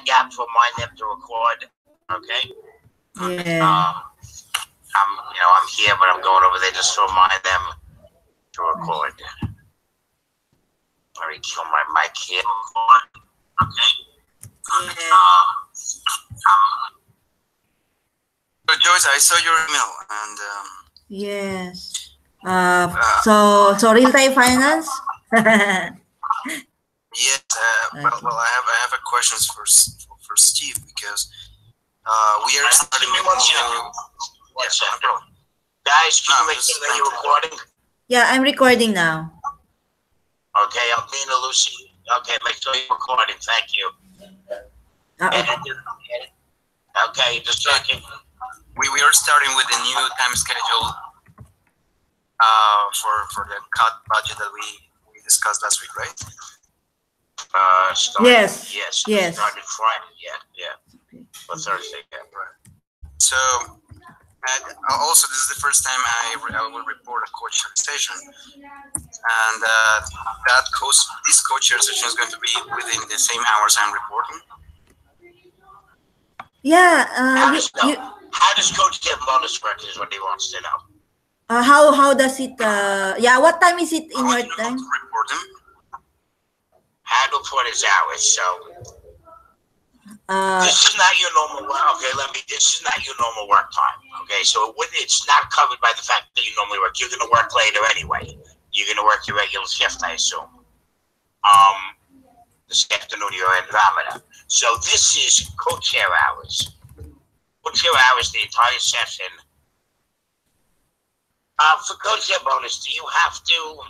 that gap to remind them to record. Okay. Yeah. I'm here, but I'm going over there just to remind them to record. Let me kill my mic here. Okay. So Joyce, I saw your email, and yes. So real-time finance. yes. Well, I have a questions for Steve, because we are starting with new. Yes, guys, can you make sure that you're recording? Yeah, I'm recording now. Okay, Alpina, Lucy. Okay, make sure you're recording. Thank you. Okay, just checking. We are starting with the new time schedule for the cut budget that we discussed last week, right? Yes. Yes. Yes. Started Friday. Yeah. Or Thursday. Yeah. Right. So, and also this is the first time I will report a co-chair session, and this co-chair session is going to be within the same hours I'm reporting. Yeah. How does Coach get bonus work is what he wants to know. How does it? Yeah. What time is it in your time? Report them. How to put his hours. So this is not your normal work. Okay, this is not your normal work time. Okay, so it's not covered by the fact that you normally work. You're going to work later anyway. You're going to work your regular shift, I assume. This afternoon you're in Andromeda. So this is co-chair hours. Co-chair hours, the entire session. For co-chair bonus, do you have to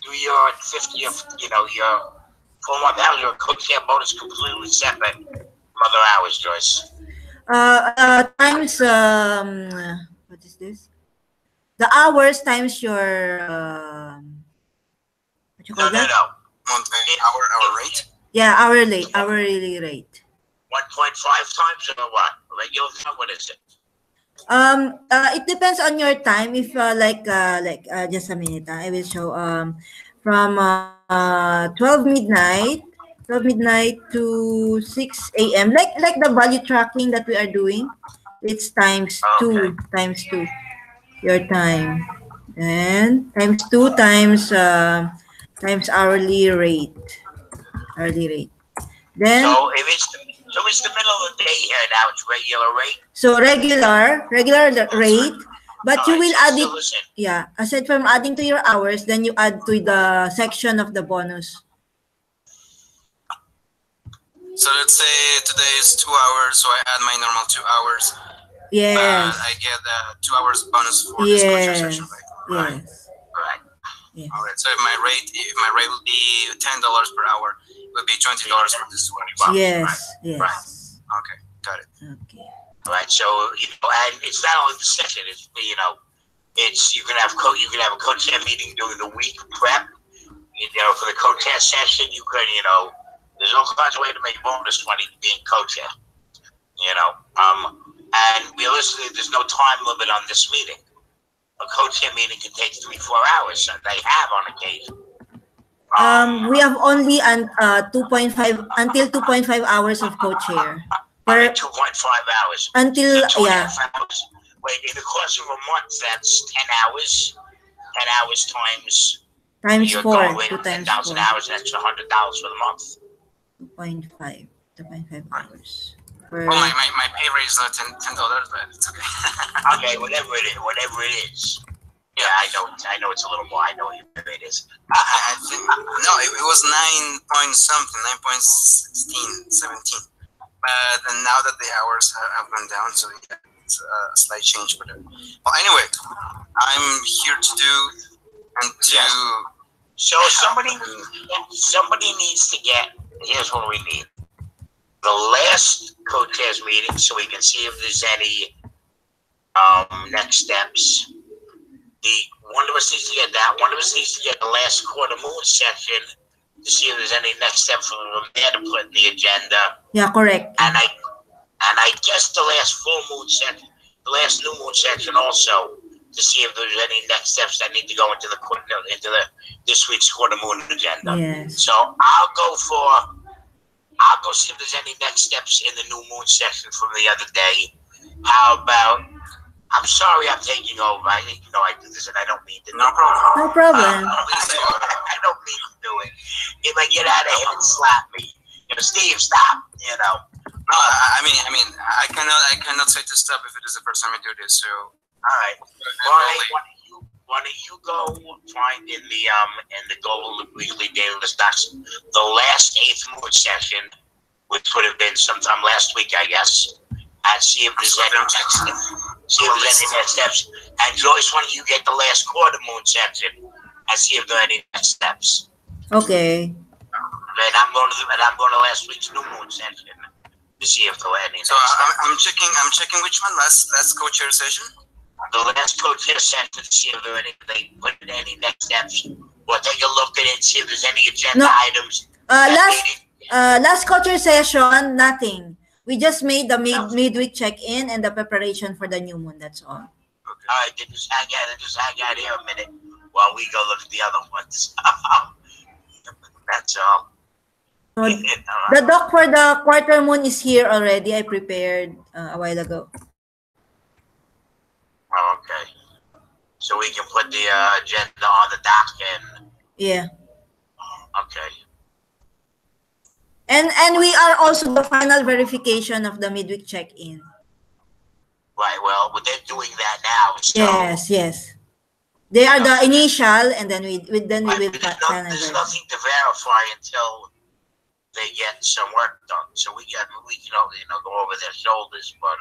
do your 50th, your 4 month hours, your co-chair bonus completely separate from other hours, Joyce? Times what is this? The hours times your what you call that? No. Our rate? Yeah, hourly rate. 1.5 times or what? Regular time? What is it? It depends on your time. If just a minute, I will show. From 12 midnight to 6 a.m. Like the value tracking that we are doing. It's times two your time, and times 2 times hourly rate. Then so it's the middle of the day here now. It's regular rate. So regular rate, but you will add it. Listen. Yeah, aside from adding to your hours, then you add to the section of the bonus. So let's say today is 2 hours, so I add my normal 2 hours. Yes. I get 2 hours bonus for this co-chair session, right? Yes. Right. Yes. All right. So if my rate will be $10 per hour, it will be $20 for this one. Yes. Right. Yes. Right. Okay, got it. Okay. Right. So and it's not only the session. It's it's you can have a co-chair meeting during the week prep. For the co-chair session, you could there's all kinds of ways to make bonus money being co-chair. And realistically, there's no time limit on this meeting. A co-chair meeting can take 3-4 hours. They have on occasion. We have only 2.5 until 2.5 hours of co-chair. 2.5 hours. Until so 2.5 hours. Wait, in the course of a month, that's 10 hours. 10 hours times you're 4. going 2 times 10,000 4. hours. That's $100 for the month. 2.5 hours. Well, my pay rate is not $10, but it's okay. Okay, whatever it is. Yeah, I know it's a little more. I know what your pay rate is. I think it was 9 point something, 9.16, 17. But now that the hours have gone down, so yeah, it's a slight change. But well, anyway, I'm here to do and to. Yes. So somebody needs to get. Here's what we need: the last co-chairs meeting, so we can see if there's any next steps. One of us needs to get that. One of us needs to get the last quarter moon section to see if there's any next steps from there to put in the agenda. Yeah, correct. And I guess the last full moon section, the last new moon section also, to see if there's any next steps that need to go into this week's quarter moon agenda. Yes. So I'll go for I'll go see if there's any next steps in the new moon session from the other day. How about? I'm sorry, I'm taking over. I do this, and I don't mean to. No problem. No problem. I don't mean to do it. If I get out of hand, slap me. Steve, stop. No, I cannot say to stop if it is the first time I do this. So, All right. Why don't you go find in the Global Weekly Daily Stocks the last 8th moon session, which would have been sometime last week, I guess, and see if there's any next steps. And Joyce, why don't you get the last quarter moon session and see if there are any next steps? Okay. And I'm going to last week's new moon session to see if there are any. So I'm checking which one last co-chair session. The last co-chair session to see if they put in any next steps, or take a look at it, see if there's any agenda items. Last co-chair session, nothing. We just made the midweek check-in and the preparation for the new moon. That's all. All right, then just hang out here a minute while we go look at the other ones. That's all. So, the doc for the quarter moon is here already. I prepared a while ago. Oh, okay. So we can put the agenda on the dock and. Yeah. Okay. And we are also the final verification of the midweek check-in. Right. Well, they're doing that now. So Yes. They are the initial, and then we will there's finalize. nothing to verify until they get some work done. So we can go over their shoulders, but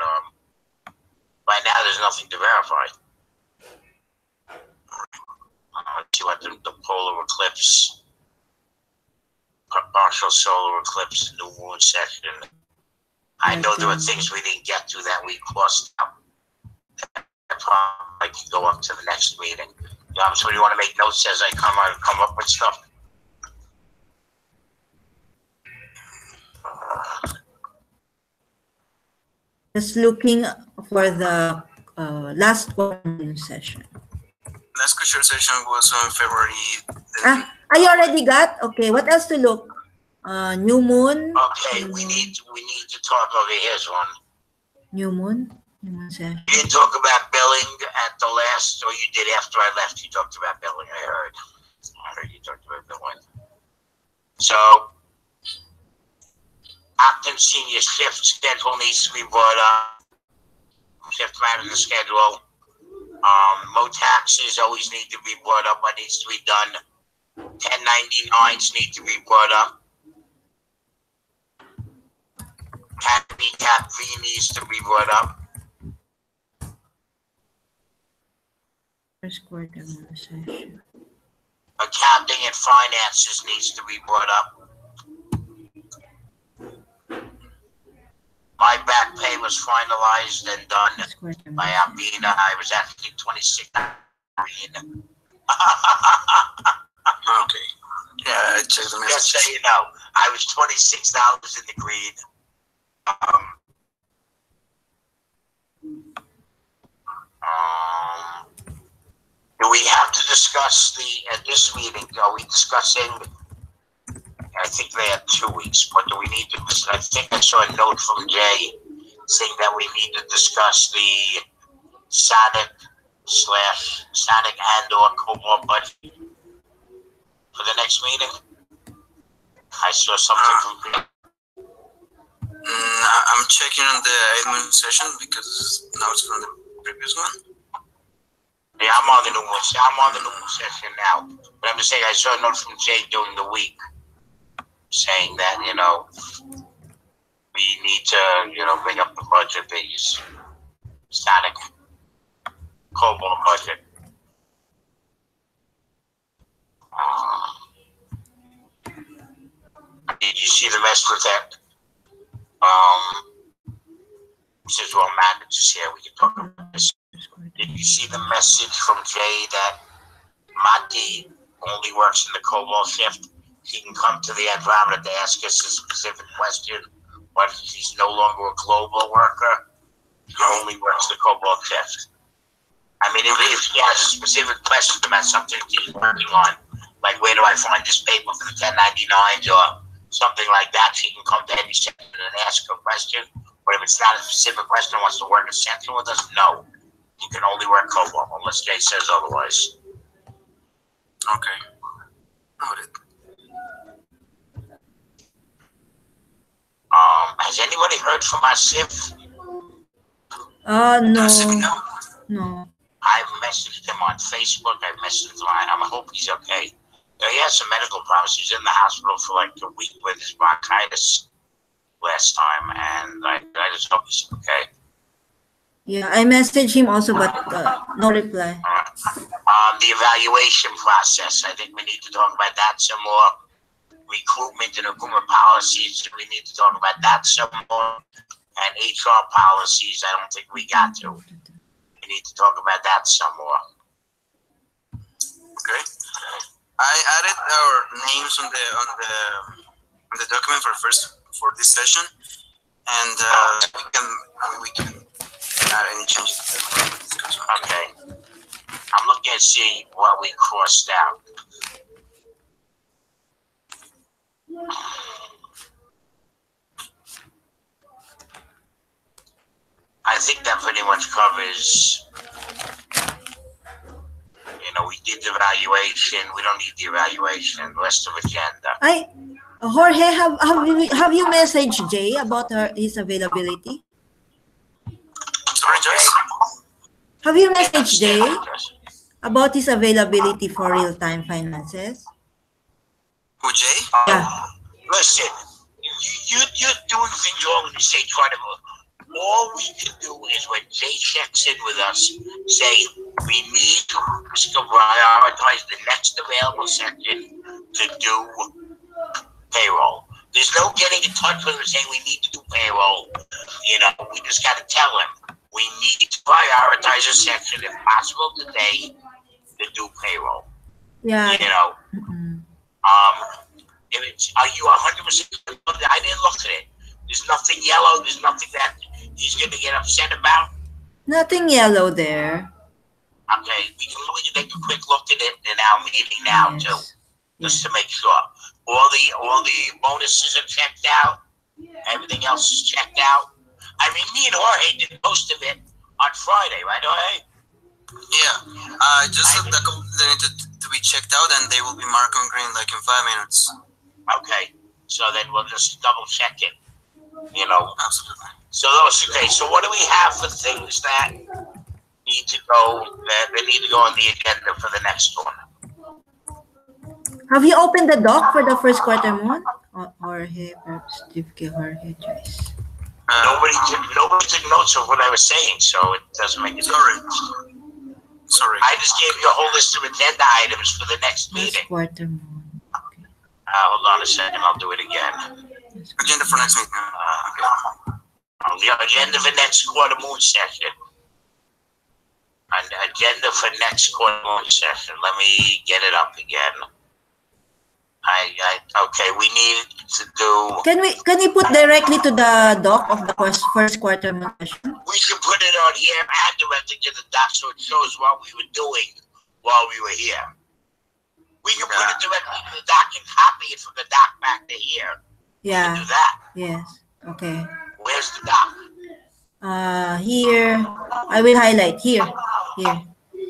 right now there's nothing to verify. Let's see what the polar eclipse, partial solar eclipse, new moon session. I know there were things we didn't get to that we crossed out. I can go up to the next meeting. So you want to make notes as I come up with stuff? Just looking for the last one session. Last co-chair session was on February. I already got. Okay, what else to look? New moon. Okay, we need to talk over. Here's one. New moon. New moon session. You didn't talk about billing at the last, or you did after I left. You talked about billing. I heard you talked about billing. So, Optum Senior shift schedule needs to be brought up. Shift manager schedule. Mo taxes always need to be brought up. What needs to be done? 1099s need to be brought up. Cap V needs to be brought up. First quarter moon session. Accounting and finances needs to be brought up. My back pay was finalized and done by Albina. I was actually 26. Okay. Yeah, I checked the message. Just so you know, I was $26 in the green. Do we have to discuss at this meeting? Are we discussing? I think they had 2 weeks, but do we need to? I think I saw a note from Jay saying that we need to discuss the Sonic and/or Cobalt budget for the next meeting. I saw something from Jay. I'm checking on the admin session because now it's from the previous one. Yeah, I'm on the new one. I'm on the new session now. But I'm just saying, I saw a note from Jay during the week saying that, we need to, bring up the budget, the static Cobalt budget. Did you see the mess with that? This is well managed here. We can talk about this. Did you see the message from Jay that Monty only works in the Cobalt shift? He can come to the Andromeda to ask us a specific question, but he's no longer a global worker. He only works the Cobalt shift. I mean, if he has a specific question about something he's working on, like where do I find this paper for the 1099s, or something like that, she can come to any section and ask a question. But if it's not a specific question, wants to work a section with us, no. You can only work COBOL unless Jay says otherwise. Okay. Noted. Has anybody heard from Asif? No. No. I've messaged him on Facebook. I've messaged him. I hope he's okay. He has some medical problems. He's in the hospital for like a week with his bronchitis last time, and I just hope he's okay. Yeah, I messaged him also, but no reply. The evaluation process. I think we need to talk about that some more. Recruitment and recruitment policies. We need to talk about that some more. And HR policies. I don't think we got to. We need to talk about that some more. Okay. I added our names on the document for this session, and we can add any changes to the discussion. Okay. I'm looking to see what we crossed out. I think that pretty much covers. We did the evaluation. We don't need the evaluation. The rest of agenda. Jorge, have you messaged Jay about his availability? Sorry, Joyce? Have you messaged Jay about his availability for real-time finances? Who, Jay? Yeah. Listen, you're doing things wrong when you say try to. All we can do is when Jay checks in with us, say we need to prioritize the next available section to do payroll. There's no getting in touch with him saying we need to do payroll. We just got to tell him we need to prioritize a section if possible today to do payroll. Yeah. Are you 100%? I didn't look at it. There's nothing yellow. There's nothing that he's going to get upset about. Nothing yellow there. Okay, we can take a quick look at it in our meeting now too, just to make sure all the bonuses are checked out. Everything else is checked out. I mean, me and Jorge did most of it on Friday, right, Jorge? Yeah. Just a couple that need to be checked out, and they will be marked on green like in 5 minutes. Okay, so then we'll just double check it. Absolutely. So so what do we have for things that need to go on the agenda for the next one? Have you opened the doc for the first quarter month? Jorge, perhaps Jorge, Joyce. Nobody took notes of what I was saying, so it doesn't make a difference. Sorry. I just gave you a whole list of agenda items for the next meeting. First quarter month. Okay. Hold on a second, I'll do it again. Agenda for next meeting. The agenda for next quarter moon session. An agenda for next quarter moon session. Let me get it up again. Okay, we need to do. Can we put directly to the doc of the first quarter month session? We should put it on here and directly to the doc so it shows what we were doing while we were here. We can put it directly to the doc and copy it from the doc back to here. Yeah. We can do that. Yes. Okay. Where's the doc? Here. I will highlight here.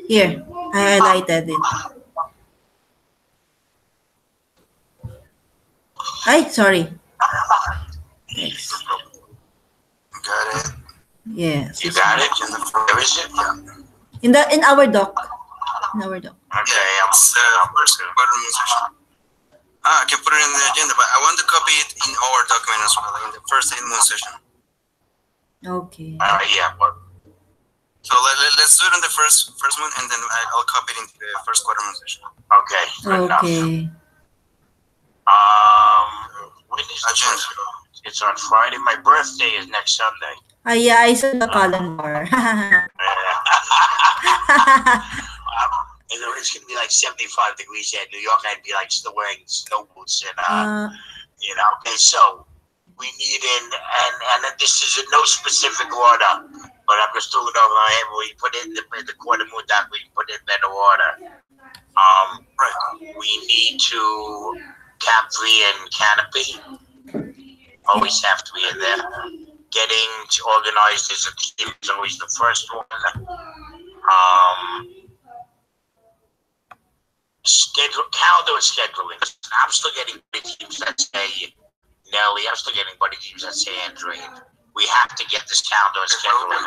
Here. I highlighted it. Sorry. Yes. Got it. Yes. You got it? Where is it? Yeah. In our doc. In our doc. Okay, It's first quarter moon session. I can put it in the agenda, but I want to copy it in our document as well, in the first moon session. Okay. Yeah. So let's do it on the first one, and then I'll copy it into the first quarter moon session. Okay. Good enough. Okay. When is the first? It's on Friday. My birthday is next Sunday. Yeah, I saw the calendar. It's gonna be like 75 degrees here in New York. I'd be like still wearing snow boots and Okay, so we need and this is in no specific order, but I'm just doing it over my head. We put it in the quarter moon doc. We put it in better order. Right. We need to Cap V and Canopy always have to be in there. Getting organized as a team is always the first one. Calendar and scheduling. I'm still getting buddy teams that say Nelly. I'm still getting buddy teams that say Andrea. We have to get this calendar and scheduling.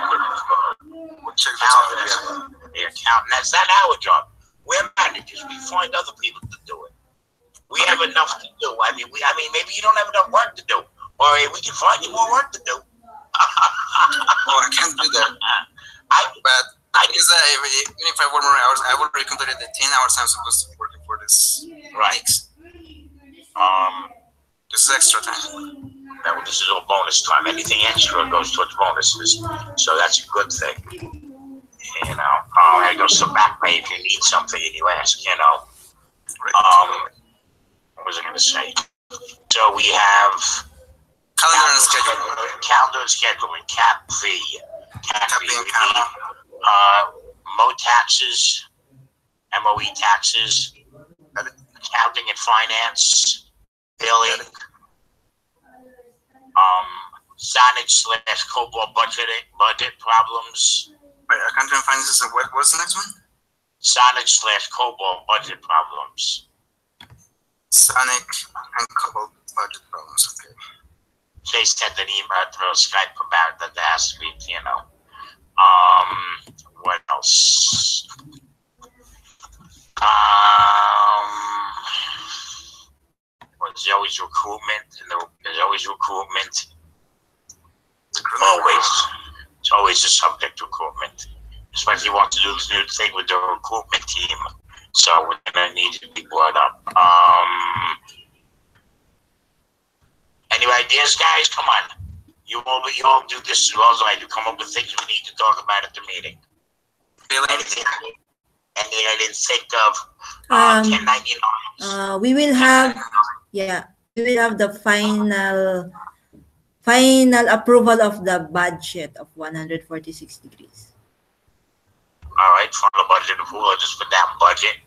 We'll check this out. Yeah, that's not our job. We're managers. We find other people to do it. We have enough to do. I mean, maybe you don't have enough work to do, or we can find you more work to do. I can't do that. But I guess that even if I work more hours, I will already completed the 10 hours I'm supposed to be working for this. Right. This is extra time. Now, this is all bonus time. Anything extra goes towards bonuses, so that's a good thing. You know, I go some back pay if you need something and you ask. You know, what was I going to say? So we have calendar and scheduling, Cap V, Mo taxes, MOE taxes, accounting and finance, billing, Sonic/COBOL budget problems. Wait, accounting and finance is what's the next one? Sonic/COBOL budget problems. Sonic and COBOL budget problems. Okay. They sent an email through Skype about that. There has to be, you know. What else? There's always recruitment, and there's always recruitment. It's always a subject, recruitment. Especially if you want to do this new thing with the recruitment team. So we're gonna need to be brought up. Any ideas, guys? Come on. You all do this as well as I do. Come up with things we need to talk about at the meeting. Anything I didn't think of? 1099. We will have the final approval of the budget of 146 degrees. All right, final budget approval. Just for that budget.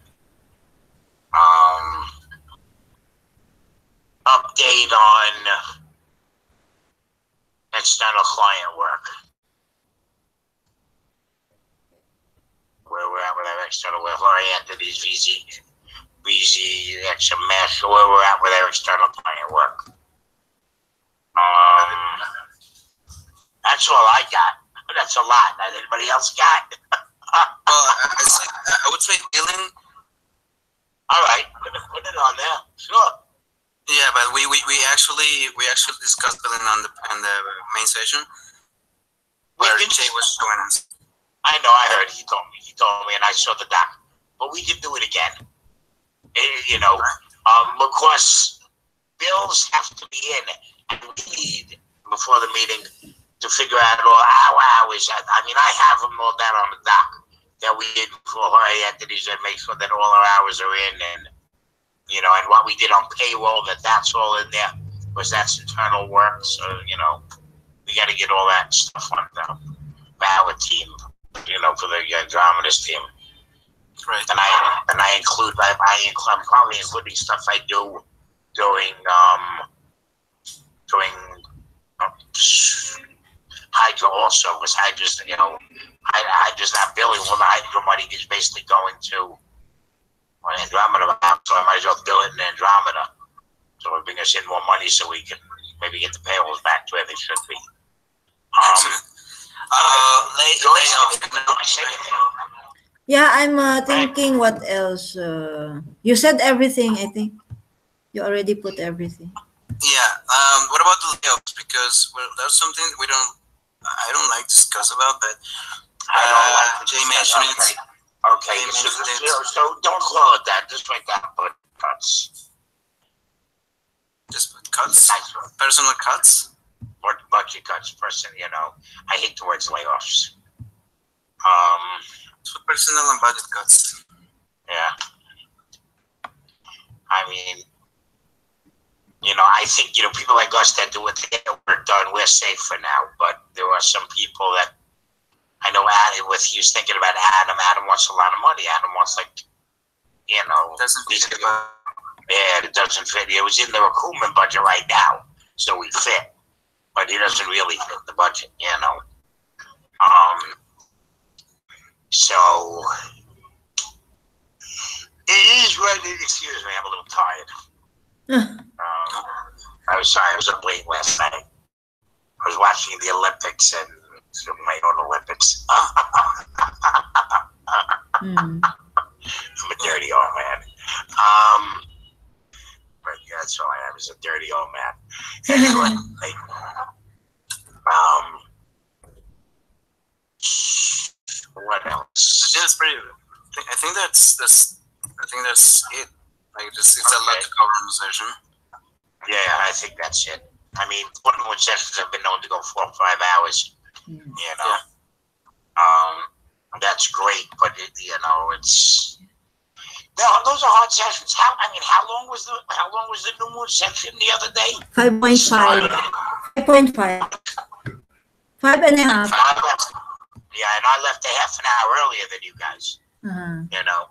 Update on external client work. Where we're at with our external work. Entities, VZ, XMS, where we're at with our external client work. That's all I got. That's a lot. That anybody else got? I would say billing. All right, put it on there. Sure. Yeah, but we actually discussed billing on the main session where Jay was showing us. I know. I heard. He told me, and I saw the doc. But we can do it again. You know, of course, bills have to be in, and we need before the meeting to figure out all our hours. I mean, I have them all down on the doc that we did for our entities and make sure that all our hours are in, and you know, and what we did on payroll, that's all in there, because that's internal work. So you know, we got to get all that stuff on our team. You know, for the dramatist team. Right. And I include I'm probably including stuff I do during Hydro also, because Hydro's, you know, Hydro's not billing. Well, the Hydro money is basically going to Andromeda, so I might as well bill it in Andromeda. So it bring us in more money so we can maybe get the payrolls back to where they should be. Yeah, I'm thinking what else. You said everything, I think. You already put everything. Yeah. What about the layoffs? Because there's something I don't like to discuss about, but Jay mentioned it. Okay, so don't call it that. Just write down cuts. Just put cuts? Personal cuts? Or budget cuts, you know. I hate the words layoffs. So personal and budget cuts. Yeah. I mean, you know, I think, you know, people like us that do what they get work done, we're safe for now. But there are some people that I know Adam, he was thinking about Adam. Adam wants a lot of money. Adam wants, like, you know, and it doesn't fit. It was in the recruitment budget right now, so we fit, but it doesn't really fit the budget, you know. So it is what it is. Excuse me, I'm a little tired. I was sorry, I was up late last night. I was watching the Olympics and my own Olympics. I'm a dirty old man. But yeah, that's all I am, is a dirty old man. Anyway, what else? That's pretty. I think that's it. Like, it's a lot to cover in the session. Yeah, I think that's it. I mean, one-on-one sessions have been known to go 4 or 5 hours. You know, that's great, but it's no, those are hard sessions. How long was the New Moon session the other day? 5.5. 5.5. 5.5. Yeah, and I left a half an hour earlier than you guys. You know,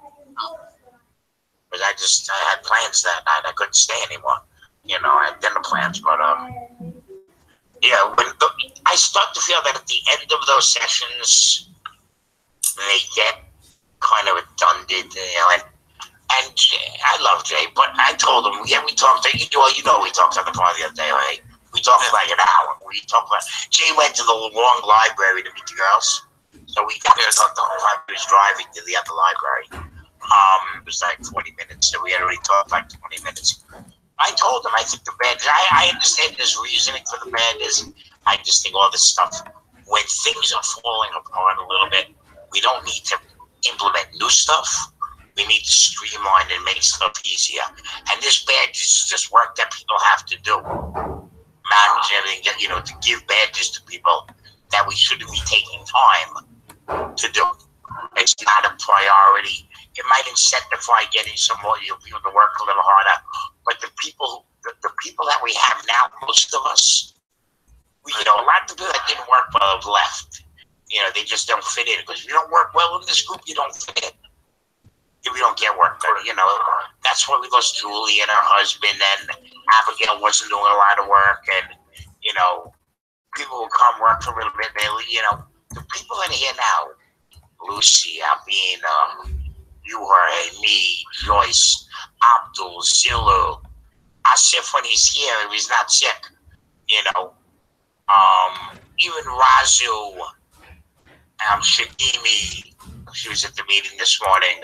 because I had plans that night. I couldn't stay anymore. You know, I had dinner plans, but yeah, I start to feel that at the end of those sessions, they get kind of redundant, you know, and I love Jay, but I told him, yeah, we talked, you know, we talked on the phone the other day, right? We talked for like an hour. Jay went to the long library to meet the girls, so we got there about the whole time he was driving to the other library. It was like 40 minutes, so we had already talked like 20 minutes. I told him, I think the bad, I understand his reasoning for the badness. I just think all this stuff, when things are falling apart a little bit, we don't need to implement new stuff. We need to streamline and make stuff easier. And this badge is just work that people have to do. Manage everything, you know, to give badges to people that we shouldn't be taking time to do. It's not a priority. It might incentivize getting some more people to work a little harder. But the people that we have now, most of us, you know, a lot of people that didn't work well have left. You know, they just don't fit in. Because if you don't work well in this group, you don't fit in. If you don't get work done, you know, that's why we lost Julie and her husband, and Abigail wasn't doing a lot of work, and, you know, people will come work for a little bit, you know, the people in here now, Lucy, Albina, you, her, me, Joyce, Abdul, Zilu, Asif when he's here, if he's not sick, you know, even Razu, Shadimi, she was at the meeting this morning,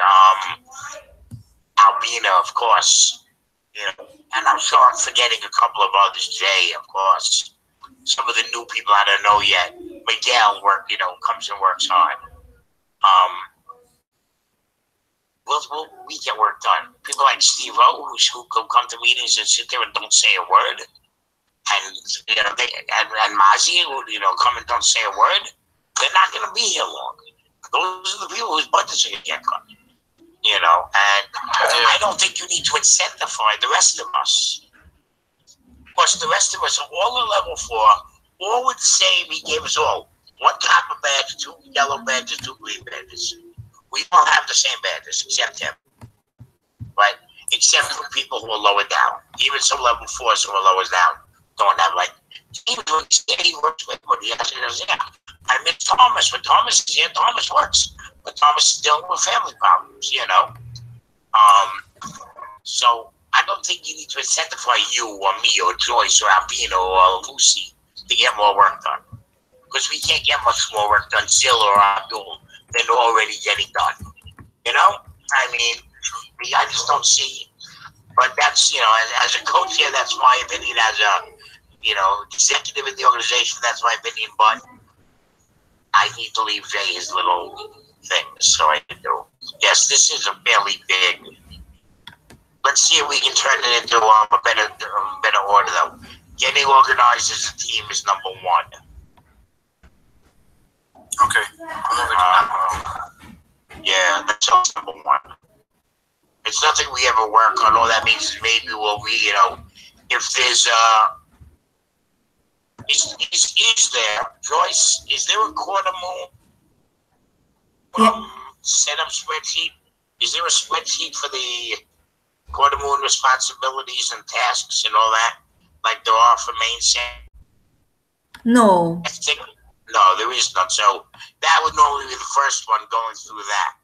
Albina, of course, you know, and I'm sure I'm forgetting a couple of others, Jay, of course, some of the new people I don't know yet, Miguel comes and works hard, we get work done. People like Steve O, who come to meetings and sit there and don't say a word, and you know, and Mazi, who, you know, come and don't say a word, they're not going to be here long. Those are the people whose budgets are going to get cut. You know, and I don't think you need to incentivize the rest of us. Of course, the rest of us are all in level 4, all with the same. He gave us all 1 copper badge, 2 yellow badges, 2 green badges. We all have the same badges, except him. Right? Except for people who are lower down. Even some level 4s who are lower down don't have, like, even though he works with what he has. Yeah. I miss Thomas. When Thomas is here, Thomas works. But Thomas is dealing with family problems, you know. So I don't think you need to incentivize you or me or Joyce or Albino or Lucy to get more work done. Because we can't get much more work done, Zilla or Abdul, than already getting done. You know? I mean, I just don't see. But that's, you know, as a coach here, that's my opinion. As a, you know, executive in the organization, that's my opinion. But I need to leave Jay his little things, so I can do. Yes, this is a fairly big. Let's see if we can turn it into a better order, though. Getting organized as a team is number 1. Okay. Yeah, that's always number 1. It's nothing we ever work on. All that means is maybe you know, if there's is there, Joyce, is there a quarter moon set up spreadsheet? Is there a spreadsheet for the quarter moon responsibilities and tasks and all that, like there are for main set? No. I think no, there is none. So that would normally be the first one going through that.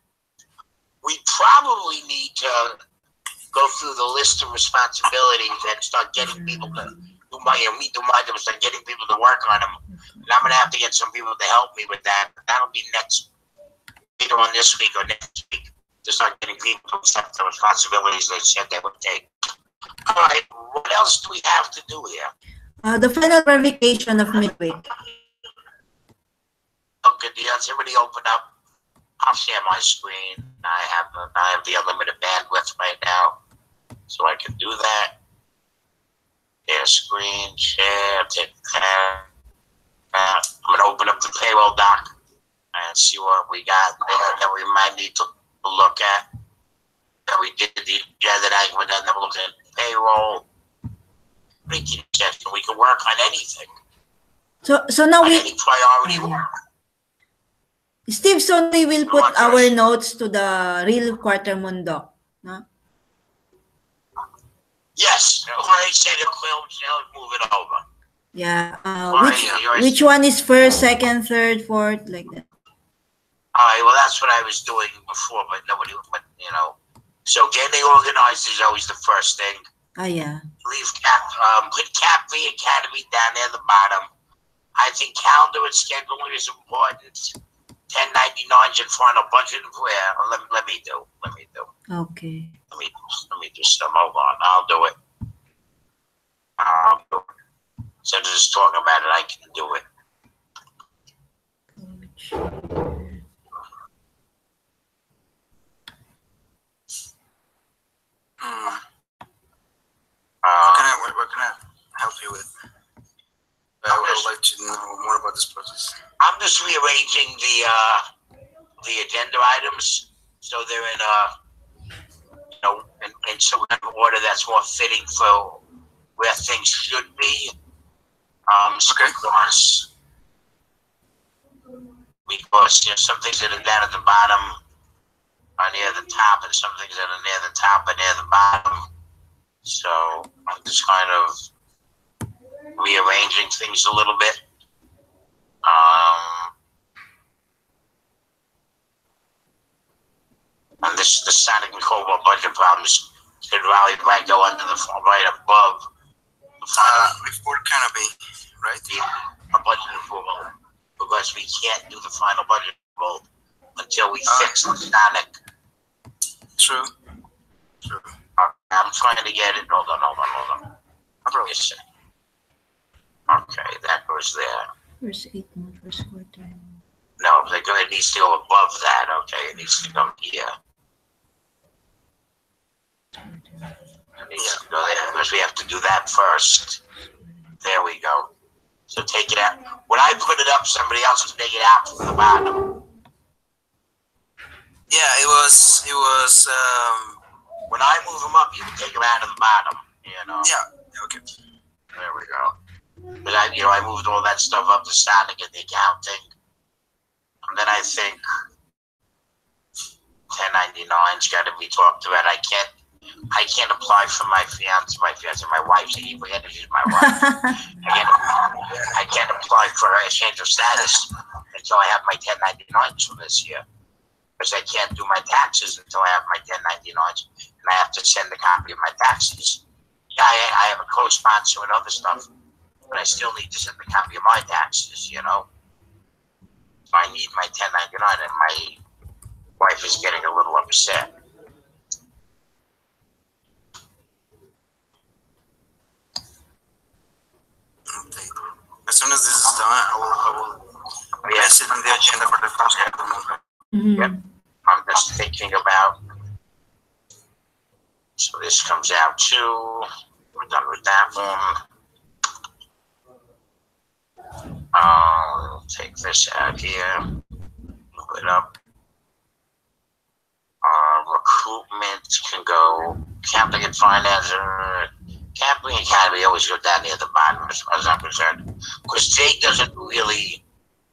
We probably need to go through the list of responsibilities and start getting people to do my and start getting people to work on them. And I'm gonna have to get some people to help me with that. That'll be either on this week or next week, to start getting people to accept the responsibilities they said they would take. All right, what else do we have to do here? The final verification of midweek. Okay, does everybody open up? I'll share my screen. I have the unlimited bandwidth right now, so I can do that. Share screen, share, take that. I'm gonna open up the payroll doc and see what we got there that we might need to look at. That we did the other night, we're then looking at payroll. We can work on anything. So now on we any priority work. Steve, so we will put our notes to the real quarter moon doc, no? Yes, when I say the they'll move it over. Yeah. Right, which one is first, second, third, fourth, like that? All right. Well, that's what I was doing before, but nobody. But so getting organized is always the first thing. Oh yeah. Leave put Cap V Academy down there at the bottom. I think calendar and scheduling is important. 1099s and final budget and prayer. Let me do. Okay. Let me do some. Hold on. I'll do it. Instead of just talking about it, I can do it. What can I help you with? I would like to know more about this process. I'm just rearranging the agenda items so they're in some kind of order that's more fitting for where things should be. Because some things that are down at the bottom are near the top, and some things that are near the top are near the bottom. So I'm just kind of rearranging things a little bit. And the Sonic and Cobalt budget problems should rally right go under right above the final report canopy, right? A budget approval, because we can't do the final budget approval until we fix the Sonic. True. I'm trying to get it. Hold on. Okay, that goes there. First 8 month, first quarter. No, it needs to go above that. Okay, it needs to go here. It needs to go there because we have to do that first. There we go. So take it out. When I put it up, somebody else will take it out from the bottom. Yeah, it was. When I move them up, you can take them out of the bottom. Yeah. Okay. There we go. But I moved all that stuff up to Sonic and the accounting, and then I think 1099's got to be talked about. I can't apply for my fiance, my wife. So you forget that she's my wife. I can't apply for a change of status until I have my 1099s for this year, because I can't do my taxes until I have my 1099s, and I have to send a copy of my taxes. Yeah, I have a co-sponsor and other stuff, but I still need to send a copy of my taxes. So I need my 1099, and my wife is getting a little upset. Okay. As soon as this is done, I will place it on the agenda for the first month. Mm-hmm. Yep. I'm just thinking about. So this comes out too. We're done with that one. Take this out here. Move it up. Recruitment can go. Camping and finance. Camping Academy always go down near the bottom as far as I'm concerned. Because Jake doesn't really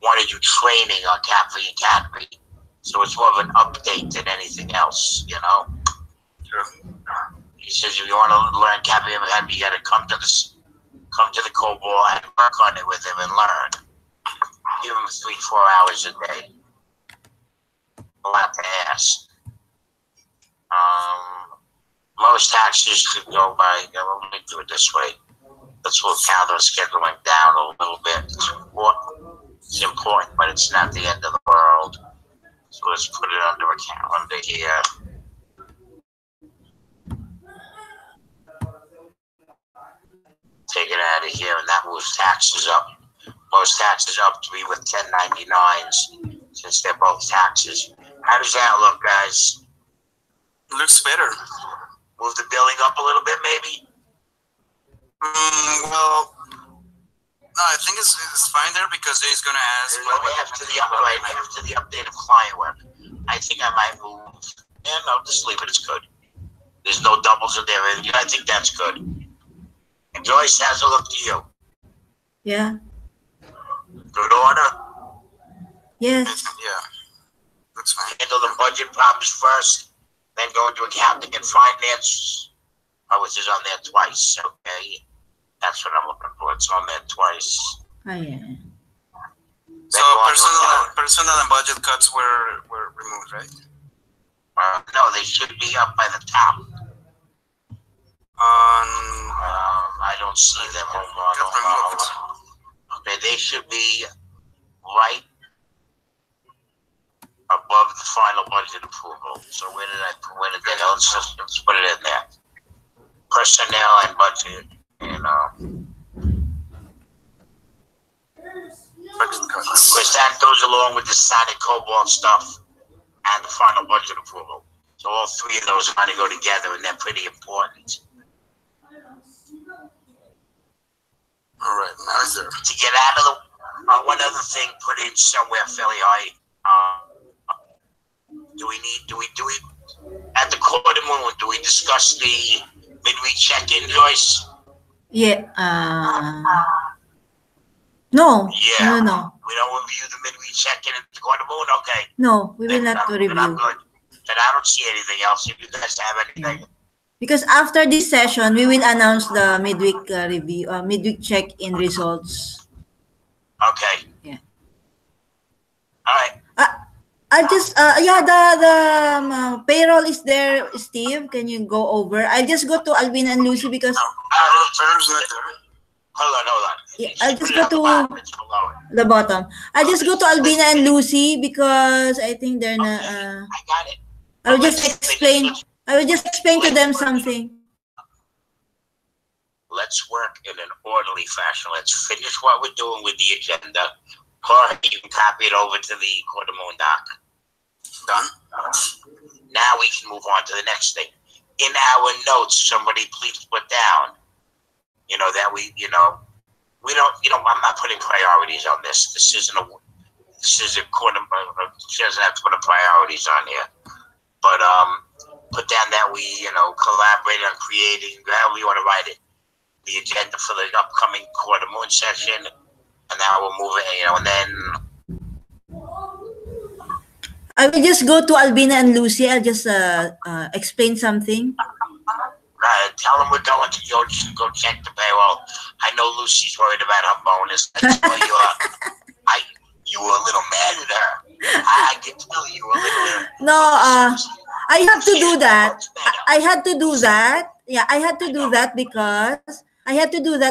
want to do training on Camping Academy. So it's more of an update than anything else, Sure. He says if you want to learn capping of a head, you got to come to the COBOL and work on it with him and learn. Give him 3-4 hours a day. A lot to ask. Most taxes could go by. Let me do it this way. Let's move calendar scheduling down a little bit. It's important, but it's not the end of the world. So let's put it under a calendar here. Take it out of here, and that moves taxes up. Most taxes up to be with 1099s, since they're both taxes. How does that look, guys? It looks better. Move the billing up a little bit, maybe? Well, no, I think it's fine there because he's going to ask. After the update of client work, I think I might move. Yeah, no, just leave it. It's good. There's no doubles in there. I think that's good. And Joyce, how's it look to you? Yeah. Good order? Yes. Yeah. Looks fine. Handle the budget problems first, then go into accounting and finance. Which is on there twice, okay? That's what I'm looking for. It's on there twice. Oh, yeah. So personal and budget cuts were removed, right? No, they should be up by the top. I don't see them. Hold on. Okay, they should be right above the final budget approval. So where did they? Let's put it in there. Personnel and budget, because that goes along with the signing COBOL stuff and the final budget approval. So all three of those are going to go together, and they're pretty important. All right, now is there. To get out of the one other thing, put in somewhere fairly high. Do we at the quarter moon? Do we discuss the midweek check-in, Joyce? Yeah. No. Yeah. No. We don't review the midweek check-in at the quarter moon? Okay. No, we will not review. Then I'm good. Then I don't see anything else. If you guys have anything. Because after this session, we will announce the midweek review, midweek check-in results. Okay. Yeah. All right. I just the payroll is there, Steve. Can you go over? I just go to Alvin and Lucy because Payroll's not there. Hold on. Yeah, I'll just go to the bottom. I just go to Albina and Lucy because I think they're not. I got it. I will just explain to them something. Let's work in an orderly fashion. Let's finish what we're doing with the agenda. Jorge, you can copy it over to the quarter moon doc. Done. Now we can move on to the next thing. In our notes, somebody please put down, that I'm not putting priorities on this. This is a quarter, she doesn't have to put the priorities on here. But put down that we, collaborate on creating, however you want to write it, the agenda for the upcoming quarter moon session. And now we'll move it, and then I will just go to Albina and Lucy. I'll just explain something. Tell them we're going to go check the payroll. I know Lucy's worried about her bonus. That's why you were a little mad at her. I can tell you were a little. No, I have to do that. I had to do that. Yeah, I had to do that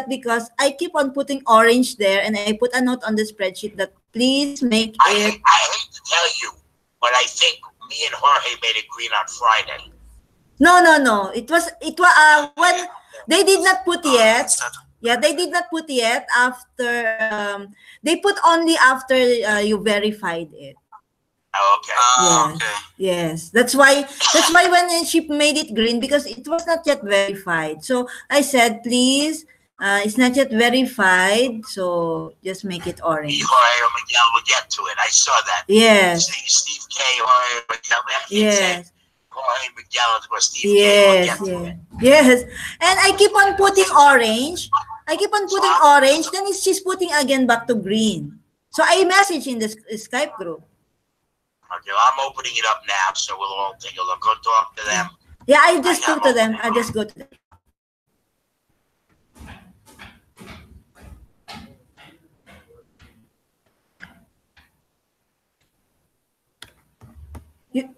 because I keep on putting orange there, and I put a note on the spreadsheet that please make it. I hate to tell you, but I think me and Jorge made it green on Friday. No. It was when they did not put yet. Yeah, they did not put yet after. They put only after you verified it. Oh, okay. Okay. Yes. That's why when she made it green, because it was not yet verified. So I said, please, it's not yet verified, so just make it orange. Jorge Miguel will get to it. I saw that. Yes. Steve K. Jorge Miguel. Yes. Jorge Miguel or Steve K. will get to it. Yes. And I keep on putting orange. Then she's putting again back to green. So I message in the Skype group. Okay, well, I'm opening it up now, so we'll all take a look. Go talk to them. Yeah, I just go to them. I just go to them. You,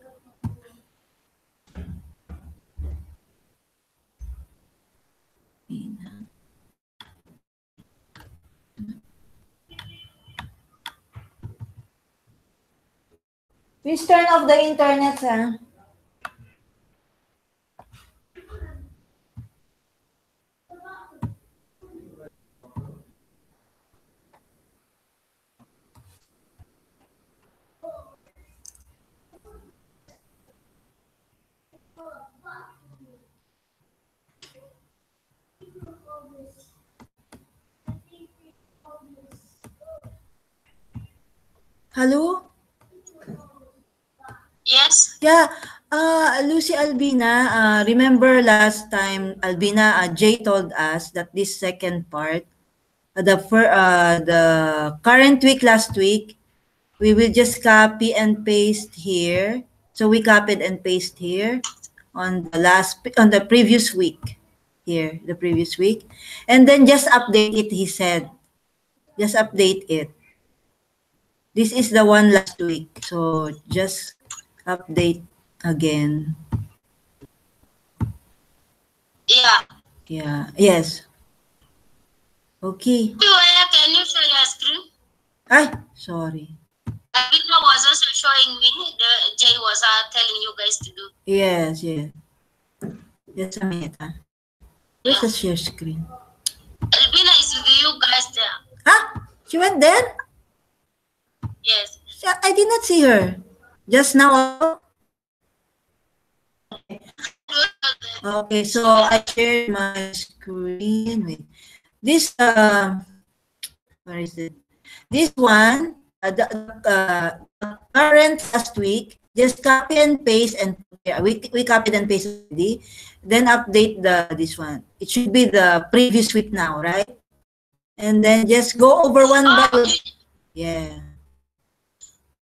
please turn off the internet, sir. Hello? Yes. Yeah, Lucy Albina, remember last time, Albina, Jay told us that this second part, the current week last week, we will just copy and paste here. So we copied and paste here on the previous week, here, the previous week. And then just update it, he said. Just update it. This is the one last week. So just update again. Yeah. Yeah. Yes. Okay. Can you share your screen? Ay, sorry. Albina was also showing me. Jay was telling you guys to do. Yes, yes. Just a minute. Where's the share screen? Albina is with you guys there. Ah, she went there? Yes. I did not see her. Just now. Okay, so I shared my screen with this. Where is it? This one, the current last week. Just copy and paste, and we copied and pasted already. Then update this one. It should be the previous week now, right? And then just go over one by one. Yeah.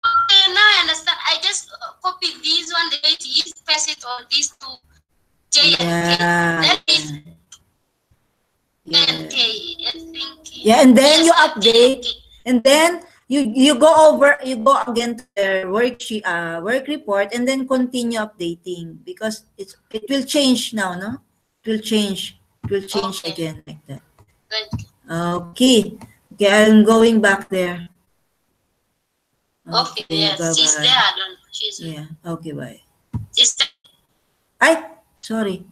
Okay, now I understand. I just copy this one, the date is, paste it on these two. J and K. That is and K. I think. Yeah, and then Yes, you and update, K. and then you go again to the work report, and then continue updating because it will change now, no? It will change. It will change Okay. again like that. Good. Okay. Okay, I'm going back there. Okay, yes. She's bye-bye. there. I don't. She's. Yeah. Okay, bye. She's there. Ay, sorry.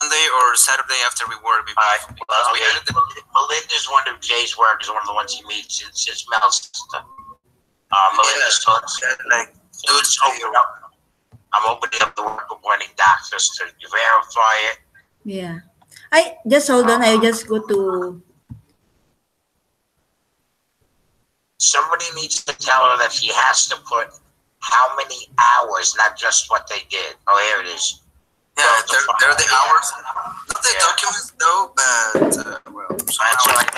Sunday or Saturday after we work. Well, Melinda's one of Jay's work is one of the ones he meets. It's Mel's sister. Melinda's thoughts. Like, Dude's open up. I'm opening up the work appointing doctors to verify it. Yeah. I just hold on. I just go to. Somebody needs to tell her that she has to put how many hours, not just what they did. Oh, here it is. yeah, they're the hours. Not the Yeah. documents though, but well, That's somehow. right.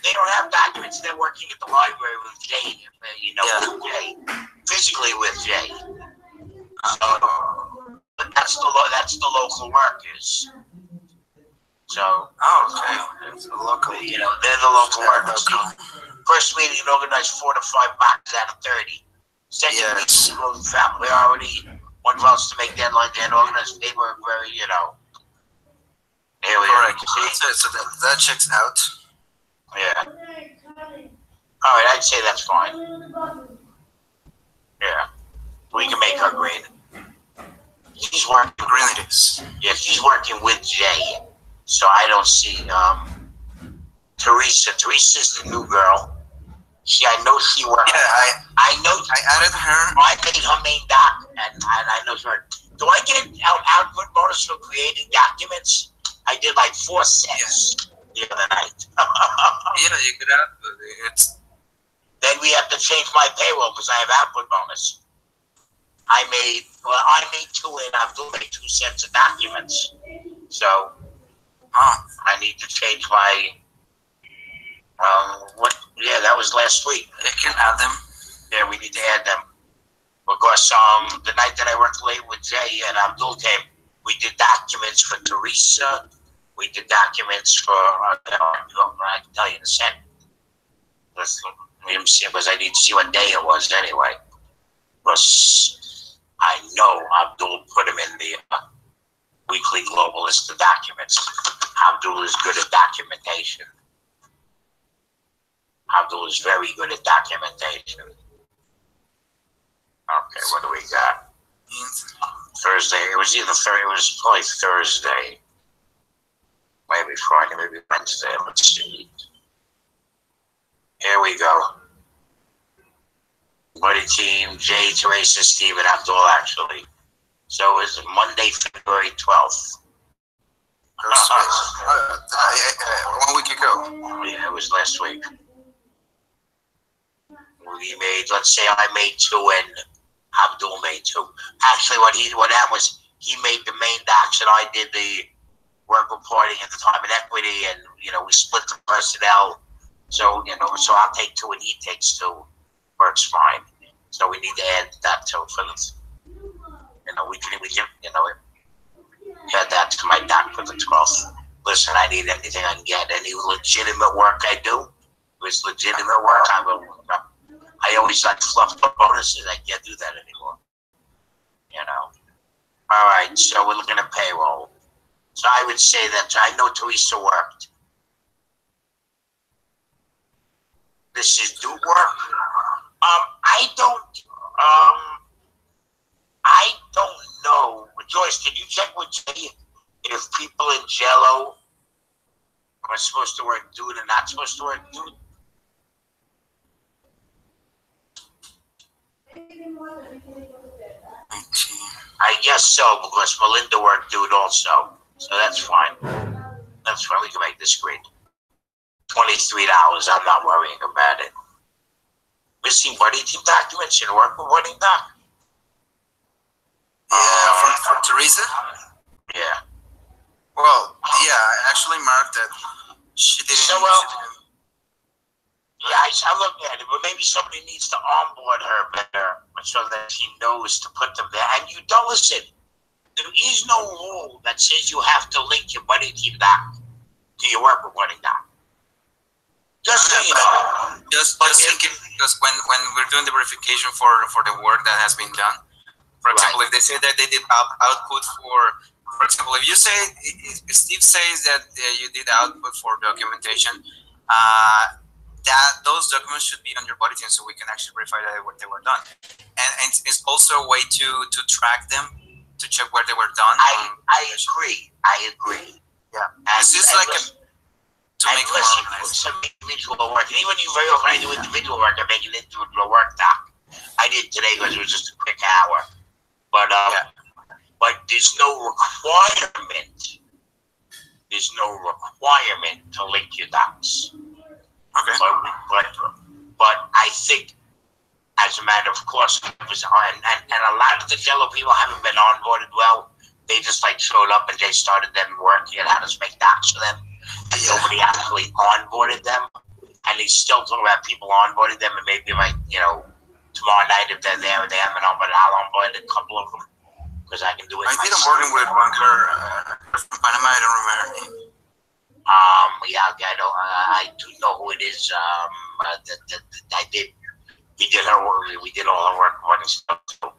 They don't have documents. They're working at the library with Jay. Yeah. With Jay, physically with Jay. So, but that's the local workers. So, Oh, okay. It's locally. they're the local workers. First meeting organized 4 to 5 boxes out of 30. Second Yes. meeting, family already. One votes to make deadlines and organize paperwork. Here we go. Correct. So that checks out. Yeah. All right, I'd say that's fine. Yeah. We can make her grade. She's working. Green it is. Yeah, she's working with Jay. So I don't see Teresa. Teresa's the new girl. I know she works. Yeah, I know. I added her. I made her main doc, and I know her. Do I get an output bonus for creating documents? I did like 4 cents the other night. Yeah, you could have. It's Then we have to change my payroll because I have output bonus. I made 2 and Abdul made 2 sets of documents. So I need to change my yeah, that was last week. you can add them. Yeah, we need to add them. Because the night that I worked late with Jay and Abdul came, we did documents for Teresa. We did documents for I can tell you in a second. Because I need to see what day it was anyway. Because I know Abdul put him in the weekly global list of documents. Abdul is good at documentation. Abdul is very good at documentation. Okay, what do we got? Thursday. It was probably Thursday. Maybe Friday, maybe Wednesday. Let's see. Here we go. Buddy team, Jay, Teresa, Steve, and Abdul, actually. So it was Monday, February 12th. 1 week ago. Yeah, it was last week. We made, let's say I made 2 and Abdul made 2. Actually, what happened was he made the main docs and I did the work reporting at the time and equity, and we split the personnel. So so I'll take 2 and he takes 2. Works fine. So we need to add that to for the, we can add that to my doc for the 12th. Listen, I need anything I can get. Any legitimate work I do, if it's legitimate work, I will. I always like fluff bonuses. I can't do that anymore. All right, so we're looking at payroll. So I would say that I know Teresa worked. This is do work. I don't know. Joyce, did you check with Jay if people in Jello are supposed to work dude and not supposed to work dude? I guess so, because Melinda worked dude also. So that's fine. That's fine. We can make this green. $23. I'm not worrying about it. Missing buddy team documents in work reporting doc. Yeah, from Teresa? Yeah. Well, yeah, I actually marked that she didn't. So, yeah, I looked at it, but maybe somebody needs to onboard her better so that she knows to put them there. And you don't listen. There is no rule that says you have to link your buddy team doc to your work reporting doc. Just so you know. Just thinking, because when we're doing the verification for the work that has been done, for example, if they say that they did output for example, if you say, if Steve says that you did output for documentation, that those documents should be on your body team so we can actually verify that they were done. And it's also a way to track them, to check where they were done. I agree. Yeah. It's just like to make more organized. Some individual work. And even very often I do individual work, I make an individual work doc. I did today because it was just a quick hour. But there's no requirement. There's no requirement to link your docs. Okay. But I think, as a matter of course, and a lot of the Jello people haven't been onboarded well. They just showed up and they started them working at how to make docs for them. And nobody actually onboarded them. And he's still talking about people onboarding them, and maybe tomorrow night if they're there and they haven't onboarded, I'll onboard a couple of them because I can do it. I did onboarding with one girl from Panama. I don't remember her name. Yeah, I do know who it is. We did all her work running stuff. So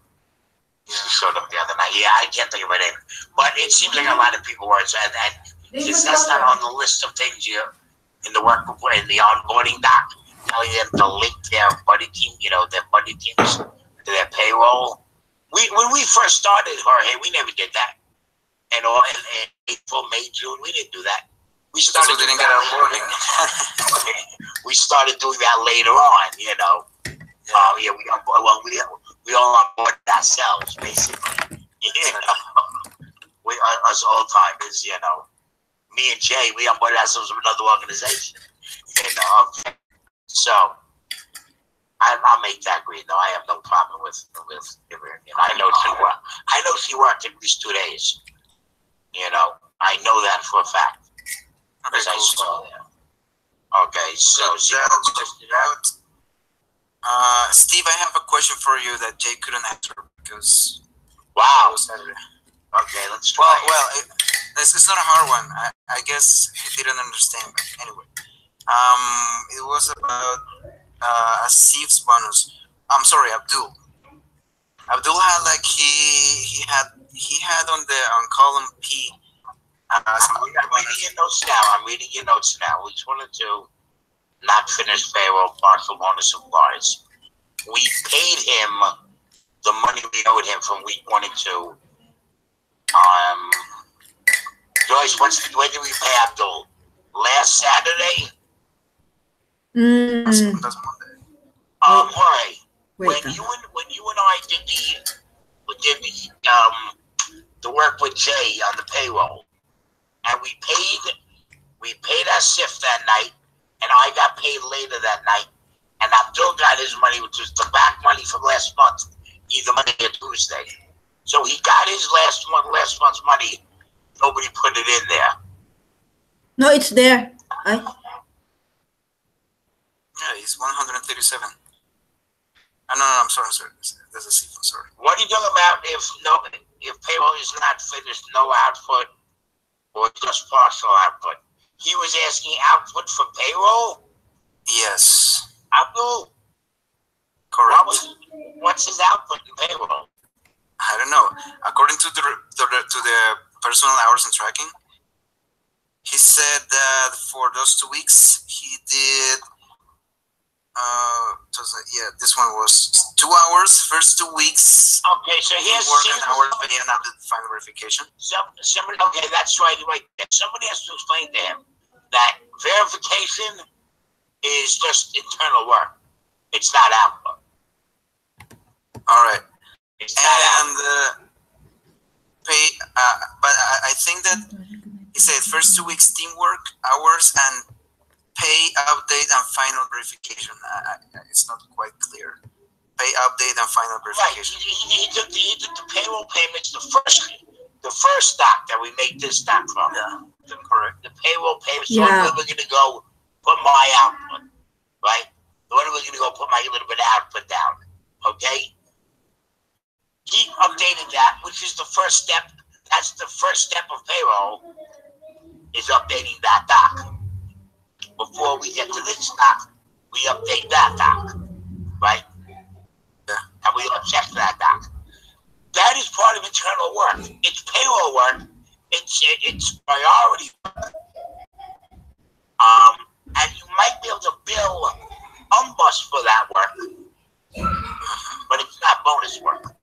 she showed up the other night. Yeah, I can't think of her name, but it seems like a lot of people were. And that's not on the list of things in the work report, in the onboarding doc, telling them to link their buddy team, their buddy teams to their payroll. When we first started, Jorge, we never did that. And in April, May, June, we didn't do that. We started didn't get onboarding. We started doing that later on, Yeah, we all onboarded ourselves, basically. We us old timers, me and Jay, we unbundled ourselves from another organization. And, so I'll make that agree. No, I have no problem with giving her. You know, I know she worked at least 2 days. You know, I know that for a fact because I saw that. Okay, so Steve, I have a question for you that Jay couldn't answer because wow. Saturday. Okay, let's try. Well, it's not a hard one. I guess he didn't understand, but anyway. It was about Steve's bonus. I'm sorry, Abdul. Abdul had like he had on column P. I'm reading your notes now. We just wanted to not finish payroll, partial bonus supplies. We paid him the money we owed him from week 1 and 2. Joyce, when did we pay Abdul? Last Saturday? That's Monday. Jorge, Wait, when you and I did the work with Jay on the payroll, and we paid our shift that night, and I got paid later that night, and Abdul got his money, which was the back money from last month, either Monday or Tuesday. So he got his last month's money. Nobody put it in there. No, it's there. Yeah, he's 137. No, I'm sorry. There's a C. I'm sorry. What are you talking about if payroll is not finished, no output, or just partial output? He was asking output for payroll? Yes. Abdul? Correct. What's his output in payroll? I don't know. According to the personal hours and tracking, he said that for those 2 weeks he did. This one was 2 hours. First 2 weeks. Okay, so here's an hour, but he not the final verification. Somebody, okay, that's right. Somebody has to explain to him that verification is just internal work. It's not output. All right. It's not output. Pay. But I think that he said first 2 weeks teamwork hours and pay update and final verification. It's not quite clear. Pay update and final verification. Right. He took the payroll payments, the first stock that we make this stock from. Yeah. Correct. The payroll payments. Yeah. So we're going to go put my output, right? When are we going to go put my little bit of output down? Okay. He updated that, which is the first step. That's the first step of payroll, is updating that doc. Before we get to this doc, we update that doc, right? Yeah. And we check that doc. That is part of internal work. It's payroll work. It's priority work. And you might be able to bill UMBUS for that work, but it's not bonus work.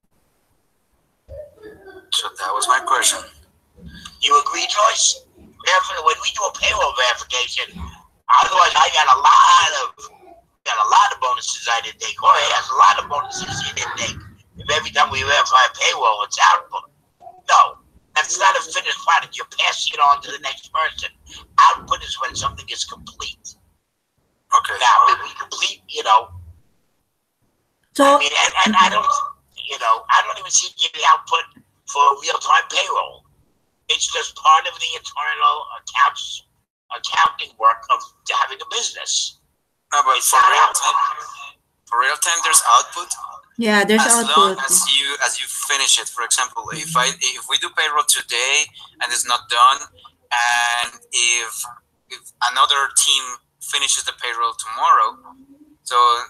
So that was my question. You agree, Joyce? When we do a payroll verification, otherwise I got a lot of bonuses I didn't take. Jorge has a lot of bonuses he didn't take. If every time we verify payroll, it's output. No, that's not a finished product. You're passing it on to the next person. Output is when something is complete. Okay. Now, if we complete, So I mean, and I don't even see the output for real-time payroll. It's just part of the internal accounting work of having a business. No, but It's for not real time, there's output. yeah, there's As long output. as you finish it. For example, if we do payroll today and it's not done, and if another team finishes the payroll tomorrow, so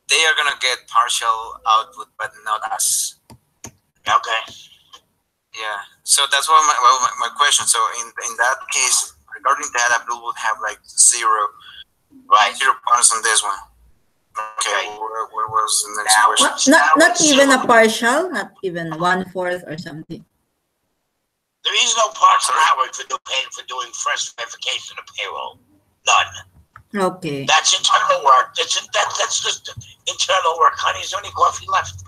they are gonna get partial output, but not us. Okay. Yeah. So that's why my question. So in that case, regarding that, Abdul would have like zero points on this one. Okay. Where was the next question? Not even a partial, not even 1/4 or something. There is no partial hour for doing first verification of payroll. None. Okay. That's internal work. That's just internal work. Honey, is there any coffee left?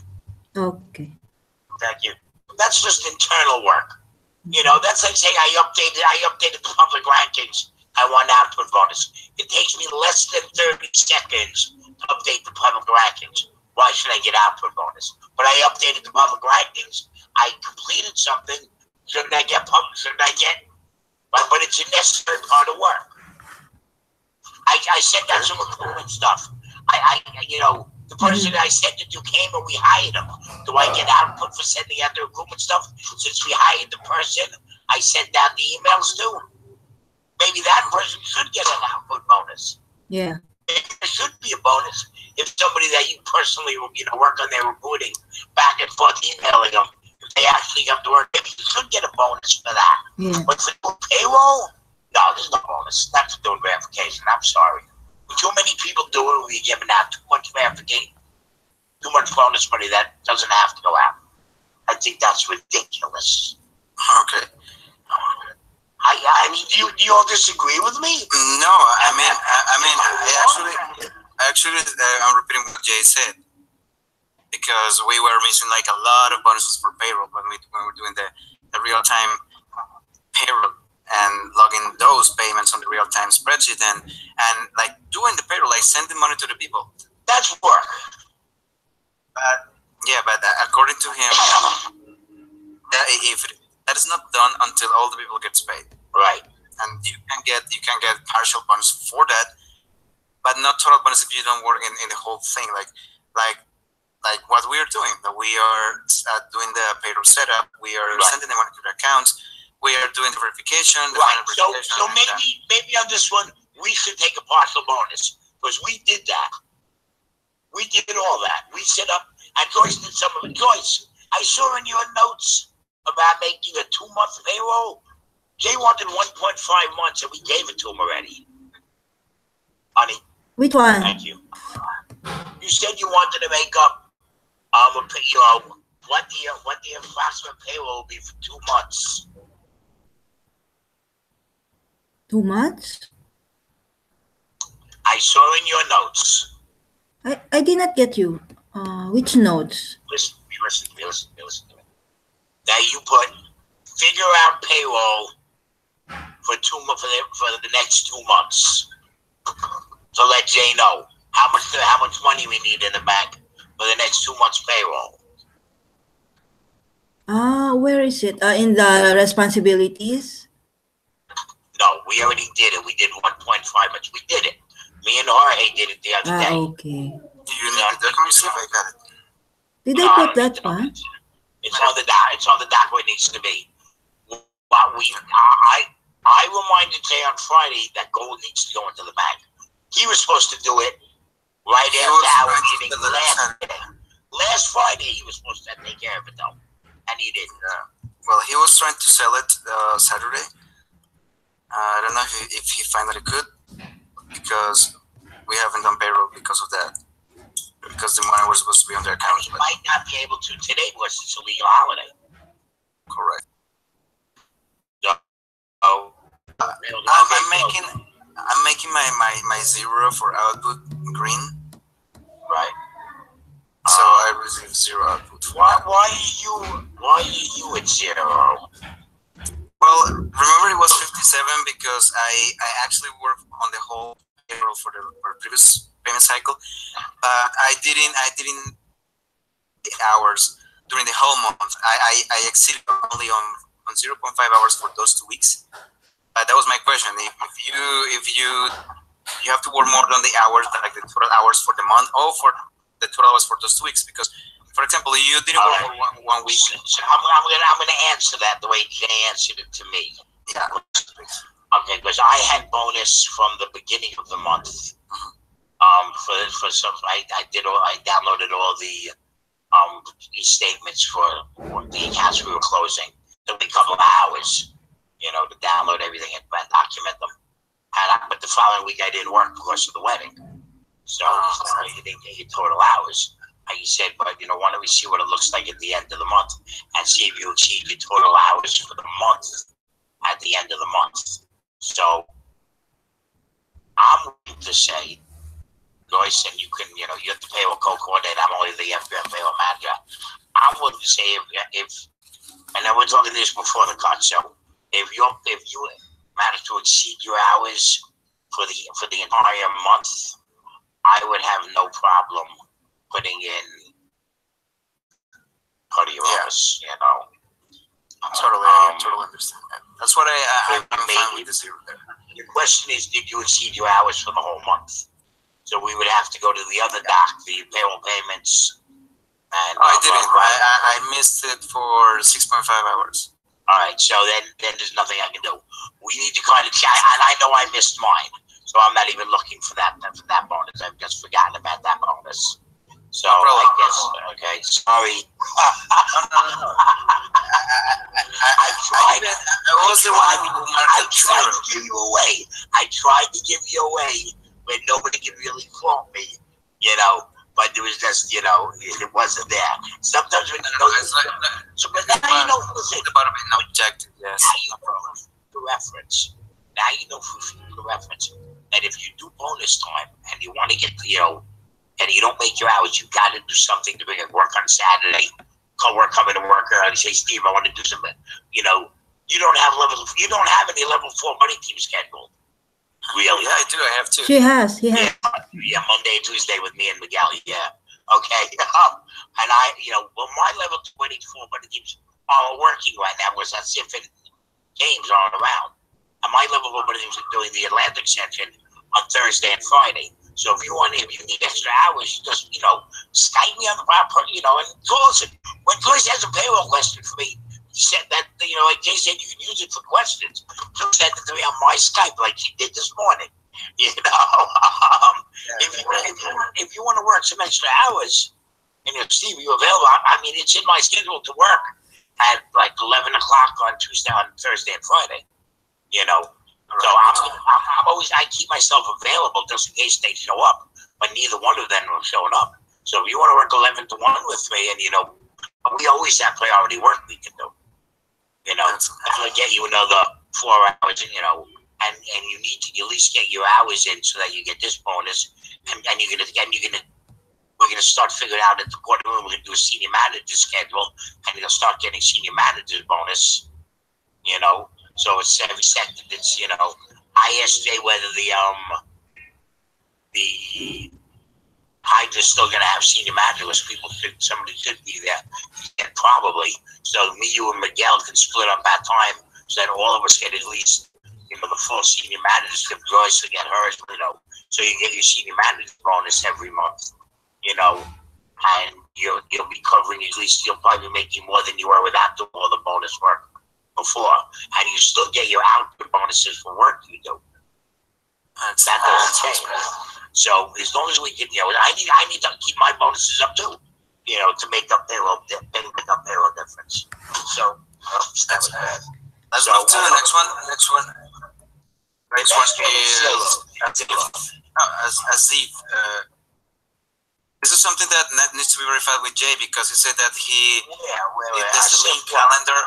Okay. Thank you. That's just internal work. You know, that's like saying I updated the public rankings. I want output bonus. It takes me less than 30 seconds to update the public rankings. Why should I get output bonus? But I updated the public rankings. I completed something. Shouldn't I get public? Shouldn't I get? But it's a necessary part of work. I sent out some recruitment stuff. You know, the person I sent it to came and we hired him. Do I get output for sending out the recruitment stuff? Since we hired the person I sent out the emails to, maybe that person should get an output bonus. Yeah. There should be a bonus if somebody that you personally, you know, work on their recruiting, back and forth emailing them, if they actually come to work, maybe you should get a bonus for that. Yeah. But for payroll, no, there's no bonus. Not for doing verification. I'm sorry. Too many people do it. We're giving out too much verification, too much bonus money that doesn't have to go out. I think that's ridiculous. Okay. I mean, do you all disagree with me? No, I'm repeating what Jay said, because we were missing like a lot of bonuses for payroll when we were doing the real time payroll and logging those payments on the real time spreadsheet and like doing the payroll, like sending money to the people. That's work. But according to him, that is not done until all the people gets paid. Right. And you can get partial bonus for that, but not total bonus if you don't work in the whole thing. Like what we are doing. That we are doing the payroll setup. We are sending the money to the accounts. We are doing the verification. Right. So maybe on this one we should take a partial bonus because we did that. We did all that. We set up. And Joyce did some of it. Joyce, I saw in your notes about making a 2-month payroll. Jay wanted 1.5 months, and we gave it to him already. Honey. Which one? Thank you. You said you wanted to make up, you know, what the approximate payroll will be for 2 months. 2 months? I saw in your notes. I did not get you. Which notes? Listen to me. That you put figure out payroll for the next 2 months. So let Jay know how much money we need in the bank for the next 2 months payroll. Where is it? In the responsibilities? No, we already did it. We did 1.5 months. We did it. Me and Jorge did it the other day. Okay. Do you need the document? See if I got it. Did I put that one? It's on the doc. It's on the doc where it needs to be. But I reminded Jay on Friday that gold needs to go into the bank. He was supposed to do it right after our meeting last Friday. He was supposed to take care of it though, and he didn't. Well, he was trying to sell it Saturday. I don't know if he finally could, because we haven't done payroll because of that. Because the money was supposed to be on their account. He might not be able to today because it's a legal holiday. Correct. So, I'm making my zero for output green. Right. So I receive zero output. Why are you at zero? Well, remember it was 57 because I actually worked on the whole payroll for the previous payment cycle, but I didn't the hours during the whole month. I exceeded only on 0.5 hours for those 2 weeks. That was my question. If you have to work more than the hours, like the total hours for the month, or for the total hours for those 2 weeks, because for example, you didn't work for 1 week. So I'm gonna answer that the way Jay answered it to me. Yeah. Okay, because I had bonus from the beginning of the month. For some, I downloaded all the e-statements for the accounts we were closing. Took me a couple of hours, you know, to download everything and document them. But the following week I didn't work because of the wedding, so you didn't get your total hours. And he said, but you know, why don't we see what it looks like at the end of the month and see if you achieve your total hours for the month at the end of the month. So I'm willing to say, Joyce, and you can, you know, you're the payroll co-coordinator. I'm only the FBM payroll manager. I'm willing to say if and then we're talking this before the cut. So hours for the entire month, I would have no problem putting in part of your hours, you know. I totally understand that. That's what I'm fine with the zero there. The question is, did you exceed your hours for the whole month? So we would have to go to the other doc, the payroll payments. And I didn't. I missed it for 6.5 hours. All right, so then there's nothing I can do. We need to kind of check, and I know I missed mine, so I'm not even looking for that bonus. I've just forgotten about that bonus. So I guess, okay, sorry. I tried to give you away. I tried to give you away when nobody could really fault me, you know. But there was just, you know, it wasn't there. Sometimes when you know, so but now you know the bottom is not objective. Yes. Now you know for reference. Now you know for reference. And if you do bonus time and you want to get, you know, and you don't make your hours, you got to do something to bring it work on Saturday. Coming to work early. Say, Steve, I want to do something. You know, you don't have any level 4 money team scheduled. Really? Yeah, I do. I have two. He has. Yeah, Monday and Tuesday with me and Miguel. Yeah. Okay. And I, you know, well, my level 24 money teams are working right now because that's if games aren't around. And my level 4 money teams are doing the Atlantic section on Thursday and Friday. So if you need extra hours, you just, you know, Skype me on the proper, you know, and listen, when Chris has a payroll question for me, he said that, you know, like Jay said, you can use it for questions. So send it to me on my Skype like he did this morning. You know, if you want to work some extra hours, and if Steve, you available? I mean, it's in my schedule to work at like 11 o'clock on Thursday and Friday. You know, so I keep myself available just in case they show up, but neither one of them are showing up. So if you want to work 11 to 1 with me, and you know, we always have priority work we can do. You know, I'm gonna get you another 4 hours, you know, and you need to at least get your hours in so that you get this bonus, and we're gonna start figuring out at the quarter room. We're gonna do a senior manager schedule, and you'll start getting senior manager's bonus. You know, so it's every second. It's, you know, I asked Jay whether the Hydra's still going to have senior managers. Somebody should be there. Yeah, probably. So me, you, and Miguel can split up that time so that all of us get at least, you know, the full senior managers. If Joyce will get hers, you know, so you get your senior manager bonus every month, you know, and you'll be covering at least, you'll probably be making more than you were without doing all the bonus work before, and you still get your output bonuses for work you do. That doesn't change. So as long as we get, you know, I need to keep my bonuses up too, you know, to make up payroll difference. So that's bad. Let's move to the next one. Next one is Aziz. This is something that needs to be verified with Jay because he said that he did the Selene calendar.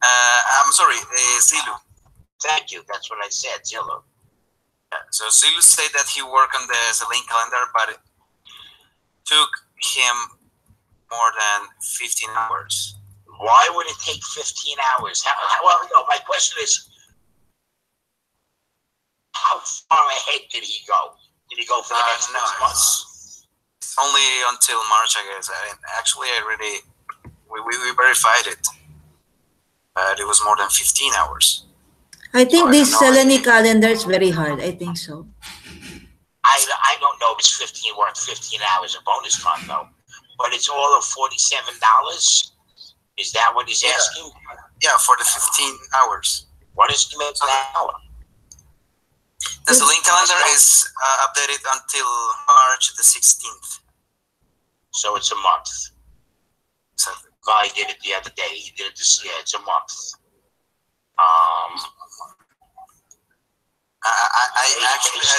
I'm sorry, Zilu. Thank you. That's what I said, Zilu. So Zilu said that he worked on the Selene calendar, but it took him more than 15 hours. Why would it take 15 hours? Well, no, my question is, how far ahead did he go? Did he go for the next 6 months? Only until March, I guess. Actually, we verified it. But it was more than 15 hours. I think this Selene calendar is very hard. I think so. I don't know if it's 15 hours of bonus time though, but it's all of $47. Is that what he's asking? Yeah, for the 15 hours. What is the minutes an hour? The Selene calendar is updated until March the 16th. So it's a month. Exactly. I did it the other day. He did it this year. It's a month. I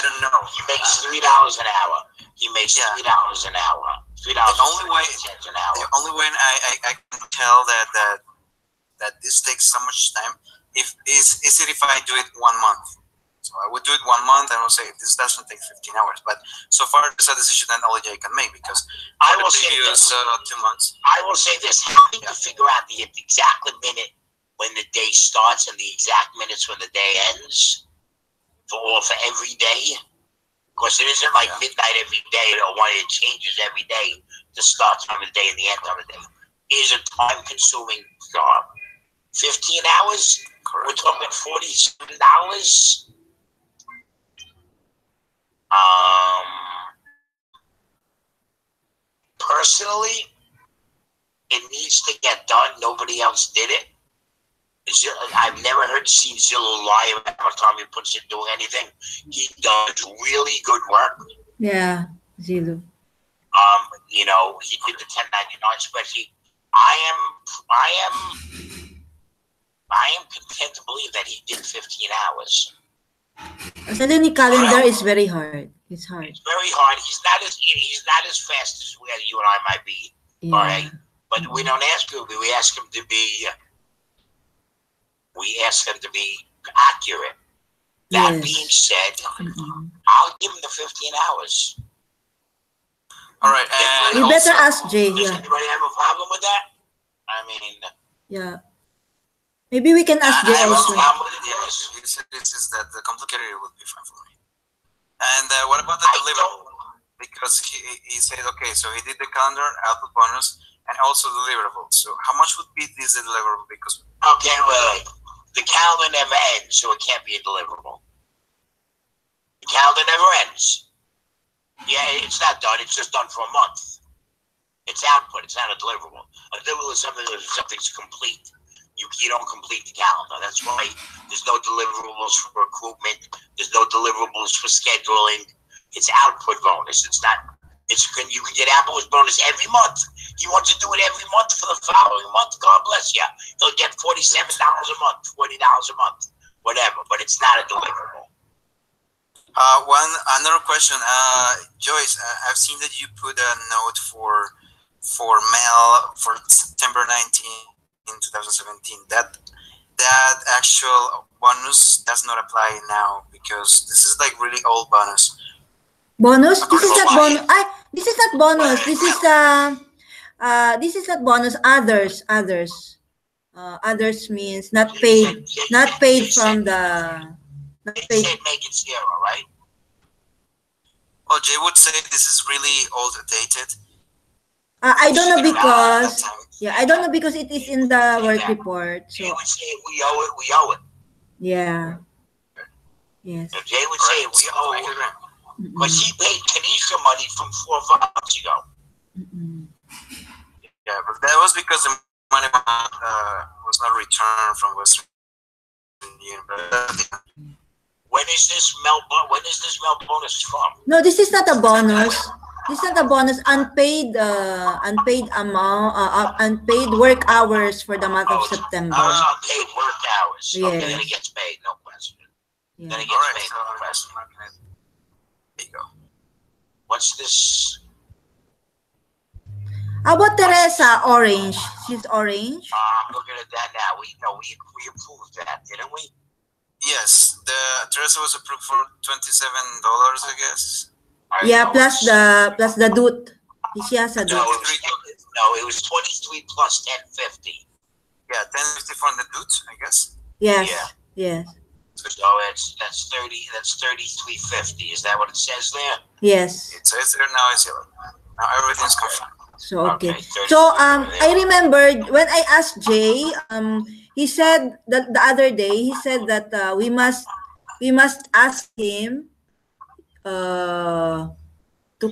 don't know. He makes $3 an hour. He makes $3 an hour. $3 the only way an hour. The only way I can tell that this takes so much time is it if I do it 1 month. So I would do it 1 month and I would say this doesn't take 15 hours. But so far it's a decision that only I can make because I will say this, 2 months. I will say this: having to figure out the exact minute when the day starts and the exact minutes when the day ends for every day? Because it isn't like midnight every day, or one it changes every day. The start time of the day and the end time of the day. Is a time-consuming job. 15 hours? We're talking $47. Personally, it needs to get done. Nobody else did it. I've never seen Zillow lie about how time he puts in doing anything. He does really good work. Yeah, Zillow. You know, he did the 1099 spreadsheet. I am content to believe that he did 15 hours. Suddenly calendar is very hard. It's hard. It's very hard. He's not as fast as you and I might be. Yeah. All right, but we don't ask him. We ask him to be. We ask him to be accurate. That Yes. being said, Mm-mm. I'll give him the 15 hours. All right, and You better also, ask Jay. Does Yeah. anybody have a problem with that? I mean, Yeah. Maybe we can ask Jay I have also. a problem with it. He said this is that the complicated would be fine for me. And what about the I deliverable? Because he said, okay, so he did the calendar, output bonus, and also deliverable. So how much would be this deliverable? Because okay, wait. The calendar never ends, so it can't be a deliverable. The calendar never ends. Yeah, it's not done. It's just done for a month. It's output. It's not a deliverable. A deliverable is something's complete. You don't complete the calendar. That's why there's no deliverables for recruitment. There's no deliverables for scheduling. It's output bonus. It's not. You can get output bonus every month. He wants to do it every month for the following month. God bless you. He'll get $47 a month, $40 a month, whatever. But it's not a deliverable. another question, Joyce. I've seen that you put a note for mail for September 19th in 2017. That actual bonus does not apply now because this is like really old bonus. Bonus? This is not bonus. This is not bonus. This is not bonus. Others. Others means not paid. Not paid from the. Not They paid. said make it zero, right? Well, Jay would say this is really old dated. I don't know because. That time. Yeah, I don't know because it is in the work report. Jay So would say we owe it. We owe it. yeah. Yes. So Jay would say we owe it. But he paid Kanisha money from 4 months ago. Mm-mm. Yeah, but that was because the money was not returned from Western Union. But When is this melt bonus from? No, this is not a bonus. This is not a bonus. Unpaid amount, unpaid work hours for the month of September. I was on paid work hours. Okay, then it Yes. gets paid, no question. Then Yeah. it all gets right, paid, so no question. there you go. What's this? How about Teresa? Orange. She's orange. I'm looking at that now. We approved that, didn't we? Yes, the Teresa was approved for $27, I guess. Yeah, plus the doot. She has a No, doot. it was 23 plus 1050. Yeah, 1050 from the dude, I guess. Yes. Yeah. Yes. So that's 3350. Is that what it says there? Yes. It says there now it's yellow. Now everything's confirmed. So okay. Okay, So 33. I remembered when I asked Jay, he said that the other day he said that we must ask him to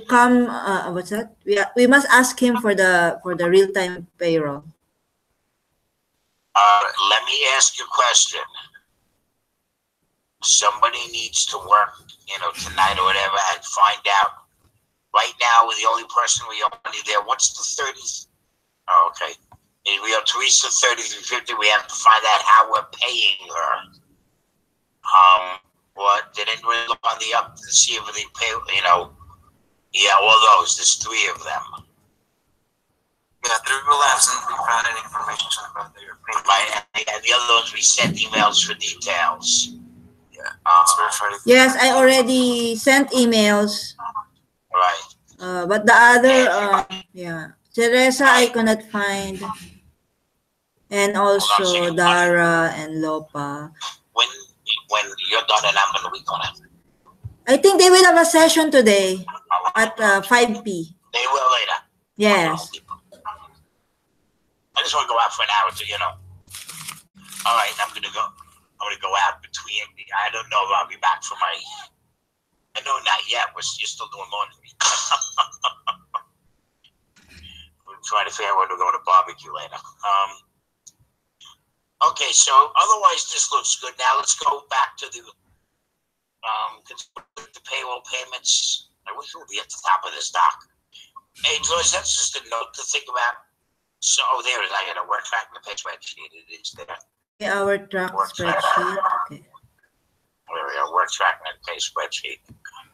come what's that? We must ask him for the real time payroll. Let me ask you a question. Somebody needs to work, tonight or whatever, and find out. Right now, we're the only person we have money there. What's the 30? Oh, okay. If we have Teresa 3350. We have to find out how we're paying her. What did anyone look on the up to see if they pay? Yeah, all those. There's 3 of them. Yeah, 3 people hasn't provided information about their payment. Right, and the other ones we sent emails for details. Yeah, it's verified. Yes, I already sent emails. Right. But the other Teresa I could not find. And also Dara and Lopa. When when you're done and I'm gonna be gone. I think they will have a session today at 5 p. They will later. Yes. I just want to go out for an hour to, All right, I'm gonna go out between. I don't know if I'll be back for my. I know not yet. You're still doing laundry. We're trying to figure out when we're going to barbecue later. Okay, so otherwise this looks good. Now let's go back to the payroll payments. I wish we would be at the top of this doc. Hey, Joyce, that's just a note to think about. So, there it is. I got a work track in the pay spreadsheet. It is there. Our track spreadsheet. Okay. There we go. Work track and pay spreadsheet.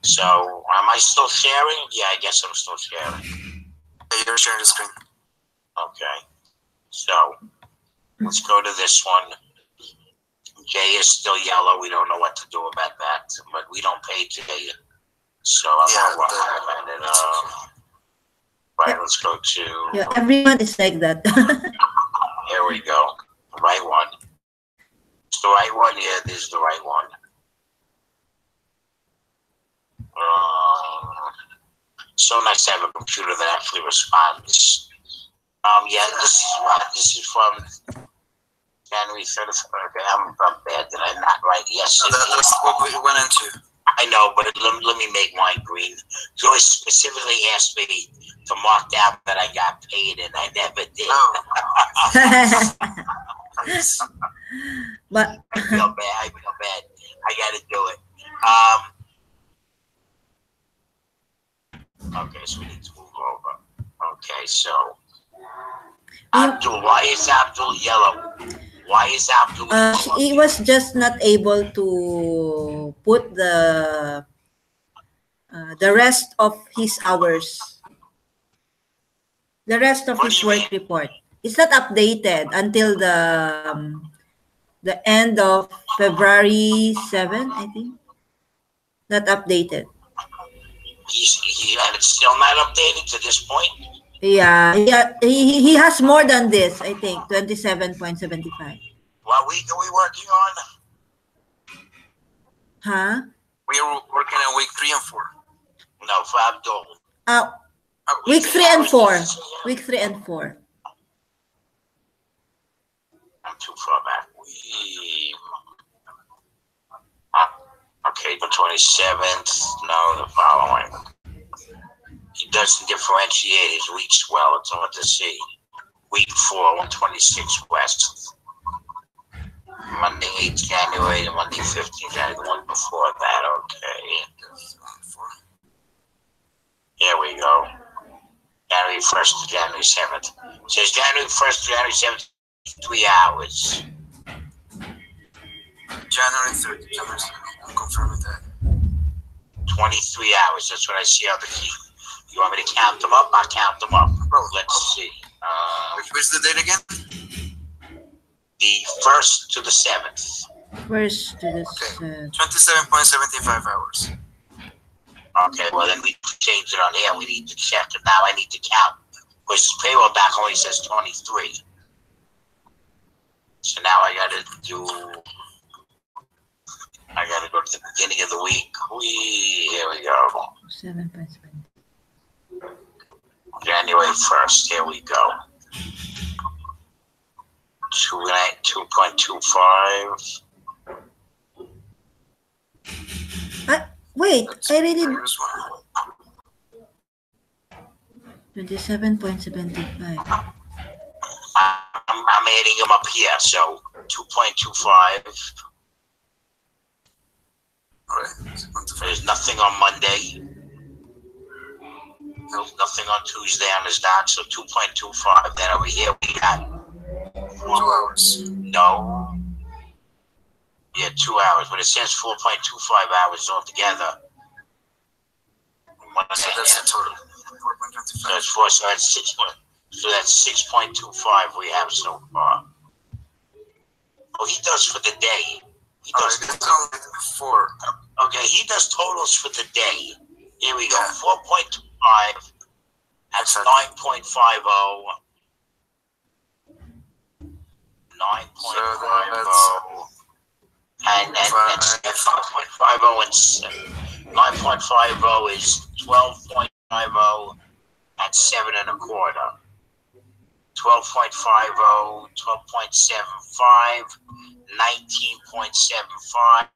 So, am I still sharing? Yeah, I guess I'm still sharing. Yeah, you're sharing the screen. Okay. So, let's go to this one. J is still yellow. We don't know what to do about that, but we don't pay today. So, I'm going to find it. Right, let's go to... Yeah, everyone is like that. Here we go. The right one. It's the right one. Yeah, this is the right one. So nice to have a computer that actually responds. Yeah, this is from January 31st. Okay, I'm bad. Did I not write yes? That's what we went into. I know, but let me make mine green. Joyce specifically asked me to mark down that I got paid, and I never did. But I feel bad. I got to do it. Okay, so we need to move over. Okay, so Abdul, why is Abdul yellow? Why is Abdul yellow? he was just not able to put the rest of his hours. The rest of his work report. It's not updated until the end of February 7, I think. Not updated. And it's still not updated to this point? Yeah, he has more than this, I think, 27.75. What week are we working on? Huh? We are working on week 3 and 4. No, for Abdul. Week 3 and 4. Week 3 and 4. I'm too far back. Okay, the 27th. No, the following. He doesn't differentiate his weeks well. It's hard to see. Week 4, 126 West. Monday 8th January and Monday 15th January. The one before that. Okay. Here we go. January 1st to January 7th. It says January 1st to January 7th, 3 hours. January 3rd. I'm confirming that. 23 hours. That's what I see on the key. You want me to count them up? I'll count them up. Let's see. Where's the date again? The 1st to the 7th. 1st to the 7th. 27.75 hours. Okay, well then we changed it on here. We need to check it. Now I need to count. Because this payroll doc only says 23. So now I gotta go to the beginning of the week. Here we go. 7.7. January 1st. Here we go. 2.25. Wait, I already... Here's one. 27.75. I'm adding them up here. So 2.25. Alright. There's nothing on Monday. There's nothing on Tuesday on his doc, so 2.25. Then over here we got 2 hours. No. Yeah, 2 hours, but it says 4.25 hours altogether. So that's the total. 4.25. So that's 4, so that's 6. So that's 6.25 we have so far. Oh, he does for the day. He does. It's only 4. Okay, he does totals for the day. Here we go. 4.25. That's 9.50. 9.50. And 5.50 and 9.50 is 12.50 at 7 1/4. 12.50, 12.75, 19.75,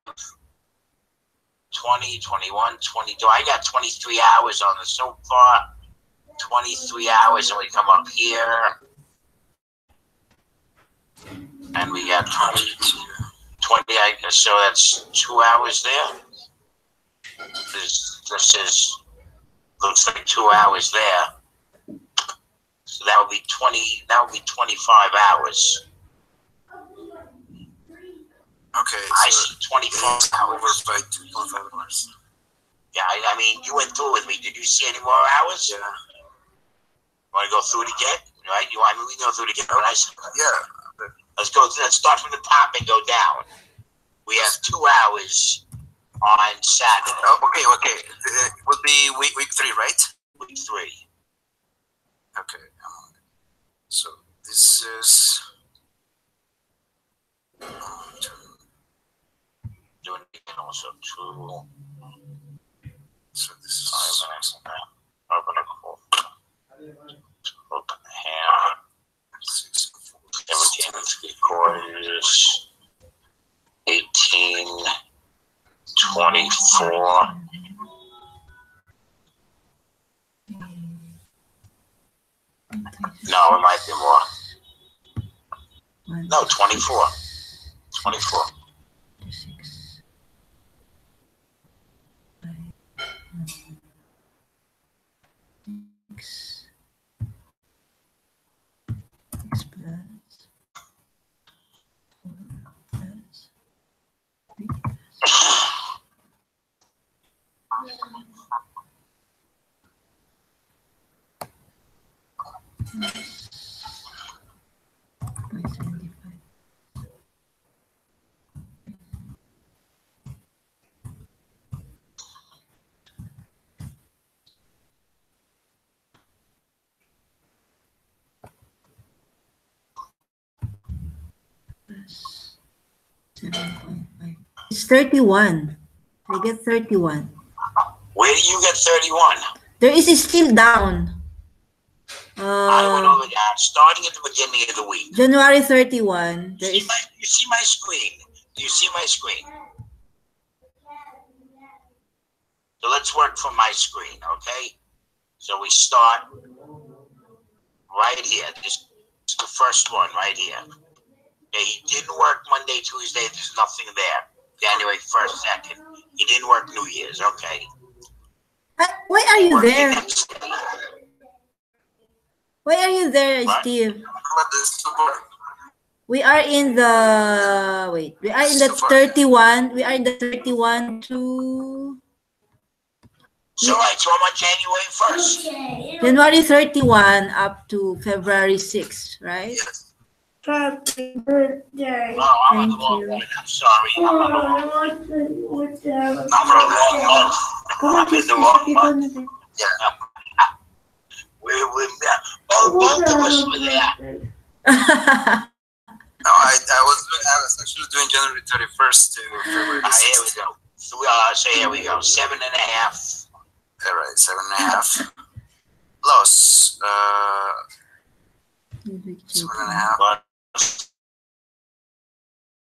20, 21, 22. I got 23 hours on the so far. 23 hours, and we come up here. And we got 20, I guess, so that's 2 hours there. This is, looks like 2 hours there. So that would be 25 hours. Okay, I so see 24 it's hours. over by 2.5 hours. Yeah, I mean, you went through with me. Did you see any more hours? Yeah. Want to go through it again? Right? I mean, we can go through it again. But Yeah. let's go. Let's start from the top and go down. We have 2 hours on Saturday. Oh, okay. It would be week 3, right? Week 3. Okay. So this is. Doing it again also 2. So this is 5 minutes. Open a call. Open the hand. 6 and 4. 17 and 3/4. 18. 24. No, it might be more. No, 24. 24. 6, 6 plus 4 plus 3 0.75. Plus 7.5. It's 31. I get 31. Where do you get 31? There is still down. I went over that starting at the beginning of the week. January 31. There You is see my screen? Do you see my screen? So let's work from my screen, okay? So we start right here. This is the first one right here. Okay, he didn't work Monday, Tuesday. There's nothing there. January 1st, 2nd. He didn't work New Year's, okay? why are you Working there? next- Why are you there, What? Steve? But this is super. We are in the wait. We are in the 31. We are in the 31 to So right, so I'm on January 1st. January 31 up to February 6th, right? Yes. Happy birthday. Oh, I'm on the Thank wrong you. one. I'm sorry. I'm on the wrong one. I'm on the wrong month. I'm in the wrong month. Both of us were there. No, I was actually doing January 31st to February Here we 6th. go. So here we go. 7.5. All right, 7.5 plus 7.5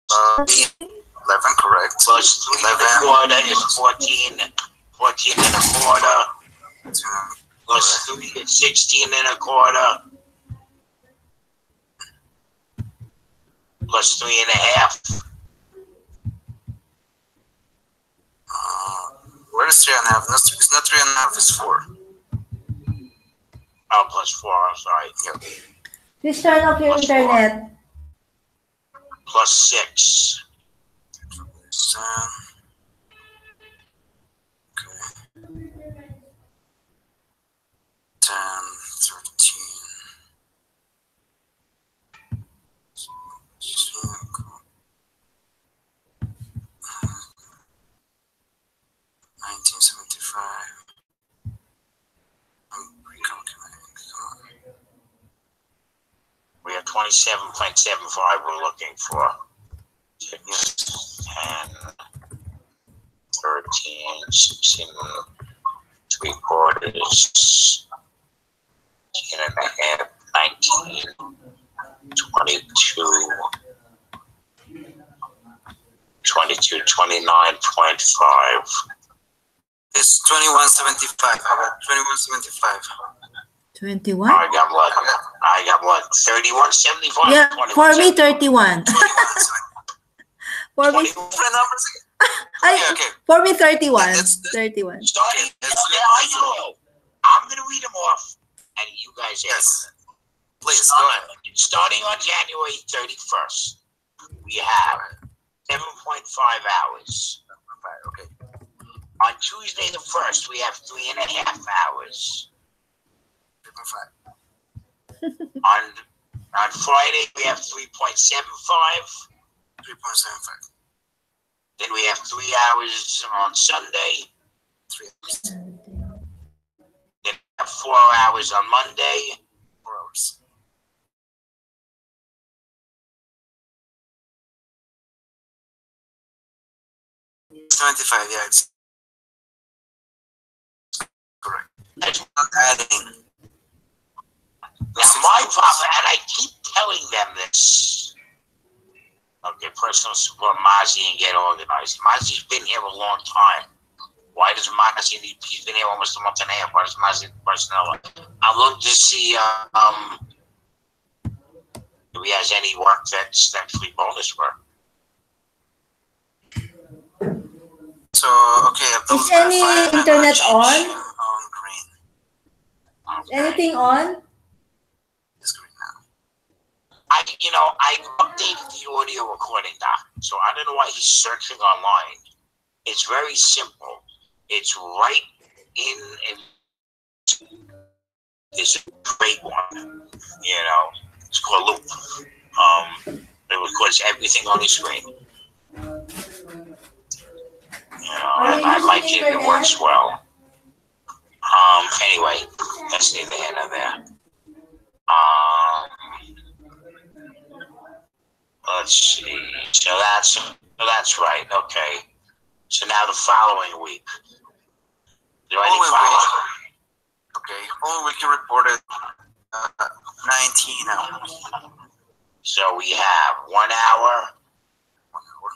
Plus 11, correct? plus 3 1/4 is 14. 14 1/4. Plus 3 is 16 1/4. Plus 3.5. Where is 3.5? No, it's not 3.5, it's 4. Oh, plus 4. I'm sorry. Yep. Please turn off your internet. Plus 6. So, okay. 10, 13. 1975. I'm recalculating. We have 27.75 we're looking for. 6, 13, 16, 3/4, 10 and a half, 19, 22, 29.5. It's 21.75. I got 21.75. 21? I got what? 31.75? Yeah, for me 31. For me, Different numbers. Okay. for me 31. That's- 31. Starting, Okay, I'm going to read them off, and you guys Yes. answer. Please go ahead. Starting on January 31st, we have 7.5 hours. Okay. On Tuesday the 1st, we have 3.5 hours. 3.5. On Friday, we have 3.75. 3.75. Then we have 3 hours on Sunday. 3 hours. Then we have 4 hours on Monday. 4 hours. $75. Yeah, it's correct. That's Not adding. Now, my problem, and I keep telling them this. Okay, personal support Mazi and get organized. Mazi's been here a long time. Why does Mazi need, he's been here almost a month and a half. Why does Mazi need personnel? I'm looking to see if he has any work that's free bonus work. So, okay. Is any internet on? On green. Okay. Anything on? It's green now. I updated the audio recording doc, so I don't know why he's searching online. It's very simple. It's right in this great one. It's called Loop. It records everything on the screen. I like it. It works well. Anyway, that's neither here nor there. Let's see. So that's right. Okay. So now the following week. Is there any Following follow-up? Okay. Only we can report it 19 hours. So we have 1 hour, 1 hour.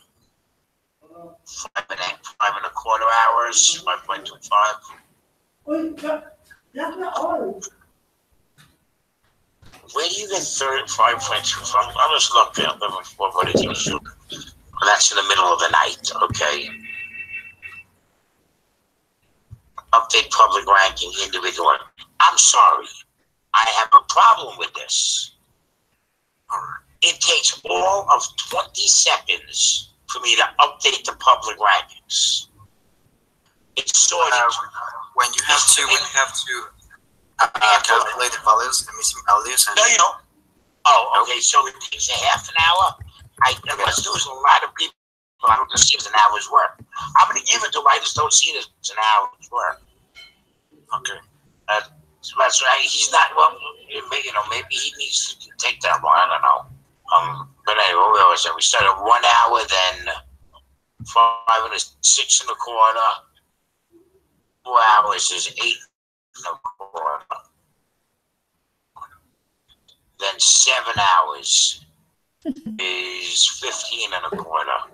5.25 hours, 5.25. Where do you get 5.2 from? I'll just look there. What it is. Well, that's in the middle of the night. Okay. Update public ranking individual. I'm sorry. I have a problem with this. It takes all of 20 seconds for me to update the public rankings. It's sorted. When you have to calculate the values, the missing values, and No, you don't. Oh, okay. So it takes a half an hour. Unless there was a lot of people, I don't see it as an hour's work. I'm going to give it to them. I just don't see it as an hour's work. Okay. So that's right. He's not. Well, maybe he needs to take that one. I don't know. But anyway, what was it? We started 1 hour, then 5 and 6 1/4. 4 hours is 8 1/4. Then 7 hours is 15 1/4.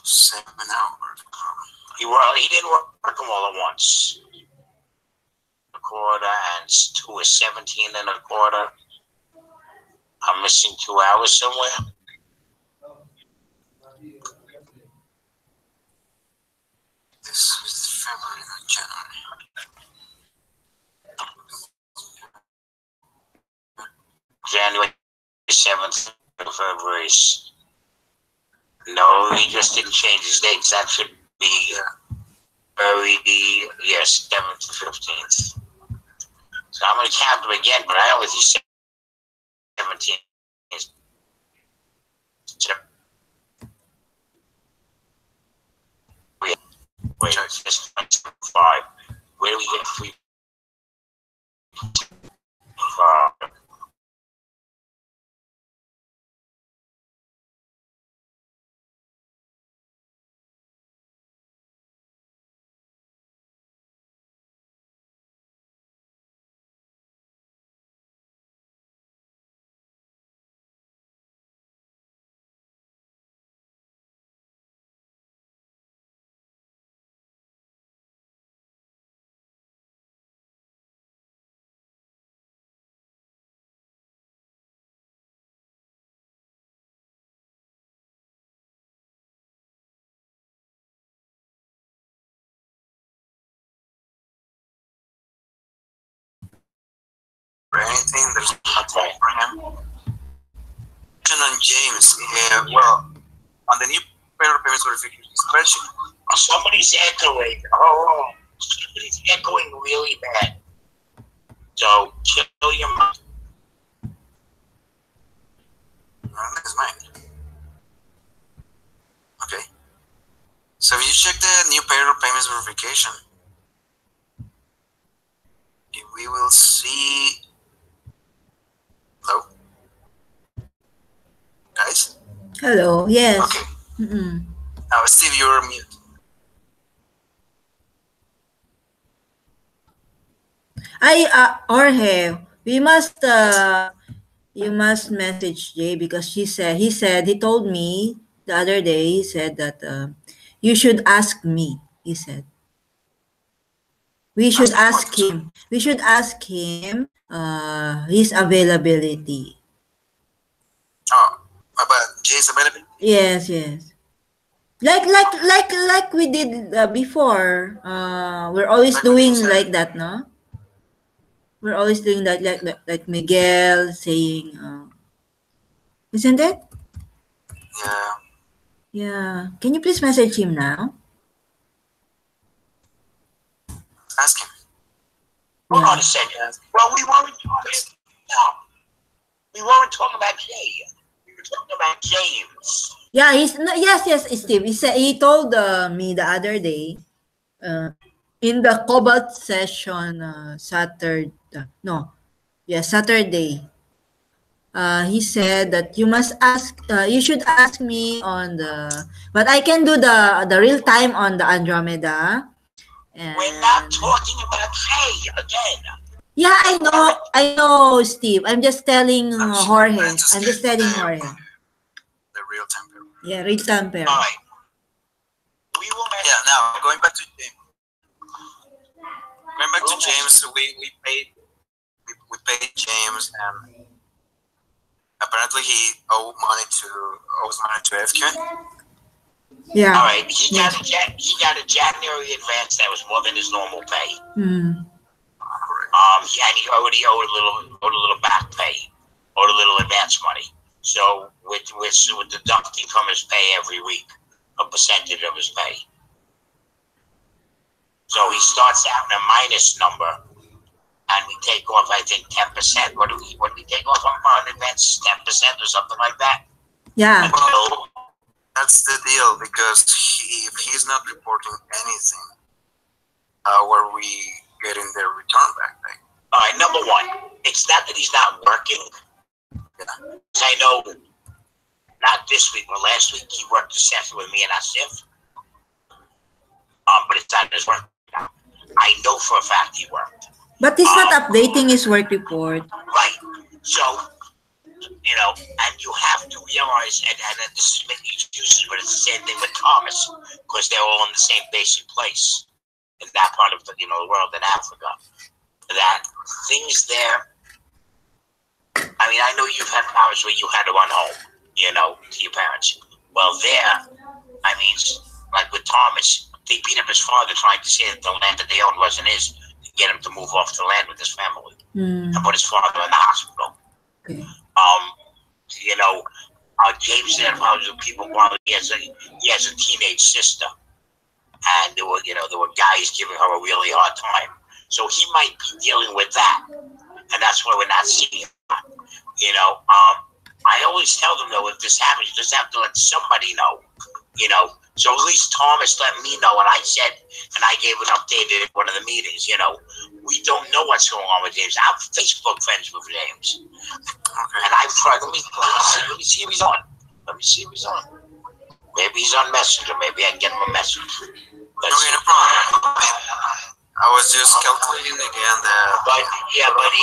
7 hours. He didn't work them all at once. 1/4 and 2 is 17 1/4. I'm missing 2 hours somewhere. This is February, not January. January 7th, February. No, he just didn't change his dates. That should be very, 7th to 15th. So I'm going to count them again, but I always see 17. Wait, it's 5. Where do we get 3? 5. anything. There's nothing for him. And on James, well, on the new payroll payments verification spreadsheet, Somebody's echoing. Oh, somebody's echoing really bad. So kill your mic. That's mine. Okay. So if you check the new payroll payments verification, we will see. Hello, guys. Hello. Yes. Okay. Mm-mm. Now, Steve, you're mute. Jorge, you must message Jay because he told me the other day, he said that you should ask me, he said. We should ask him his availability. Oh, about Jay's availability. Yes, yes. Like we did before. We're always Like what doing you said. like that, no? We're always doing that, like Miguel saying, isn't it? Yeah. Yeah. Can you please message him now? Ask him. Hold Yeah. on a second. Well, we weren't talking about Jay. We were talking about James. Yeah, yes, Steve. He told me the other day, in the Cobalt session, Saturday. He said that you should ask me on but I can do the real time on the Andromeda. And We're not talking about Jay again. yeah, I know, Steve. I'm just telling Jorge. I'm just I'm just telling Jorge. The real time payroll. Yeah, real time pair. All right. We will Yeah. Now going back to James. Going back to James, we paid James, and apparently he owes money to FQ. Yeah. All right. He got a January advance that was more than his normal pay. Mm. And he already owed a little back pay, owed a little advance money. So with deducting from his pay every week a percentage of his pay. So he starts out in a minus number, and we take off, I think, 10%. What do we take off on advances? 10% or something like that. Yeah. Until That's the deal, because if he's not reporting anything, how are we getting their return back pay? all right, number one, it's not that he's not working. Yeah. I know, not this week, but last week he worked a session with me and Asif. But it's not his work. I know for a fact he worked. But he's not updating his work report. Right. So, and you have to realize, and this is making excuses, but it's the same thing with Thomas, because they're all in the same basic place in that part of the world in Africa. That things there. I mean, I know you've had powers where you had to run home, to your parents. Well, there, I mean, like with Thomas, they beat up his father trying to say that the land that they owned wasn't his, to get him to move off the land with his family and put his father in the hospital. Okay. James had problems with people while he has a teenage sister, and there were guys giving her a really hard time. So he might be dealing with that, and that's why we're not seeing him. I always tell them though, if this happens, you just have to let somebody know. So at least Thomas let me know, and I said, and I gave an update at one of the meetings. We don't know what's going on with James. I'm Facebook friends with James, and I've tried. Let me see if he's on. Maybe he's on Messenger. Maybe I can get him a message. Okay, no problem. I was just calculating again But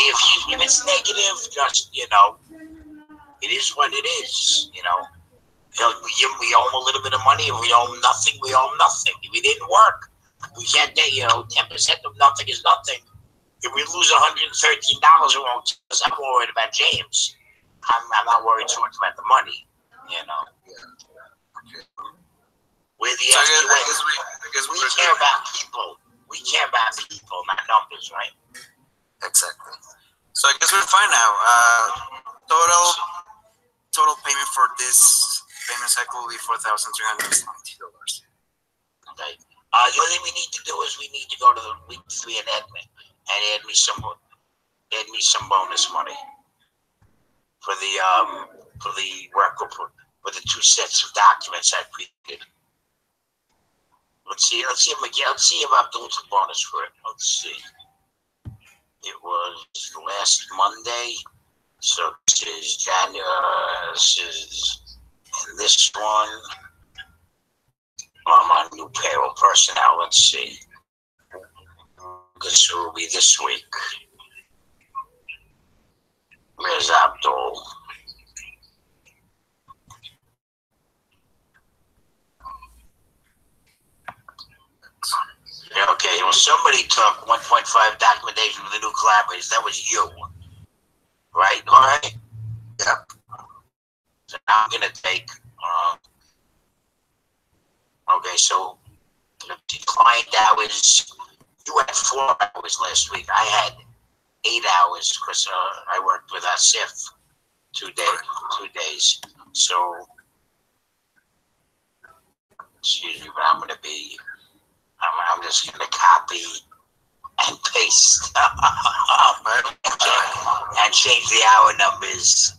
if it's negative, just it is what it is. We owe him a little bit of money. If we owe him nothing, we owe him nothing. If he didn't work, we can't get 10% of nothing is nothing. If we lose $113, we won't. I'm worried about James. I'm not worried so much about the money. We're the I guess we care about people. We care about people, not numbers, right? Exactly. So I guess we're fine now. Total payment for this payment cycle will be $4,370. Okay. The only thing we need to do is we need to go to the week 3 and add me some bonus money for the work group with the 2 sets of documents I created. Let's see if Abdul's a bonus for it. Let's see. It was last Monday, so this is January. This one. I'm on new payroll personnel. Let's see. This will be this week. Where's Abdul? Okay, well, somebody took 1.5 documentation with the new collaborators. That was you, right? All right. Yep. So now I'm gonna take. Okay, so the client hours. You had 4 hours last week. I had 8 hours because I worked with Asif 2 days. So, excuse me, but I'm just going to copy and paste and change the hour numbers.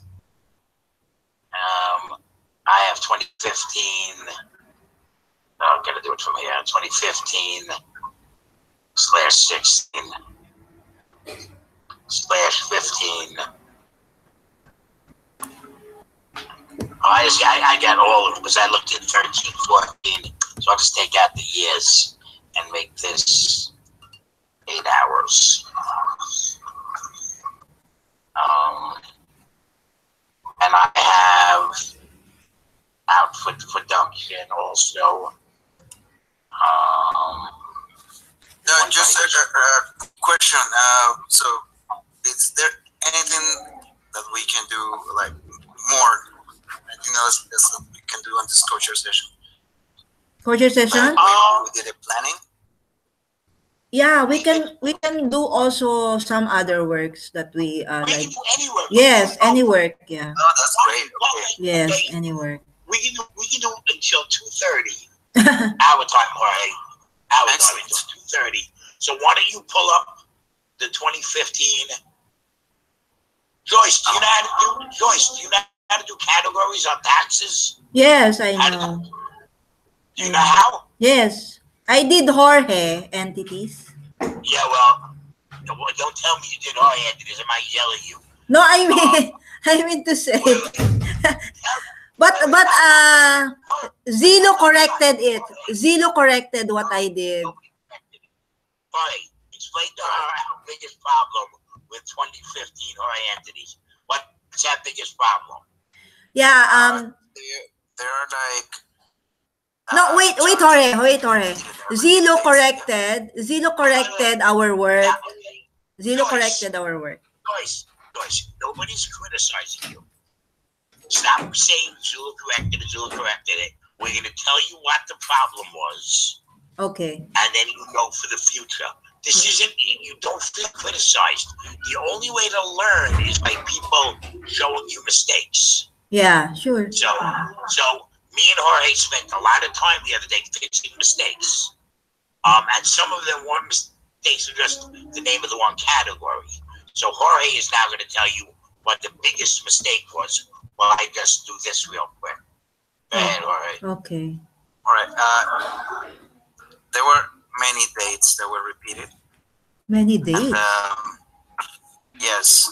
I have 2015. I'm going to do it from here. 2015/16/15. I got all of them because I looked at 13, 14. So I'll just take out the years and make this 8 hours. And I have outfit production also. Just a question. So, is there anything that we can do, like more? Anything else that we can do on this culture session? Culture session? We did a planning. Yeah, we can do also some other works that we We can like. do any work. Yes, any work. Yeah. Oh, that's great. Okay. Yes, Okay. any work. We can do until 2:30. Our time, Jorge. Our time Excellent. until 2:30. So why don't you pull up the 2015? Joyce, do you know how to do categories on taxes? Yes, I know. Do you know how? Yes, I did Jorge entities. Yeah, well, don't tell me you did all entities. I might yell at you. No, I mean to say, but Zilo corrected it. Zilo corrected what I did. Right. Explain to her our biggest problem with 2015 or entities. What's that biggest problem? Yeah. There are like. No, wait, Jorge. Zilo corrected our work. Yeah, okay. Zilo corrected our work. Joyce, nobody's criticizing you. Stop saying Zula corrected it. We're going to tell you what the problem was, Okay. and then you go for the future. This isn't, you don't feel criticized. The only way to learn is by people showing you mistakes. Yeah, sure. So me and Jorge spent a lot of time the other day fixing mistakes. And some of them weren't mistakes, are just the name of the one category. So Jorge is now going to tell you what the biggest mistake was. Well, I just do this real quick. Go ahead, Jorge. Okay. All right. There were many dates that were repeated. Many days. And, yes,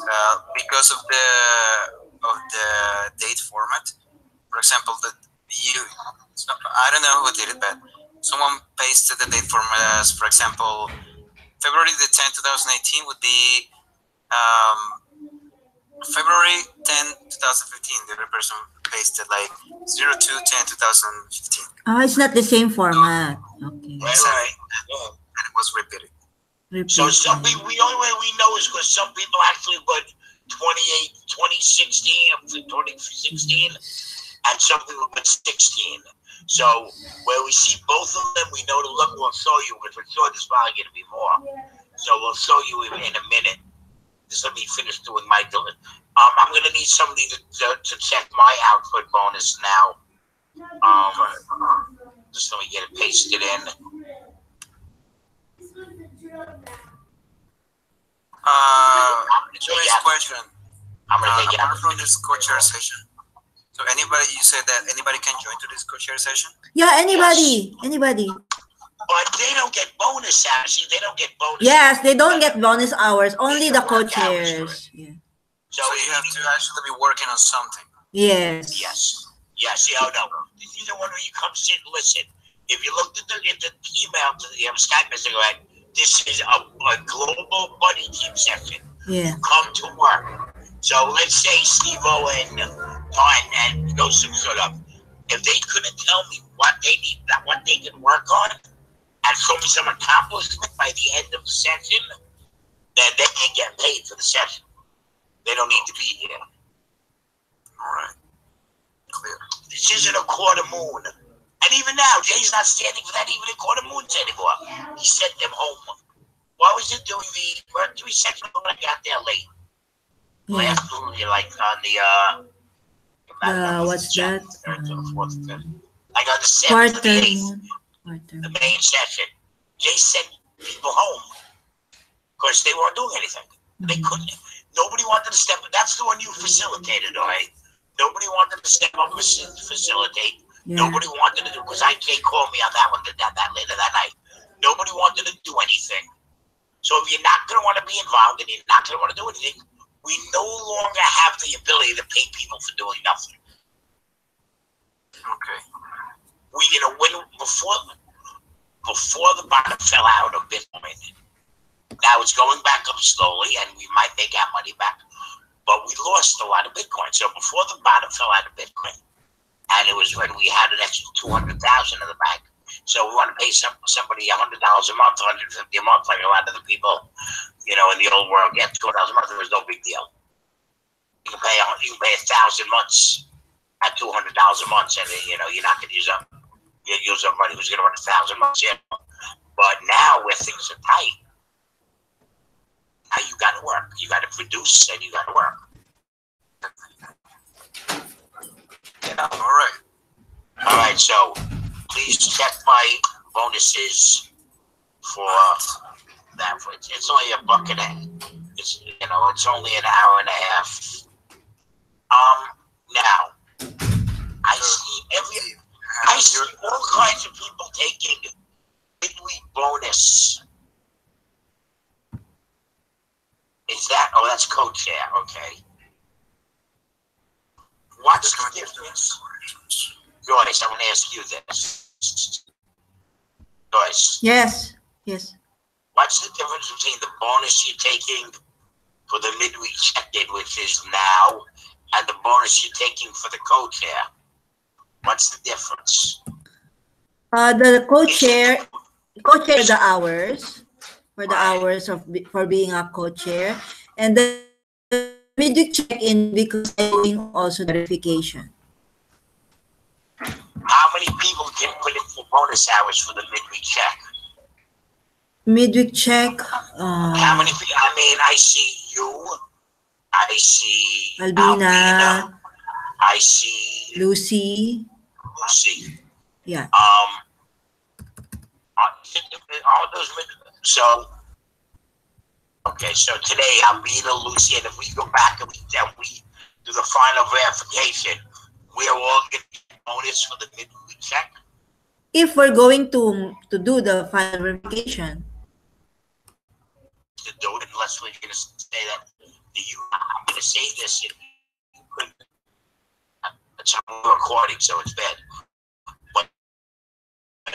because of the date format. For example, I don't know who did it, but someone pasted the date format as, for example, February the 10th, 2018 would be February 10, 2015. The other person pasted like 02/10/2015. Oh, it's not the same format. Okay. Right. And it was repeated. So Repeat. some people, the only way we know is because some people actually put 2016 up to 2016, and some people put 16. So where we see both of them, we know to look. We'll show you, because we're sure there's probably going to be more. So we'll show you in a minute. This just let me finish doing my. I'm gonna need somebody to check my output bonus now. Just let me get it pasted in. Joy's question. I'm gonna take it apart out. from this co-chair session, so anybody, you said that anybody can join to this co-chair session? Yeah, anybody. But they don't get bonus hours. See, they don't get bonus. Yes, they don't get bonus hours. Only the co-chairs. Yeah. So you have to actually be working on something. Yes. Yes. Yeah, no. Either one of you comes in. Listen, if you looked at the email to the Skype message, right? This is a global buddy team session. Yeah. Come to work. So let's say Steve-O and Pine and Joseph showed up. If they couldn't tell me what they need, what they can work on, and show me some accomplishment by the end of the session, then they can get paid for the session. They don't need to be here. All right. Clear. This isn't a quarter moon. And even now, Jay's not standing for that even in quarter moons anymore. He sent them home. Why was it doing the Mercury section when I got there late? Yeah. Last movie, like on the What's that? Like on the 7th to the 8th, the Quarter. main session. Jay sent people home because they weren't doing anything. They couldn't. Nobody wanted to step up. That's the one you facilitated, all right? Nobody wanted to step up and facilitate. Yeah. Nobody wanted to do, because Jay called me on that one that later that night. Nobody wanted to do anything. So if you're not going to want to be involved and you're not going to want to do anything, we no longer have the ability to pay people for doing nothing. Okay. When before the bottom fell out of Bitcoin, now it's going back up slowly, and we might make our money back, but we lost a lot of Bitcoin. So before the bottom fell out of Bitcoin, and it was when we had an extra 200,000 in the bank. So we want to pay somebody $100 a month, $150 a month, like a lot of the people, in the old world get $200 a month. It was no big deal. You can pay 1,000 months at $200 a month, and you're not going to use up money. Who's going to run 1,000 months? Yeah. But now where things are tight, now you got to work. You got to produce, and you got to work. All right. So please check my bonuses for that. It's only $1.50. It's only an hour and a half. Now I see all kinds of people taking midweek bonus. Is that? Oh, that's co-chair. Okay. What's the difference? Joyce, I'm going to ask you this. Joyce. Yes. What's the difference between the bonus you're taking for the midweek check-in, which is now, and the bonus you're taking for the co-chair? What's the difference? The co-chair the hours for being a co-chair, and the midweek check-in because I'm doing also the verification. How many people can put in for bonus hours for the midweek check? Midweek check. How many people? I mean, I see you. I see Albina. I see Lucy. Yeah. All those. So, okay. So today, Albina, Lucy, and if we go back and we do the final verification, we're all going to get bonus for the midweek check. If we're going to do the final verification. To do it, unless we're going to say that I'm going to say this. It's on recording, so it's bad. But I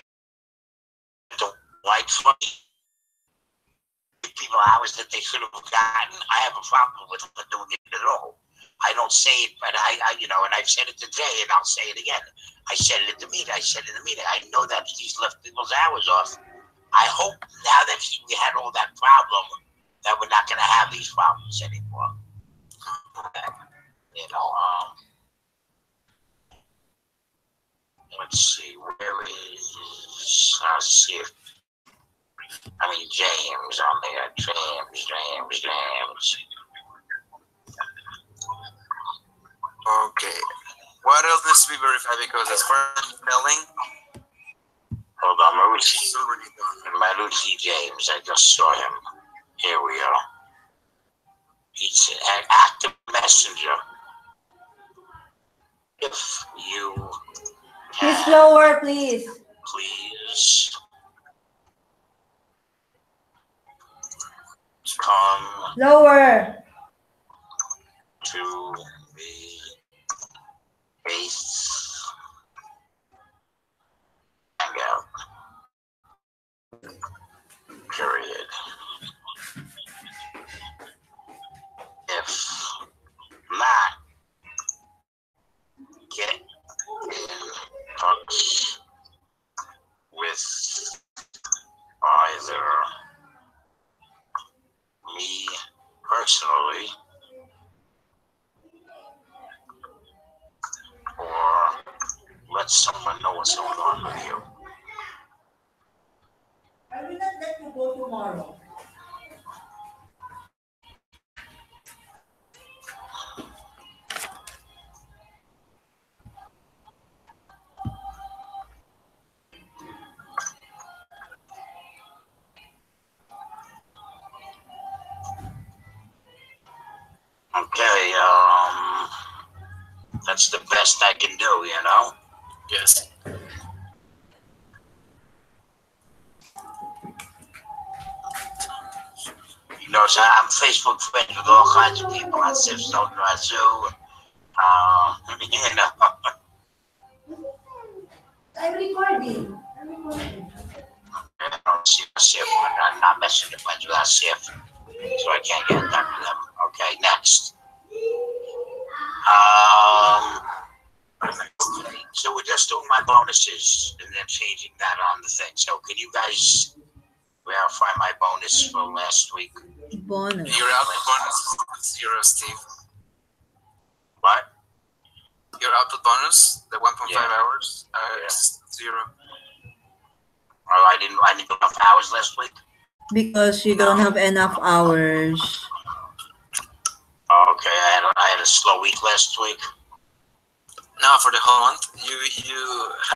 don't like funny people hours that they should have gotten. I have a problem with them doing it at all. I don't say it, but I and I've said it to Jay, and I'll say it again. I said it at the meeting. I know that he's left people's hours off. I hope now that we had all that problem, that we're not going to have these problems anymore. Let's see, where is, let's see if, James on there, James. Okay. What else needs to be verified? Because as far as spelling, Hold on, Marucci. it's already done. Marucci James, I just saw him. Here we are. He's an active messenger. If you Please can, lower, please. please come Lower. to the base hangout. Period. If not, get in touch with either me personally or let someone know what's going on with you. I will not let you go tomorrow. Okay, that's the best I can do, you know? Yes. You know, so I'm Facebook friends with all kinds of people on Sif Stone Razoo. You know, I'm recording. I'm recording. I don't see Sif. I'm not messing with friends without Sif, so I can't get in touch with them. Okay, next. Okay, so we're just doing my bonuses and then changing that on the thing. So can you guys verify my bonus for last week? Bonus. Your output bonus is 0, Steve. What? Your output bonus, the 1.5 Yeah. hours, Yeah. is 0. Oh, I didn't do enough hours last week. Because you don't have enough hours. Okay, I had a slow week last week. No, for the whole month, you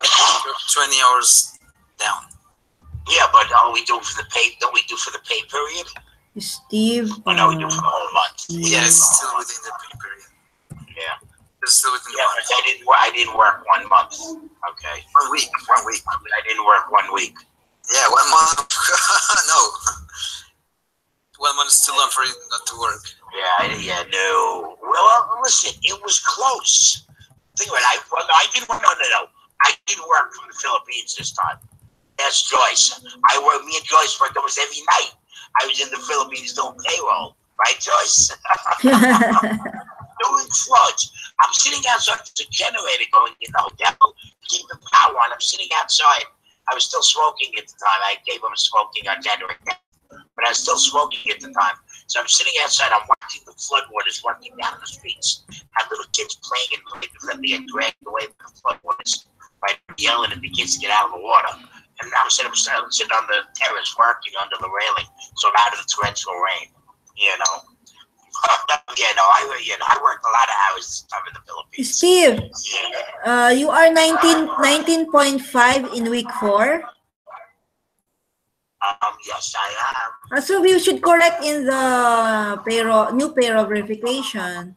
have 20 hours down. Yeah, but don't we do for the pay? Don't we do for the pay period? Steve. Or no, we do for the whole month. Yeah, it's still within the pay period. Yeah. It's still within the Yeah, month. but I didn't work 1 month. Okay. 1 week. 1 week. I didn't work 1 week. Yeah, 1 month. No. 1 month is too long for you not to work. Yeah, no. Well, listen, it was close. Think about it. I didn't work. No. I didn't work from the Philippines this time. That's Joyce. Me and Joyce worked almost every night. I was in the Philippines doing payroll. Right, Joyce? Doing floods. I'm sitting outside the generator going in the hotel, keeping power on. I'm sitting outside. I was still smoking at the time. I gave him smoking on January 10th, but I was still smoking at the time. So I'm sitting outside. I'm watching the floodwaters running down the streets. Had little kids playing in the being dragged away from the floodwaters. Right, yelling at the kids to get out of the water. And I'm sitting on the terrace working under the railing, so out of the torrential rain. You know. I worked a lot of hours this time in the Philippines. Steve, Yeah. you are 19.5 in week 4. Yes, I am. So we should correct in the new payroll verification,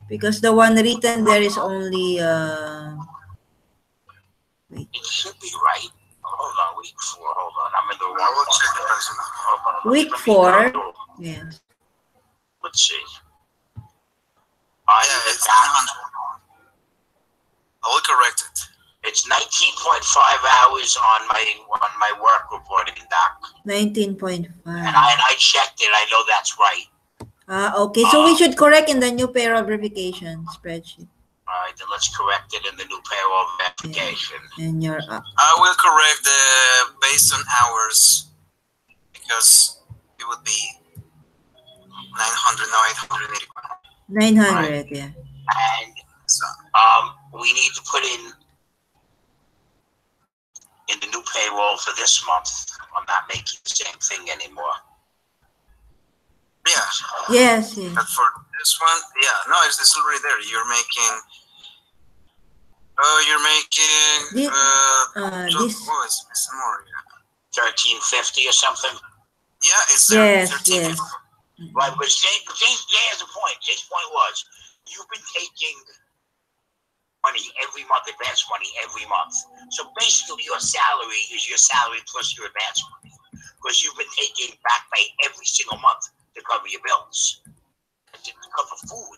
because the one written there is only wait. It should be right. Hold on, week 4. Hold on, I'm in the wrong I will one. check the person. Hold on, Week let me 4. go. Yes. Let's see. Yeah, it's 900. I will correct it. It's 19.5 hours on my work reporting doc, 19.5. and I checked it. I know that's right. Okay, so we should correct in the new payroll verification spreadsheet. All right, then let's correct it in the new payroll verification. And your I will correct the based on hours because it would be 900 now 881. 900, yeah. And So we need to put in the new payroll for this month. I'm not making the same thing anymore. yeah, Yes, yes. But for this one, yeah, no, it's already there. You're making. Oh, you're making. This. What is it's more? Yeah. 1350 or something. Yeah, it's there. Yes, 1350. yes. Right, but James has a point. James' point was, you've been taking money every month, advance money every month. So basically, your salary is your salary plus your advance money, because you've been taking back pay every single month to cover your bills, to cover food,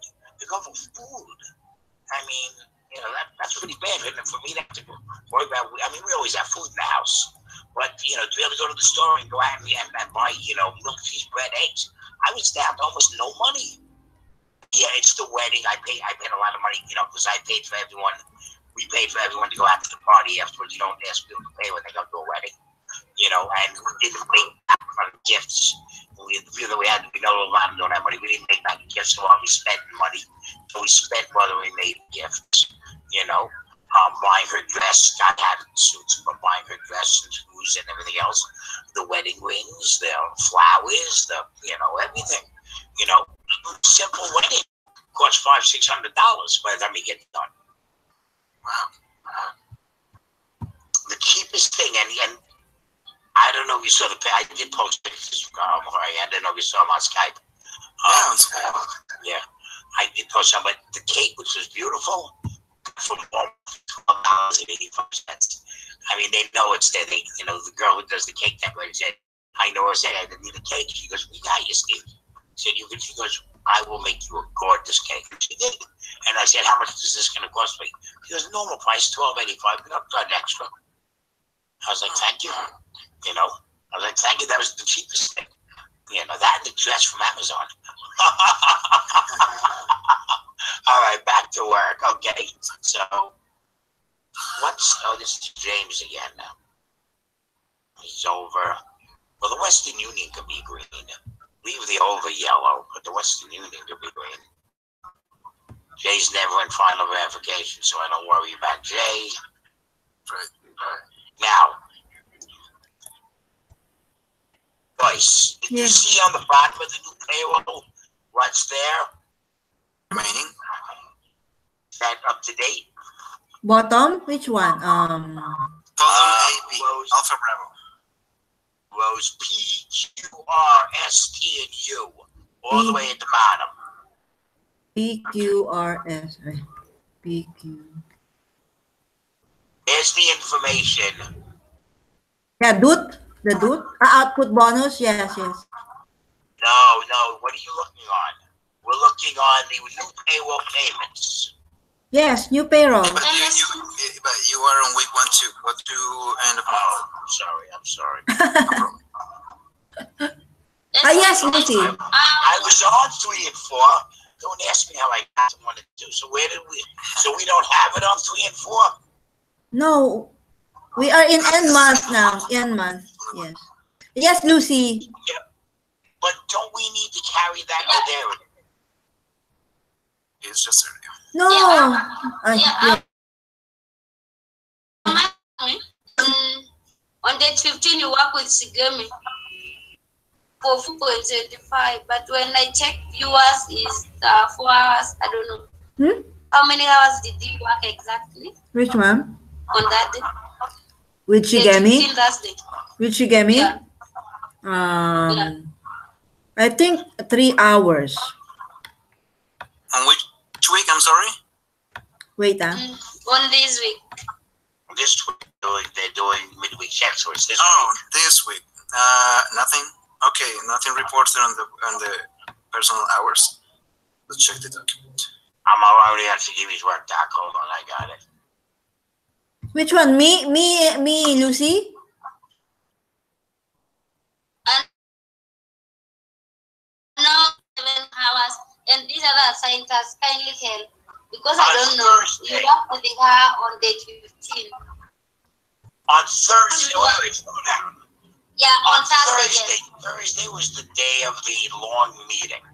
I mean, you know, that's pretty bad, isn't it? For me, to have to worry about. I mean, we always have food in the house, but you know, to be able to go to the store and go out and buy, you know, milk, cheese, bread, eggs. I was down to almost no money. Yeah, it's the wedding. I paid a lot of money, you know, because I paid for everyone. We paid for everyone to go out to the party afterwards. You don't ask people to pay when they go to a wedding, you know. And we didn't make back on gifts. We had, we know a lot of don't have money. We didn't make back gifts while we spent money. So we spent whether we made gifts, you know. Buying her dress, I had suits, but buying her dress and shoes and everything else, the wedding rings, the flowers, you know, everything, you know, simple wedding costs $500-600 by the time you get done. Wow. The cheapest thing, and I don't know if you saw I did post pictures, I don't know if you saw them on Skype. Yeah, I did post some, but the cake, which was beautiful, from $12.85. I mean, they know it's there. They, you know, the girl who does the cake decorating said, I know her, said I didn't need a cake. She goes, we got you, Steve. Said, she goes, I will make you a gorgeous cake. She did. And I said, how much is this going to cost me? She goes, normal price, $12.85, but I've got extra. I was like, thank you. You know, I was like, thank you. That was the cheapest thing. You know, that and the dress from Amazon. All right, back to work. Okay, so this is James again now. He's over. Well, the Western Union could be green. Leave the over yellow, but the Western Union could be green. Jay's never in final verification, so I don't worry about Jay. Right. Now, Joyce, did you see on the bottom of the new payroll what's there? Remaining? Is that up to date? Bottom? Which one? Column AP, Alpha Bravo. Rows P, Q, R, S, T, and U, all the way at the bottom. P, Q, R, S. P, Q. There's the information. Yeah, DUT. The DUT? Output bonus? Yes. No, what are you looking on? We're looking on the new payroll payments. Yes, new payroll. But you are on week 1 too. What to end of month? Oh, I'm sorry. Yes, Lucy. I was on 3 and 4. Don't ask me how I got to 1 and 2. So so we don't have it on 3 and 4? No, we are in end month now. End month, yes. Yes, Lucy. Yeah. But don't we need to carry that? Oh, there it is. It's just No. On date 15, you work with Sigemi for 4.75, but when I check yours is 4 hours. I don't know. How many hours did you work exactly? Which one? On that day? With Shigemi? With Shigemi? Yeah. I think 3 hours. On which week? I'm sorry. Wait, On this week. This week they're doing midweek checks, or it's this week? This week. Nothing. Okay, nothing reported on the personal hours. Let's check the document. I'm already at Shigemi's work doc. Hold on, I got it. Which one? Me, Lucy? No, 7 hours. And these other assigned tasks, kindly help. Because I don't know. You have to be her on date 15. On Thursday, wait, slow down. Yeah, on Thursday. Thursday was the day of the long meeting.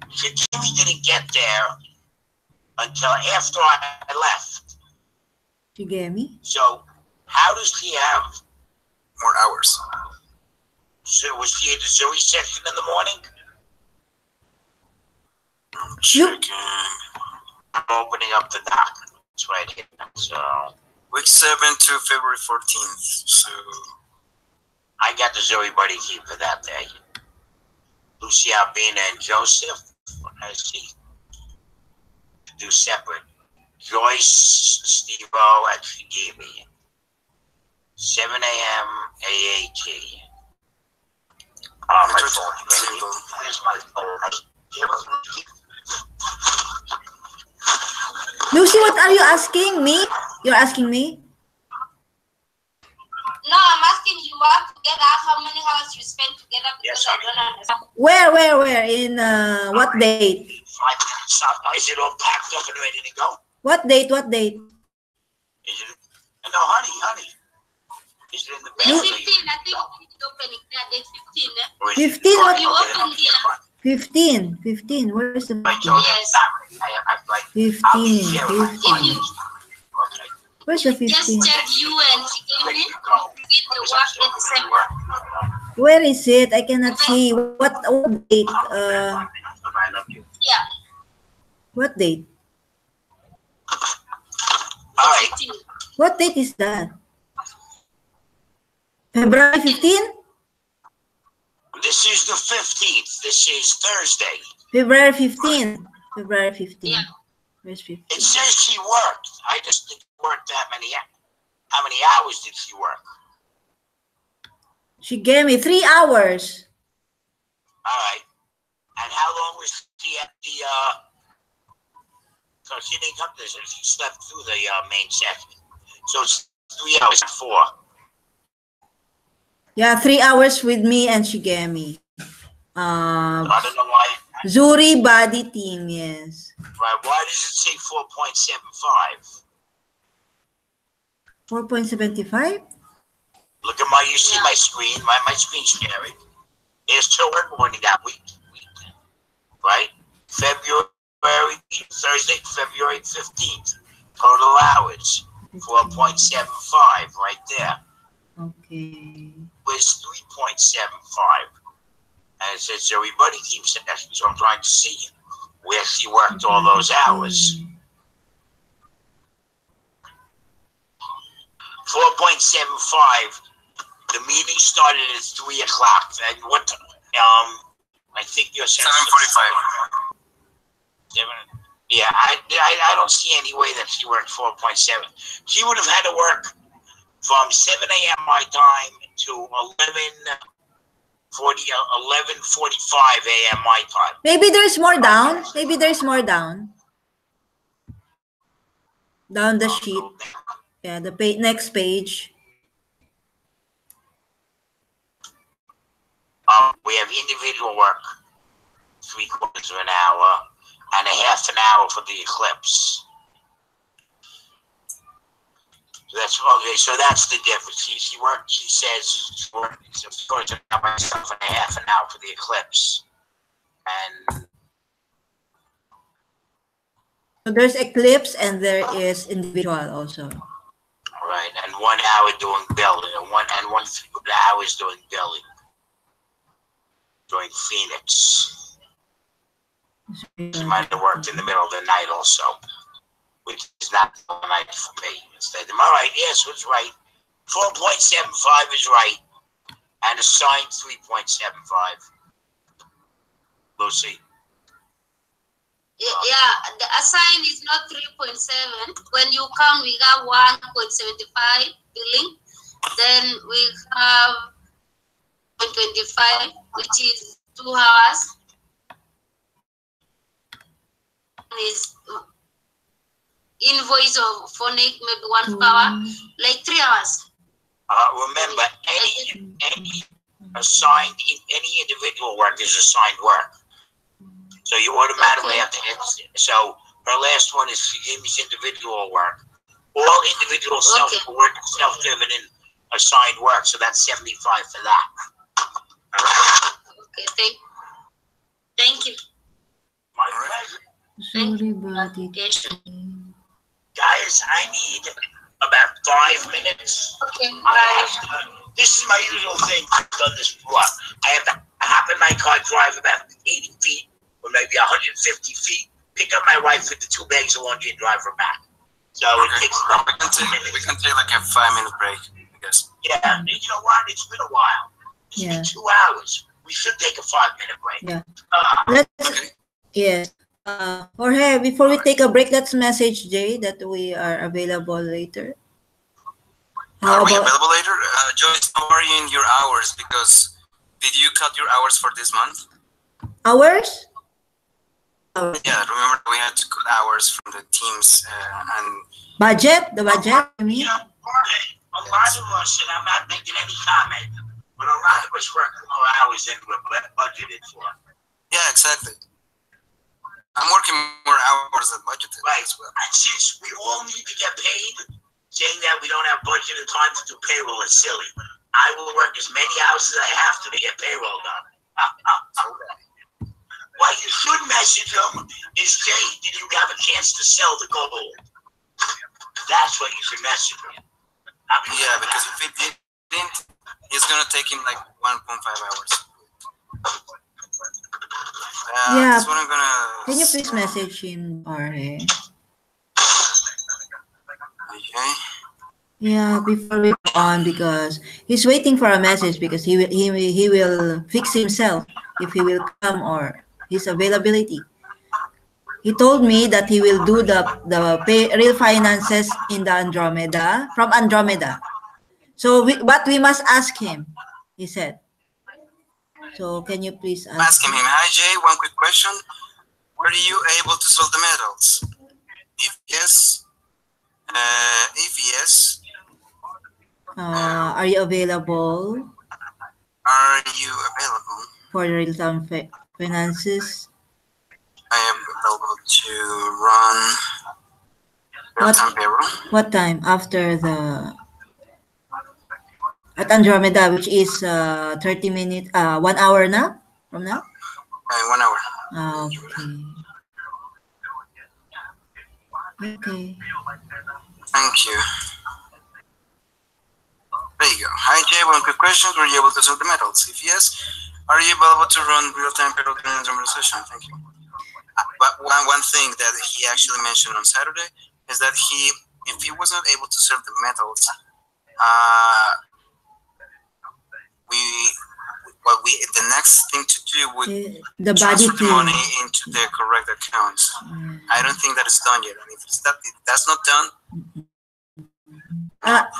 Shigemi didn't get there until after I left. Shigemi? So, how does he have more hours? So was she at the Zoe section in the morning? I'm checking. I'm opening up the doc. It's right here. So Week 7 to February 14th. So I got the Zoe Buddy Key for that day. Lucy Albina and Joseph. I see. Do separate. Joyce, Steve-O, actually gave me 7 a.m. AAT. Oh, my phone. Where's my phone? Lucy, what are you asking me? You're asking me? No, I'm asking you work together. How many hours you spend together? Because Yes, I don't understand. Where? In what date? 5 minutes up. Is it all packed up and ready to go? What date? Is it? No, honey. Is it in the Day bag? 15, I think it's opening there. Day 15, eh? Or is it 15? What? You open here. 15. Where's the Right, 15? so Yes. I'm like, I'll be here with my 15. clients. Okay. Where's the Just 15? check you and she gave Ready me. to go. Begin the work at the same time. Where is it? I cannot see. What date? I love you. Yeah. What date? All right. 15. What date is that? February 15? This is the 15th. This is Thursday. February 15. February 15. Yeah. Where's 15? It says she worked. I just didn't work that many. How many hours did she work? She gave me 3 hours. All right. And how long was she at the, so she didn't come to this, she slept through the main section. So it's 3 hours, 4. Yeah, 3 hours with me and she gave me. I don't know why. Zuri body team, yes. Right, why does it say 4.75? 4.75? Look at you see my screen, my screen's sharing. There's 2 work morning that week. Right? Thursday, February 15th. Total hours, 4.75 right there. Okay. Was 3.75. And it says everybody keeps session, so I'm trying to see where she worked all those hours. 4.75. The meeting started at 3 o'clock. And what? I think you're saying 7:45. 7. Yeah, I don't see any way that she worked 4.7. She would have had to work from 7 a.m. my time to 11:45 a.m. my time. Maybe there's more down. Maybe there's more down. Down the sheet. Yeah, the next page. We have individual work, 3/4 of an hour, and a half an hour for the eclipse. So that's okay. So that's the difference. She worked. She says she worked 3/4 an hour myself and a half an hour for the eclipse. And So there's eclipse and there is individual also. right, and 1 hour doing billing, and one hours doing billing. Doing Phoenix. She might have worked in the middle of the night also, which is not the night for me. Instead, am I right? Yes, it's right. 4.75 is right, and assigned 3.75. Lucy. Yeah, the assign is not 3.7. When you count, we got 1.75 billing. Then we have 0.25, which is 2 hours. Is invoice of phonic, maybe 1 hour, like 3 hours. Remember, any assigned, any individual work is assigned work. So you automatically have to hit. So her last one is she gave me individual work. All individual self-driven and assigned work. So that's 75 for that. Okay, thank you. My pleasure. Sorry, body Yes. team. Guys, I need about 5 minutes. Okay, I bye. have to This is my usual thing. I've done this before. I have to hop in my car, drive about 80 feet or maybe 150 feet, pick up my wife with the 2 bags of laundry and drive her back. So it takes about we can take like a 5-minute break, I guess. Yeah, and you know what? It's been a while. It's Yeah. been 2 hours. We should take a 5-minute break. Yeah. Uh, Let's Okay. yes. Jorge, before we take a break, let's message Jay that we are available later. How Are we about available later? Joyce, how are you in your hours? Because did you cut your hours for this month? hours? Hours. Yeah, remember we had to cut hours from the teams and Budget? The budget? I you mean? know, a lot of us, and I'm not making any comment, but a lot of us work more hours than we're budgeted for. yeah, exactly. I'm working more hours than budgeted Right. as well. And since we all need to get paid, saying that we don't have budgeted time to do payroll is silly. I will work as many hours as I have to get payroll done. What you should message them is, Jay, did you have a chance to sell the gold? That's what you should message them. Yeah, because if it didn't, it's gonna take him like 1.5 hours. Yeah. That's what I'm gonna. Can you please message him, Jorge? Okay. Yeah, before we go on, because he's waiting for a message because he will fix himself if he will come or his availability. He told me that he will do the real finances in the Andromeda from Andromeda. So but we must ask him, he said. So can you please I'm ask? asking him, hi Jay, one quick question. Were you able to sell the medals? If yes, Are you available are you available? for real-time finances? I am available to run real-time payroll. What time after the at Andromeda, which is 30 minutes, 1 hour now from now? 1 hour. Okay. Okay. Thank you. There you go. Hi Jay, one quick question. Were you able to sell the medals? If yes, are you available to run real-time payroll during the Andromeda session? Thank you. But one thing that he actually mentioned on Saturday is that if he was not able to serve the medals, the next thing to do would The body transfer the team. money into the correct accounts. I don't think that is done yet, and if that's not done,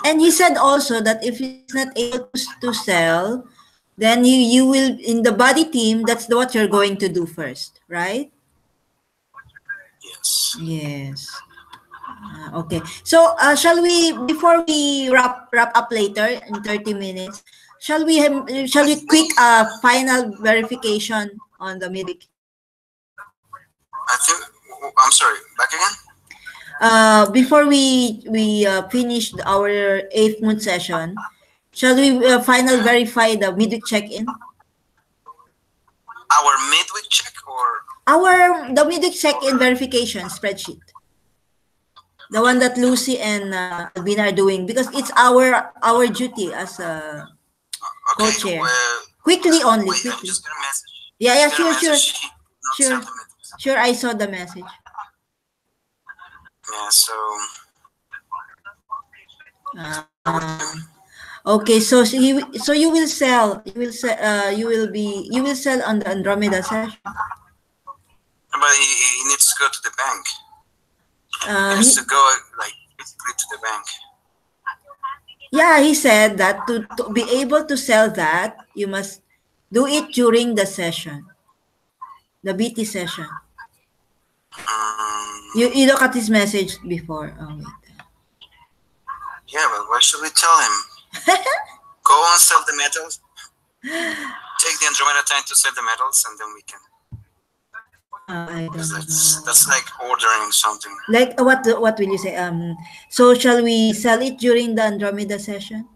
And he said also that if he's not able to sell, then you will in the body team. That's what you're going to do first, right? yes. Yes. Okay. So, shall we before we wrap up later in 30 minutes? Shall we quick final verification on the midweek? I think I'm sorry. Back again. Before we finish our 8th moon session, shall we final verify the midweek check-in? Our midweek check or The midweek check-in verification spreadsheet. The one that Lucy and Albina are doing, because it's our duty as a okay. co-chair. Well, Quickly only, wait, I'm quickly. just gonna message. Yeah, Just gonna sure. message him, not Sure. send the medals. Sure, I saw the message. Yeah. So. Okay, so you will sell. You will sell on the Andromeda session. But he needs to go to the bank. He He, needs to go like physically to the bank. yeah, he said that to be able to sell that, you must do it during the session, the BT session. You look at his message before. Oh, wait. Yeah, but what should we tell him? Go and sell the medals. Take the Andromeda time to sell the medals, and then we can. I don't know. That's like ordering something. Like what will you say? So shall we sell it during the Andromeda session?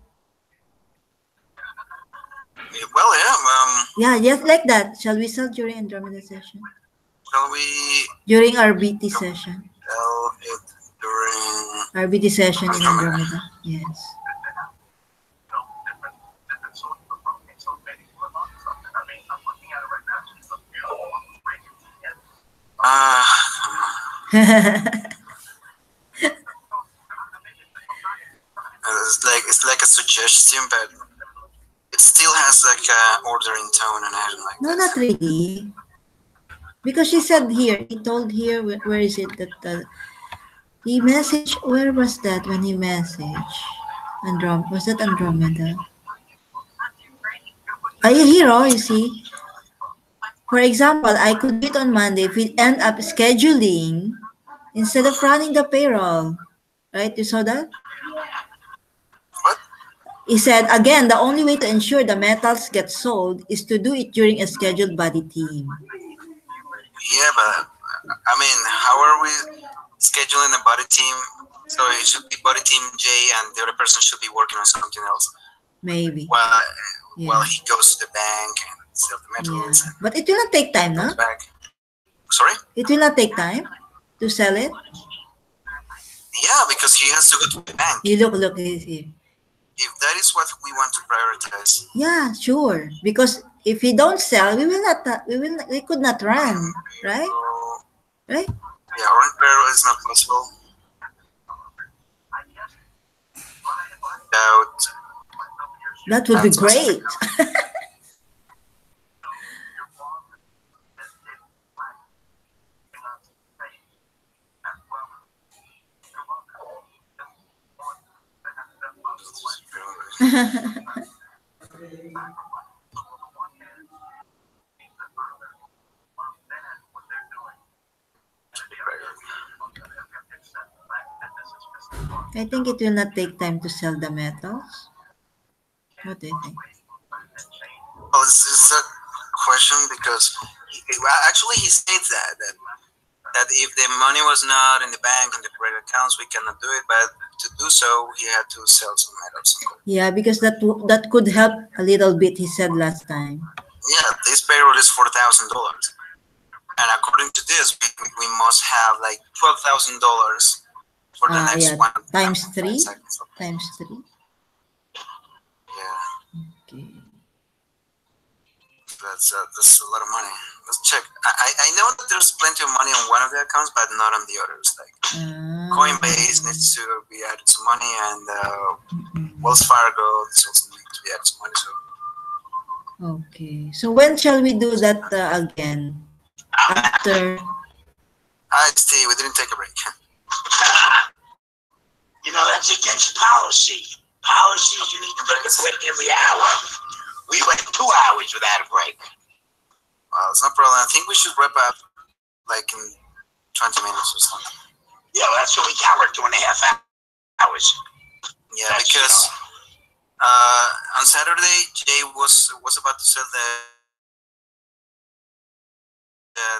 Well, yeah. Yeah, just like that. Shall we sell during Andromeda session? Shall we During our BT session. sell it during? Our BT session in Andromeda. Yes. It's like a suggestion, but it still has like a ordering tone, and I don't like No, that. not really. Because she said here, he told here, where is it that he messaged, where was that when he messaged? Was that Andromeda? Are you here? Oh, you see? For example, I could do it on Monday if we end up scheduling instead of running the payroll. Right? You saw that? What? He said, again, the only way to ensure the metals get sold is to do it during a scheduled body team. Yeah, but I mean, how are we scheduling a body team? So it should be body team J, and the other person should be working on something else. Maybe. While Yeah. he goes to the bank and sells the metals. Yeah. But it will not take time, And no? comes back. Sorry? It will not take time to sell it. Yeah, because he has to go to the bank. You look, he's here. If that is what we want to prioritize, Yeah, sure. Because if we don't sell, we could not run, right? so, Right? yeah, orange payroll is not possible. Without That would be great. I think it will not take time to sell the metals. What do you think? Oh, this is a question because actually he states that if the money was not in the bank on the correct accounts, we cannot do it. But to do so, he had to sell some metals. Yeah, because that could help a little bit, he said last time. Yeah, this payroll is $4,000, and according to this, we must have like $12,000 for the next Yeah, one. times 3? Seconds. Times 3? Yeah, Okay. that's a lot of money. Let's check. I know that there's plenty of money on one of the accounts, but not on the others. Like Coinbase needs to be added some money, and Wells Fargo also needs to be added some money. So Okay. So when shall we do that again? After? Steve, we didn't take a break. You know, that's against policy. Policies, you need to take a break every hour. We went 2 hours without a break. It's no problem. I think we should wrap up like in 20 minutes or something. Yeah, that's what we got. We're 2.5 hours. Yeah, That's, because on Saturday, Jay was about to sell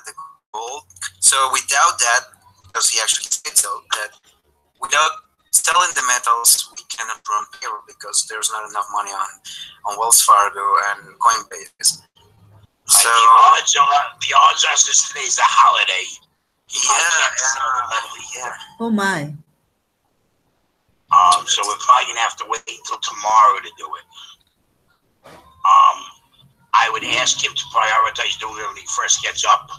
the gold. So without that, because he actually said so, that without selling the metals, we cannot run payroll because there's not enough money on Wells Fargo and Coinbase. So the odds are since today's a holiday. yeah. Oh my. So we're probably gonna have to wait till tomorrow to do it. I would ask him to prioritize doing it when he first gets up.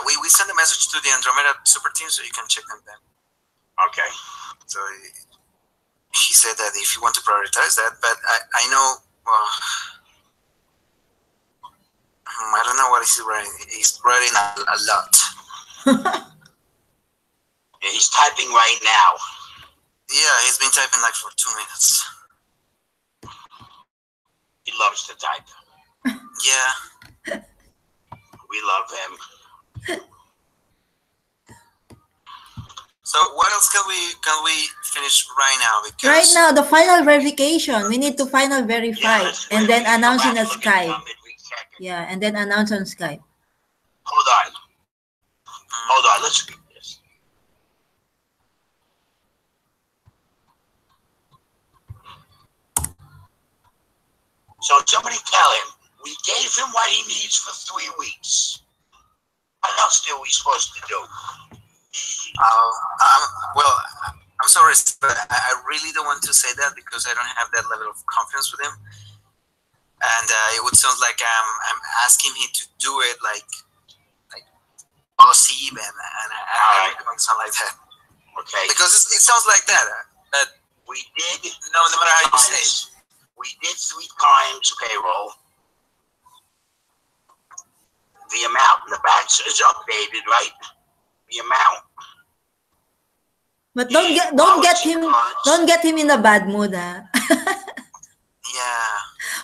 We send a message to the Andromeda super team so you can check them then. Okay. So he said that if you want to prioritize that, but I know. I don't know what he's writing. He's writing a lot. Yeah, he's typing right now. Yeah, he's been typing like for 2 minutes. He loves to type. Yeah. We love him. So what else can we finish right now? Because Right now, the final verification. We need to final verify and then announce in a Skype. Yeah, and then announce on Skype. Hold on. Let's read this. So somebody tell him we gave him what he needs for 3 weeks. What else are we supposed to do? well, I'm sorry, but I really don't want to say that because I don't have that level of confidence with him, and it would sound like I'm asking him to do it like bossy, and I don't sound like that. Okay. Because it sounds like that. That We did, no matter how you say it. we did 3 times payroll. The amount in the back is updated, right? The amount. But don't get him in a bad mood, huh? Yeah.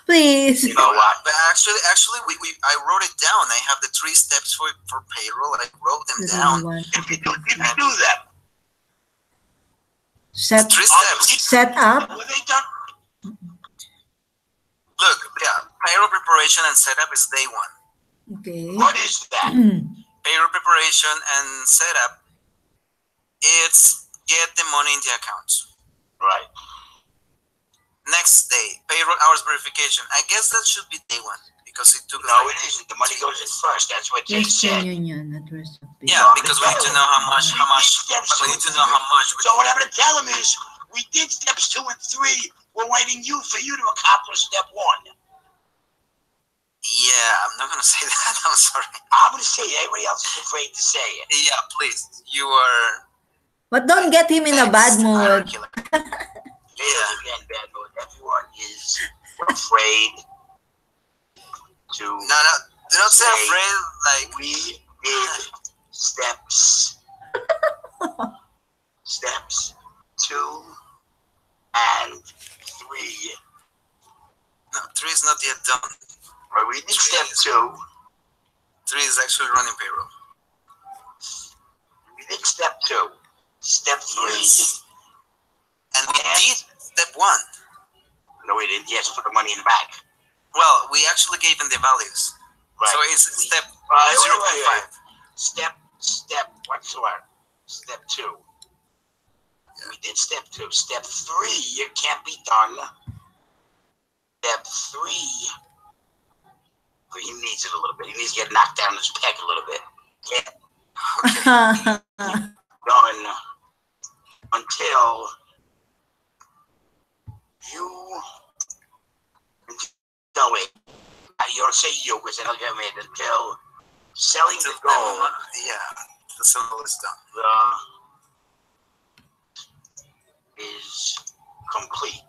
Please. You know what? But actually, I wrote it down. I have the 3 steps for payroll. I wrote them down. If you do that, Set 3 steps. set up. were they done? Look, yeah, payroll preparation and setup is day 1. Okay. What is that? Payroll preparation and setup, it's get the money in the accounts. Right. Next day, payroll hours verification. I guess that should be day 1 because it took. No, it isn't. The money goes in first. That's what Jay Western said. Union, not rest of Yeah, because we need to know how much. We need to know how much. So what I'm going to tell him is, we did steps 2 and 3. We're waiting for you to accomplish step 1. Yeah, I'm not gonna say that. I'm sorry. I'm going to say it. Everybody else is afraid to say it. Yeah, please. You are. But don't get him in a bad mood. Killer. Yeah. Again, bad mood. Everyone is afraid to. No, do not say afraid. Like We did steps 2 and 3. no, 3 is not yet done. Right, we did step 2. 3 is actually running payroll. We did step 2. Step 3. Yes. And we did step 1. No, we didn't. Yes, put the money in the bank. Well, we actually gave them the values. Right. So it's step Wait. 0.5. Step, what's the word? Step 2. We did step 2. Step 3, it can't be done. Step 3, he needs it a little bit. He needs to get knocked down his peg a little bit. Can't done until you, no wait, you don't say you because then I'll get made until selling the gold. Yeah, the symbol is done. Is complete.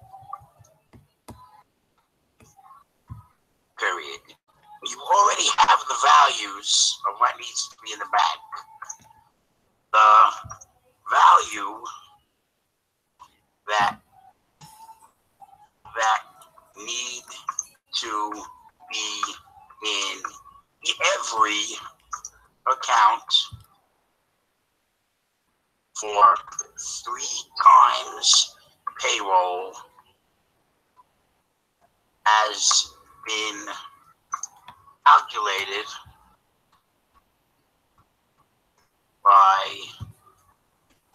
Period. You already have the values of what needs to be in the bank. The value that need to be in every account for 3 times payroll has been calculated by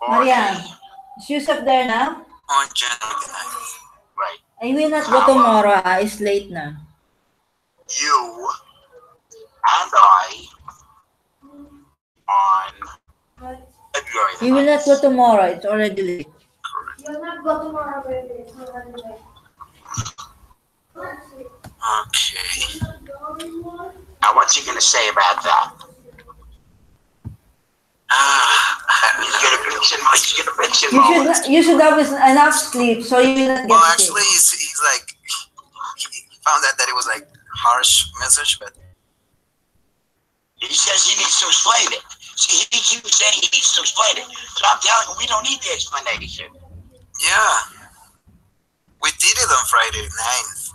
Marian, is Yusuf there now? On January 9th. Right. I will not go tomorrow. It's late na. You and I on February the You will not 9th. go tomorrow. It's already late. You'll not go tomorrow, baby. It's already late. Okay. Now, what's he going to say about that? He's going to bitch and moan. You should have enough sleep so you will not get Well, sick. actually, he's like, he found out that it was like harsh message, but He says he needs to explain it. See, he keeps saying he needs to explain it. So I'm telling him we don't need the explanation. yeah, we did it on Friday 9th.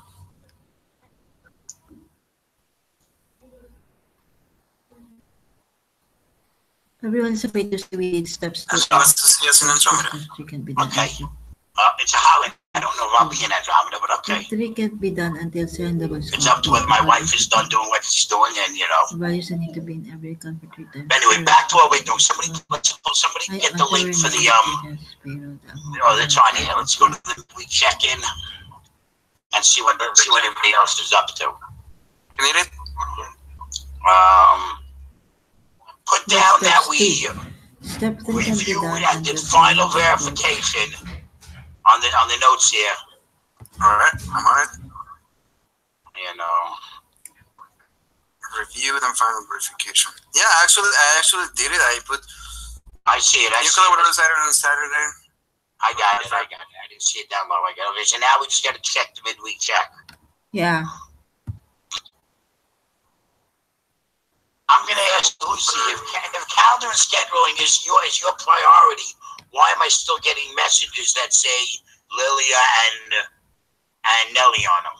Everyone's afraid to say we did steps to That's what's to see us in Andromeda. we can be done. Okay. It's a holiday. I don't know if I'll be in Andromeda, but okay. Step 3 can't be done until sender was It's up to whether my wife is done doing what she's doing, and you know. Values need to be in every account for 3 times. Anyway, back to what we're doing. Somebody get the link for the that's on here. Let's go to the weekly check-in and see what everybody else is up to. You need it? Put down that we Step 3 can be reviewed done and did final verification on the notes here. All right, I'm on it. You know, Review reviewed and final verification. Yeah, I actually did it. I see it. You collaborated on Saturday. I got it. I didn't see it down low. I got it. Okay, so now we just got to check the midweek check. Yeah. I'm going to ask Lucy, if calendar and scheduling is your priority, why am I still getting messages that say Lilia and Nelly on them?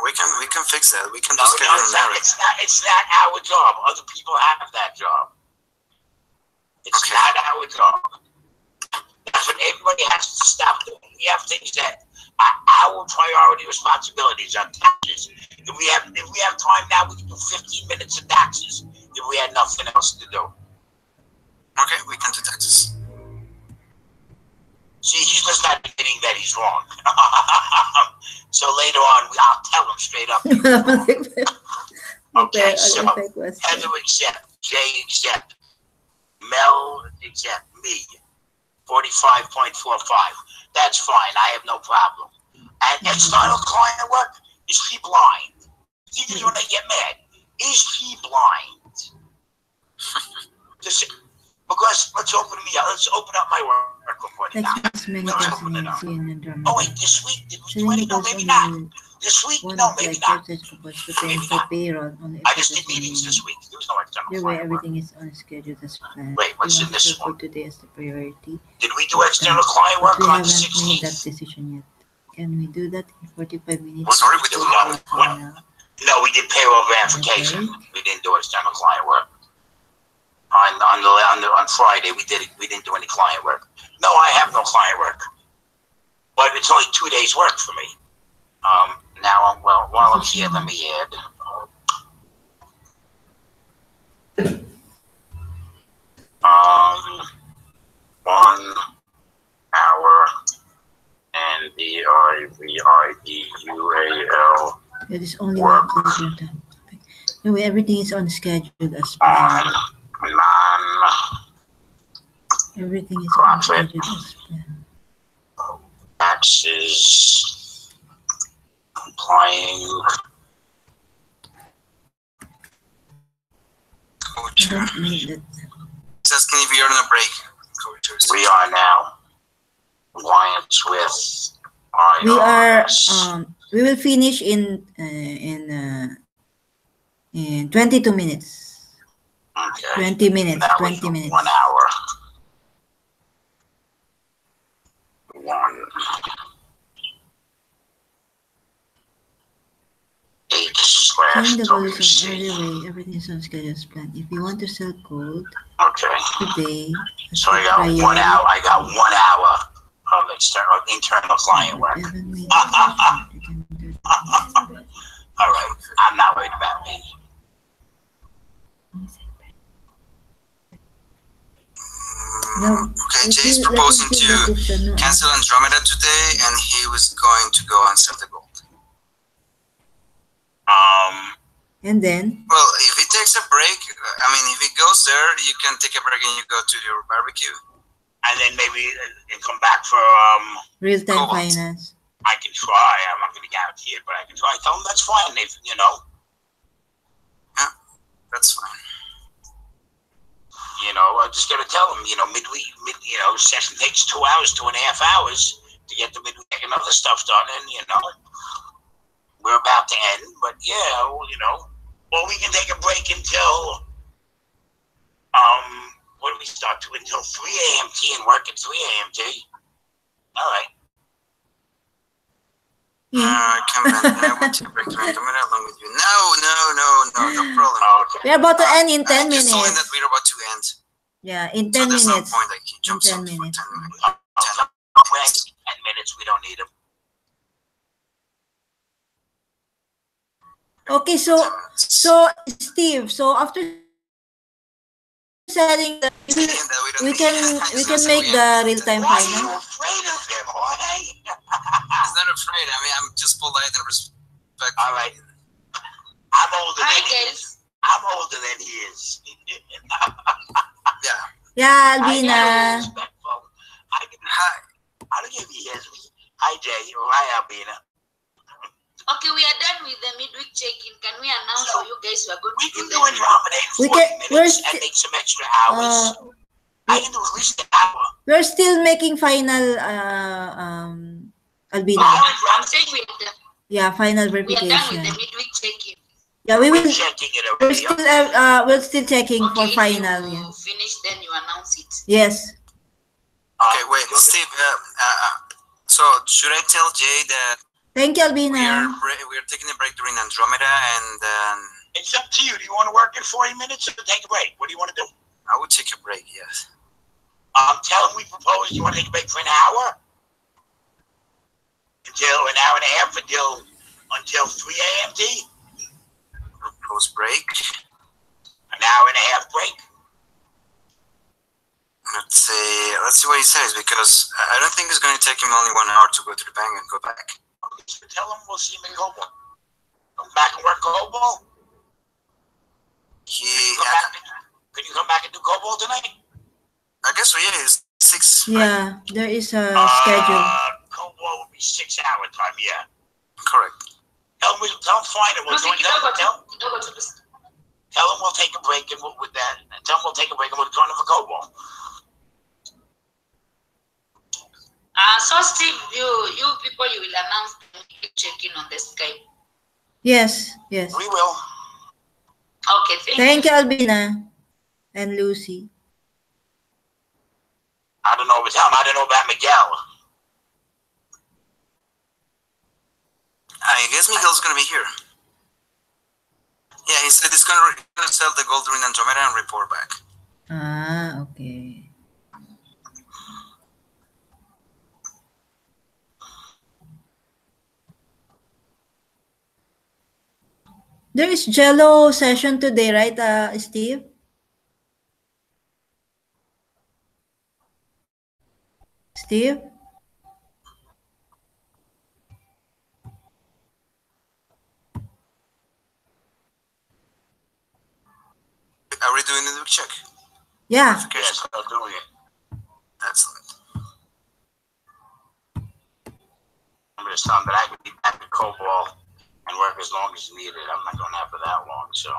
We can fix that. We can No, just schedule an it's not our job. Other people have that job. It's Okay. not our job. That's what everybody has to stop doing. We have things that are our priority responsibilities on taxes. If we have time now, we can do 15 minutes of taxes if we had nothing else to do. Okay, we can do taxes. See, he's just not admitting that he's wrong. So later on, I'll tell him straight up. Okay, so Heather accept, Jay accept, Mel accept, me, 45.45. That's fine. I have no problem. And external client work, is she blind? See, this is when I get mad. Is she blind? Because let's open up my work report now. Oh wait, this week did we do any? No, maybe not. This week, no, maybe not. Maybe not. I just did meetings this week. There was no external Your way, client work. everything is on schedule as planned. Wait, what's in this For one? today is the priority. Did we do external client But work we on the haven't made that 16th? decision yet. Can we do that in 45 minutes? Well, sorry, we did not. No, we did payroll verification. We didn't do external client work. On Friday, we didn't do any client work. No, I have no client work. But it's only 2 days work for me. Now, while I'm here, let me add. 1 hour and VIVIDUAL It is only one schedule. Anyway, everything is on schedule as planned. Everything is on schedule as planned. Taxes complying. Don't need that. Says, can you be on a break? We are now compliance with We are IRS. we will finish in 22 minutes. Okay. 20 minutes. That was 20 minutes. 1 hour. Change the values on H/WC. every way. Everything is on schedule as planned. If you want to sell gold Okay. today, So I got 1 hour. I got 1 hour of internal client work. All right. I'm not worried about me. Okay, Jay's proposing to cancel Andromeda today, and he was going to go and sell the gold. And then Well, if he takes a break, if he goes there, you can take a break and you go to your barbecue. And then maybe and come back for real-time Cobalt. finance. I can try. I'm not going to guarantee it, but I can try. Tell them that's fine. If That's fine. I just got to tell them. Midweek. Session takes 2 hours, 2.5 hours to get the midweek and other stuff done, and we're about to end. But or we can take a break until what do we start to until 3 a.m.t. and work at 3 a.m.t. All right. I will take a break to Andromeda along with you. No problem. Okay. We're about to end in 10 I just told him minutes. that we're about to end. Yeah, in So 10 there's minutes. no point like he jumps In 10 out for 10 minutes. minutes. We're at 10 minutes. We don't need them. Okay, so Steve, so after selling the, we can make the real-time Why are you finance. afraid of him, Jorge? He's not afraid. I'm just polite and respectful. All right. I'm older Hi, than he is. guys. I'm older than he is. Yeah. Yeah, I gotta be Albina. respectful. Hi. I'll give you his. Hi, Jay. Hi, Albina. Okay, we are done with the midweek check-in. Can we yes, we are going We to can do do that. Andromeda in We 40 can- we're minutes and sti- make some extra hours. I can do at least an hour. We're still making final, Albina. I'm saying we are done. Yeah, final We are done with verification. the midweek check-in. Yeah, we We're will. checking it We're already. still, we're still checking for Okay, if final. you Yeah. finish, then you announce it. Yes. Okay, wait, Steve. So should I tell Jay that Thank you, we Albina. are taking a break during Andromeda, and It's up to you. Do you want to work in 40 minutes or take a break? What do you want to do? I would take a break. Yes. Tell them we propose you want to take a break for an hour? Until an hour and a half until 3 a.m. Propose break. An hour and a half break. Let's see what he says, because I don't think it's going to take him only 1 hour to go to the bank and go back. So tell them we'll see him in Cobalt. Come back and work Cobalt. Could you come back and do Cobalt tonight? I guess so. Yeah, it's 6. Right? Yeah, there is a schedule. Cobalt would be 6-hour time. Yeah. Correct. Tell them fine it. We'll Lucy, join you don't go them. to, you don't go to this. Tell them we'll take a break and with that. Tell them we'll take a break and we'll join them for Cobalt. So Steve, you people, you will announce the midweek check-in on the Skype. Yes, yes. We will. Okay, Thank you, Albina and Lucy. I don't know about him. I don't know about Miguel. I guess Miguel's going to be here. Yeah, he said he's going to sell the gold during Andromeda and report back. Ah, okay. There is Jello session today, right, Steve? Steve? Are we doing the check? Yeah. Yes, I'll do it. Excellent. I'm going to tell them that I could be back at Cobalt and work as long as needed. I'm not going to have for that long, so.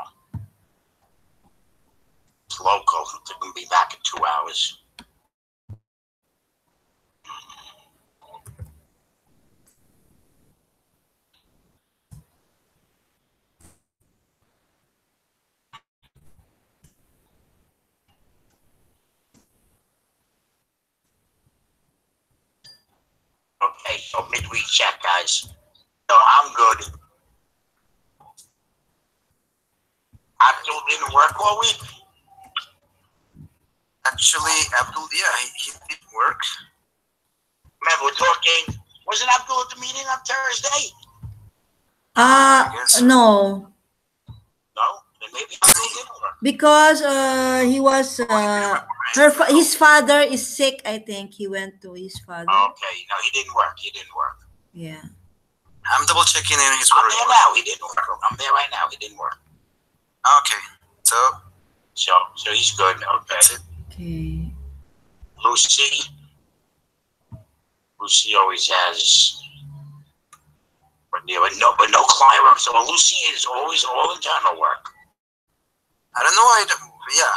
It's local. They can be back in 2 hours. Okay, so midweek check, guys. So I'm good. Abdul didn't work all week. Actually, Abdul, yeah, he did work. Remember, we're talking. Wasn't Abdul at the meeting on Thursday? No, No, then maybe Abdul didn't work. because he was his father is sick. I think he went to his father. Okay, no, he didn't work. He didn't work. Yeah. I'm double checking in his I'm work. there now. He didn't work. I'm there right now. He didn't work. Okay, so So he's good. Okay. that's it. Okay. Lucy always has, but no client work. So Lucy is always all internal work. I don't know why. Yeah,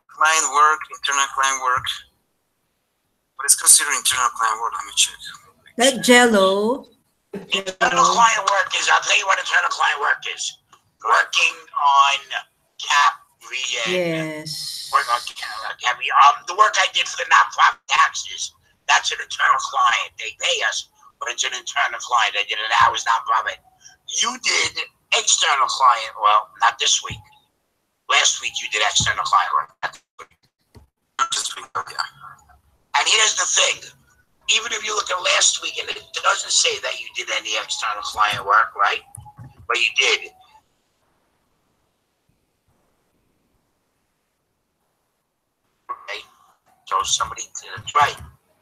client work, internal client work. What is considered internal client work? Let me check. Like Jello. Internal client work is. I'll tell you what internal client work is. Working on CAP VA. Yes. Working on CAP. The work I did for the nonprofit taxes. That's an internal client. They pay us, but it's an internal client. I did an hours nonprofit. You did external client. Well, not this week. Last week you did external client work. This week, yeah. And here's the thing. Even if you look at last week and it doesn't say that you did any external client work, right? But you did. Okay. So somebody, that's right.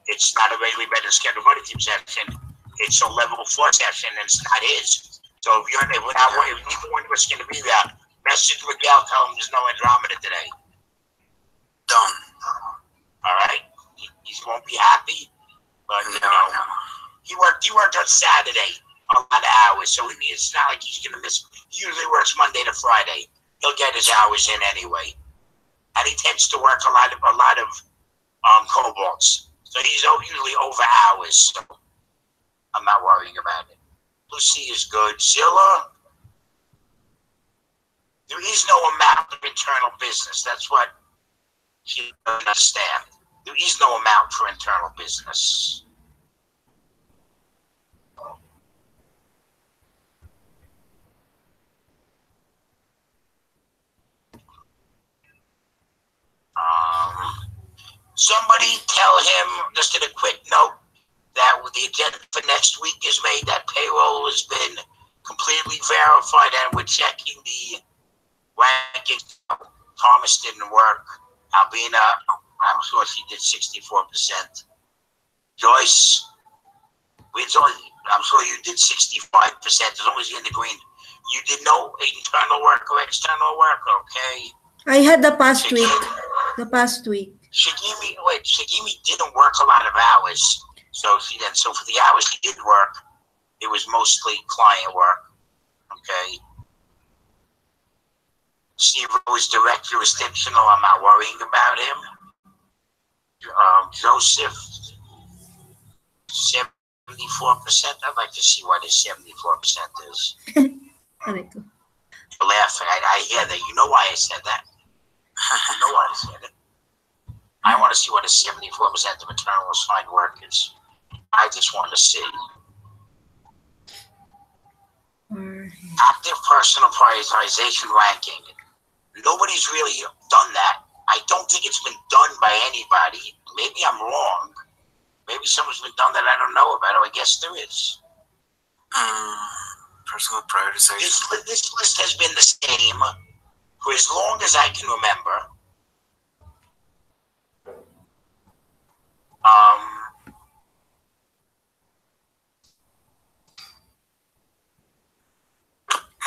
It's not a regularly better scheduled money team session. It's a level 4 session and it's not his. So if you're if neither one of us going to be there, message Miguel, tell him there's no Andromeda today. Done. All right? He won't be happy, but No. he worked on Saturday a lot of hours, so it's not like he's going to miss. He usually works Monday to Friday. he'll get his hours in anyway. And he tends to work a lot of cobalts. So he's usually over hours. So I'm not worrying about it. Lucy is good. Zilla, there is no amount of internal business. That's what she doesn't understand. There is no amount for internal business. Somebody tell him, just in a quick note, that the agenda for next week is made, that payroll has been completely verified, and we're checking the rankings. Thomas didn't work. Albina, I'm sure she did 64%. Joyce, I'm sure you did 65%, as long as you're in the green. You did no internal work or external work, okay? I had the past week. The past week. Shigimi didn't work a lot of hours. So for the hours he did work, it was mostly client work. Okay. Steve was direct jurisdictional. I'm not worrying about him. Joseph, 74%. I'd like to see what his 74% is. You're laughing. I hear that. You know why I said that. You know why I said it. I want to see what his 74% of internal assigned work is. I just want to see. Active personal prioritization ranking. Nobody's really done that. I don't think it's been done by anybody. Maybe I'm wrong. Maybe someone's been done that I don't know about. I guess there is. Personal prioritization. This list has been the same for as long as I can remember.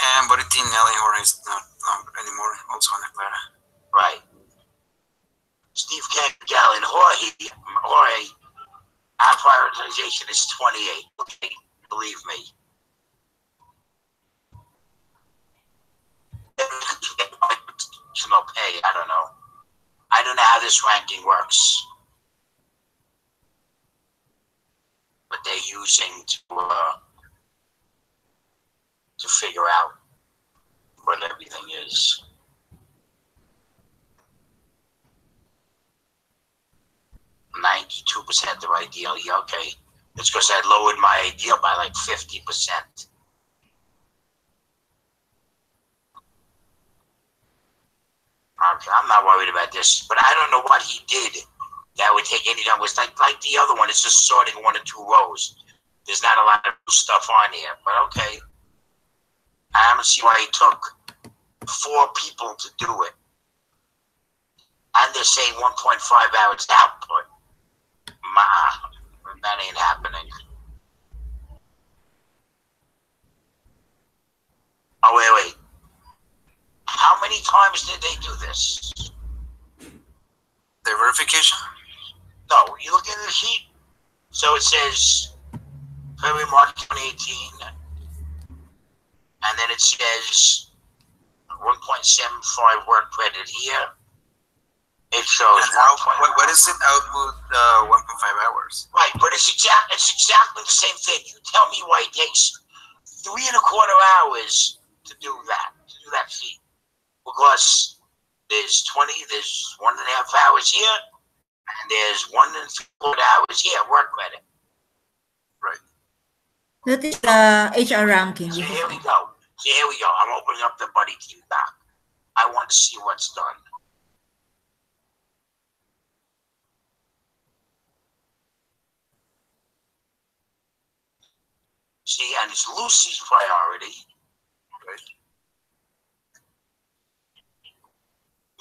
And Boritin Nelly Jorge is not anymore, also on the Clara. Right. Steve Cangal and Jorge, our prioritization is 28. Okay, believe me. Pay, I don't know. I don't know how this ranking works. But they're using to figure out what everything is. %92% of ideal. Yeah, okay. It's because I lowered my ideal by like 50%. Okay, I'm not worried about this, but I don't know what he did that would take any time. It was like the other one. It's just sorting 1 or 2 rows. There's not a lot of stuff on here, but okay. I don't see why he took 4 people to do it. And they're saying 1.5 hours output. That ain't happening. Oh, wait. How many times did they do this? The verification? No, you look at the sheet. So it says February, March 2018. And then it says 1.75 work credit here. It shows what is it? Output 1.5 hours. Right, but it's exactly the same thing. You tell me why it takes 3.25 hours to do that sheet. Because there's 1.5 hours here, and there's 1.75 hours here, work credit. Right. That is the HR ranking. So here we go. I'm opening up the buddy team doc. I want to see what's done. See, and it's Lucy's priority. Right.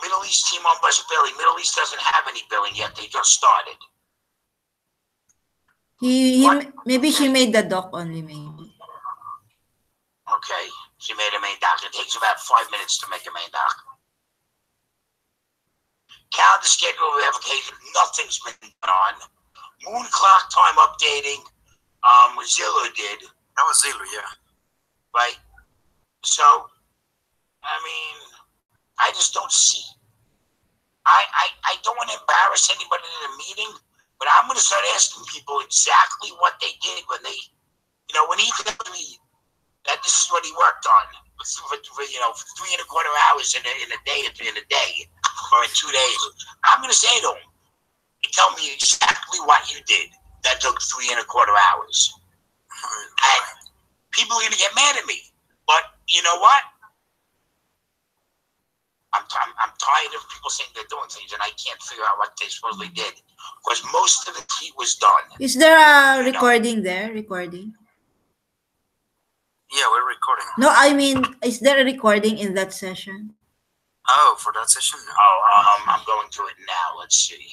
Middle East team on bus billing. Middle East doesn't have any billing yet. They just started. Maybe she made the doc only, maybe. Okay, she made a main doc. It takes about 5 minutes to make a main doc. Calendar schedule verification. Nothing's been done on. Moon clock time updating. Zillow did. That was Zillow, yeah. Right. So, I mean, see, I don't want to embarrass anybody in the meeting, but I'm going to start asking people exactly what they did when they, when he told me that this is what he worked on for 3.25 hours in a day, or in 2 days. I'm going to say to him, tell me exactly what you did that took 3.25 hours. And people are going to get mad at me. But you know what? I'm tired of people saying they're doing things and I can't figure out what they supposedly did. Because most of the heat was done. Is there a recording there? Recording? Yeah, we're recording. No, I mean, is there a recording in that session? Oh, for that session? No. Oh, I'm going to it now. Let's see.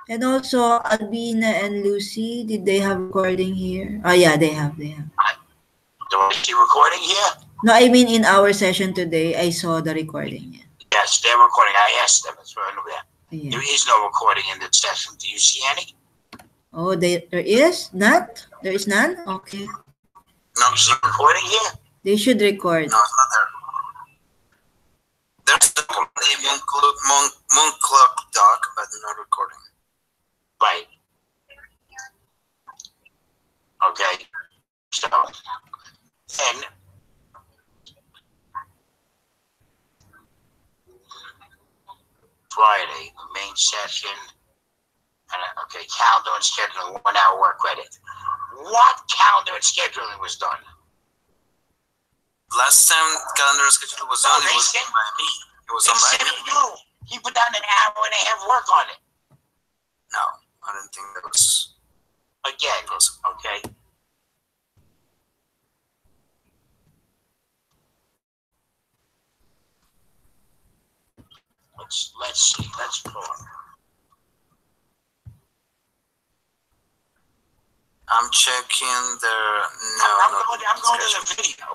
And also, Albina and Lucy, did they have recording here? Oh, yeah, they have. Do I see recording here? No, I mean, in our session today, I saw the recording. Yeah. Yes, they're recording. I asked them. It's right over there. Yeah. There is no recording in the session. Do you see any? Oh, there is? Not? There is none? Okay. No, You see recording here? They should record. no, it's not there. There's the Moon Clock doc, but no recording. Right. Okay. So, then, Friday, the main session, and okay, calendar and scheduling, 1 hour work credit. What calendar and scheduling was done? Last time calendar schedule was No, on, it they was sent by me. It was They on by sent me. it you. He put down 1 hour and a half work on it. No, I didn't think that was. Again, okay. Let's see. Let's pull up. I'm checking the. I'm going to the video.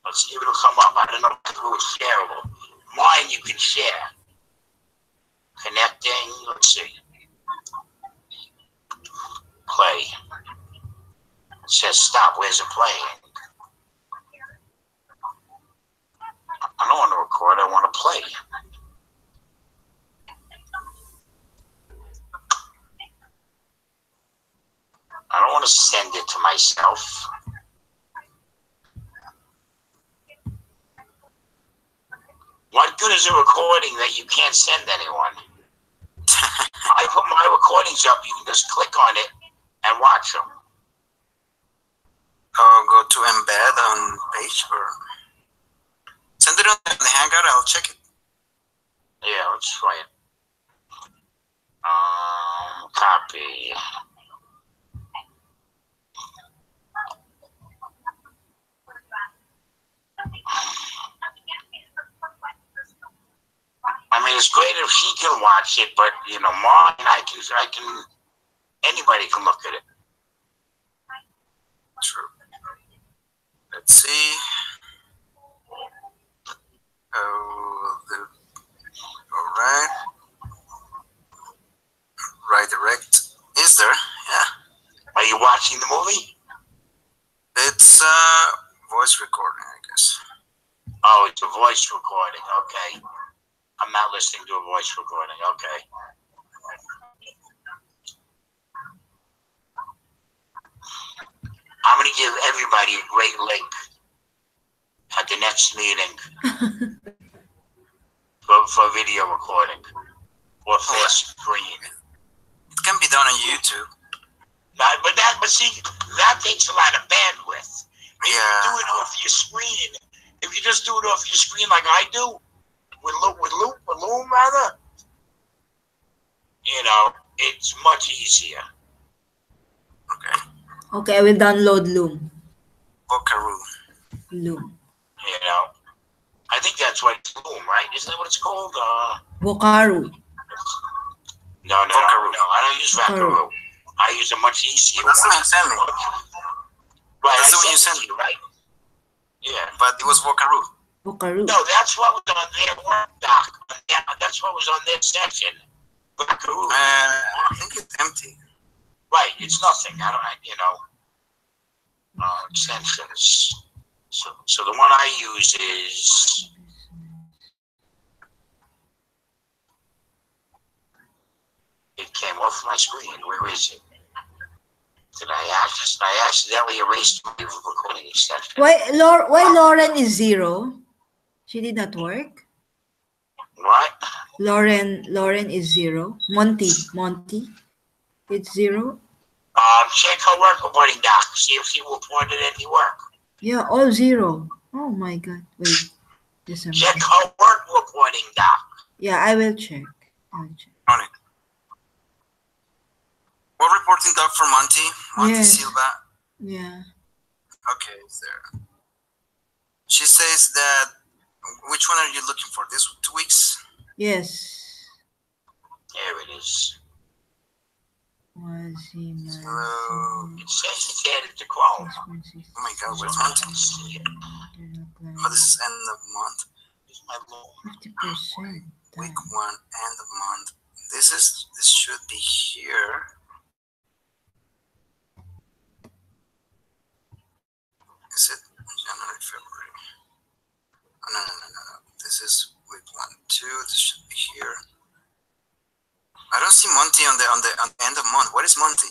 Let's see if it'll come up. I don't know if it was shareable. Mine you can share. Connecting. Let's see. Play. It says stop. Where's it playing? I don't want to record. I want to play. I don't want to send it to myself. What good is a recording that you can't send anyone? I put my recordings up. You can just click on it and watch them. Go to embed on page or send it on the Hangout. I'll check it. Yeah, let's try it. Copy. I mean, it's great if she can watch it, but mine, I can. Anybody can look at it. True. Let's see. All right. Right direct is there? Yeah. Are you watching the movie? It's voice recording, I guess. Oh, it's a voice recording. Okay. I'm not listening to a voice recording. Okay. I'm going to give everybody a great link at the next meeting for video recording or for screen. It can be done on YouTube. But see, that takes a lot of bandwidth. If Yeah. you do it off your screen, if you just do it off your screen like I do, with Loom rather, it's much easier. Okay. Okay, I will download Loom. Vocaroo. Loom. I think that's what it's Loom, right? Isn't that what it's called? Vocaroo. No. I don't use Vocaroo. I use a much easier That's the one. one you sent me. Right, That's I the one you sent sent it to you, right? Yeah. But it was Vocaroo. Vocaroo. No, that's what was on their work doc. Yeah, that's what was on their section. Vocaroo. I think it's empty. Right, it's nothing. I don't, extensions. So the one I use is my screen. Where is it? Did I accidentally erased my recording extension? Why Lauren is 0? She did not work. What? Lauren is 0. Monty, it's 0. Check her work reporting doc. See if she reported any work. Yeah, all 0. Oh my God. Wait, just a Check minute. her work reporting doc. Yeah, I will check. On it. What reporting doc for Monty? Monty Yes. Silva. Yeah. Okay, it's there. She says that. Which one are you looking for? This 2 weeks? Yes. There it is. Hello. It says it's added to Chrome. Oh my God, where's Monty? Oh, this is end of month. Here's my little 50%. Week 1, end of month. This should be here. Is it January, February? Oh, no. This is week 1, 2. This should be here. I don't see Monty on the end of month. What is Monty?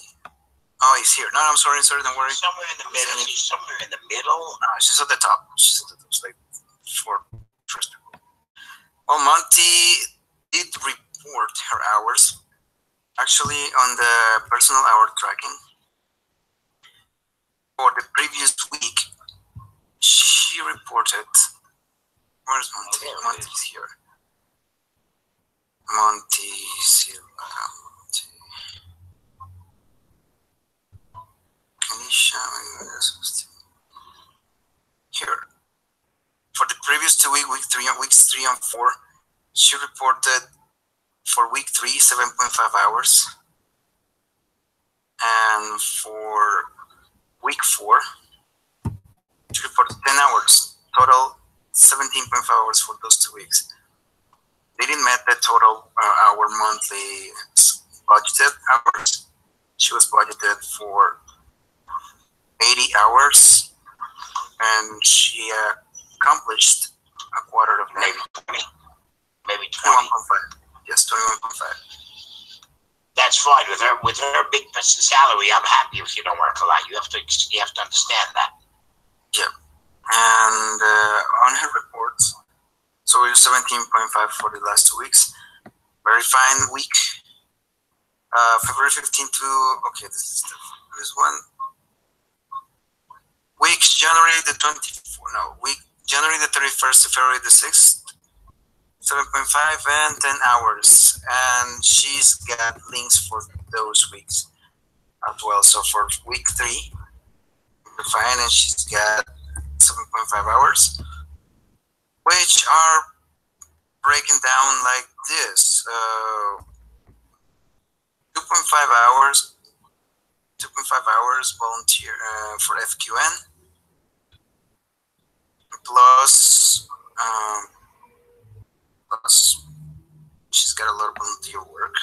Oh, he's here. No, I'm sorry, don't worry. somewhere in the middle. She's somewhere in the middle. She's at the top. She's at the top. It's like first people. Well, Monty did report her hours. Actually, on the personal hour tracking for the previous week, she reported. Where's Monty? Monty's here. Monty Silva. Can you show me this? Here. For the previous 2 weeks, weeks 3 and 4, she reported for week 3, 7.5 hours. And for week 4, she reported 10 hours. Total 17.5 hours for those 2 weeks. They didn't met the total our monthly budgeted hours. She was budgeted for 80 hours, and she accomplished a quarter of Maybe that. 20. Maybe 20. 21.5. Yes, 21.5. That's fine with her. With her big salary, I'm happy if you don't work a lot. You have to understand that. Yeah. And on her reports, so it was 17.5 for the last 2 weeks. Very fine week. February 15 to, okay, this one. Week January the 24th, no, week January the 31st to February the 6th, 7.5 and 10 hours. And she's got links for those weeks as well. So for week 3, we're fine, and she's got 7.5 hours, which are breaking down like this. 2.5 hours volunteer for FQN, plus she's got a lot of volunteer work.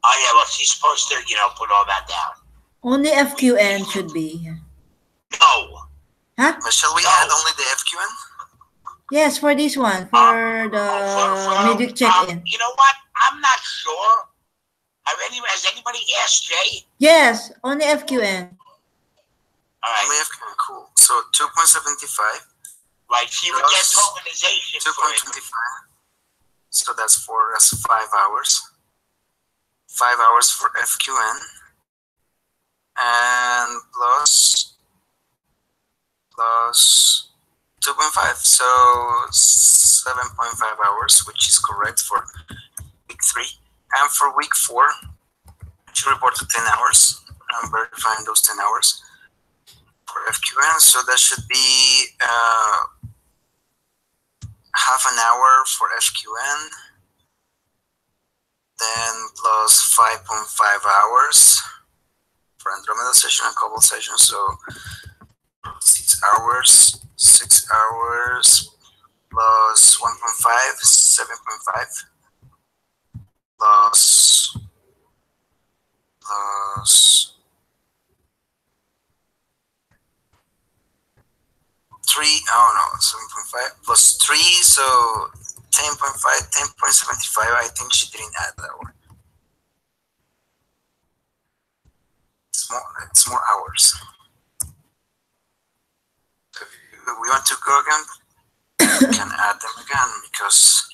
Oh yeah, well she's supposed to, put all that down. Only FQN should be. No. Huh? But shall we add only the FQN? Yes, for this one, for the midweek check-in. You know what? I'm not sure. Has anybody asked Jay? Yes, only FQN. All right. Only FQN, cool. So 2.75. Right, she would get tokenization for it. 2.25. So that's 5 hours. 5 hours for FQN. And plus 2.5. So 7.5 hours, which is correct for week 3. And for week 4, she reported 10 hours. I'm verifying those 10 hours for FQN. So that should be half an hour for FQN, then plus 5.5 hours for Andromeda session and Cobalt session. So 6 hours, 6 hours plus 1.5, 7.5. Plus 3, 7.5 plus 3, so 10.5, 10.75. I think she didn't add that one. It's more hours. So if we want to go again, we can add them again because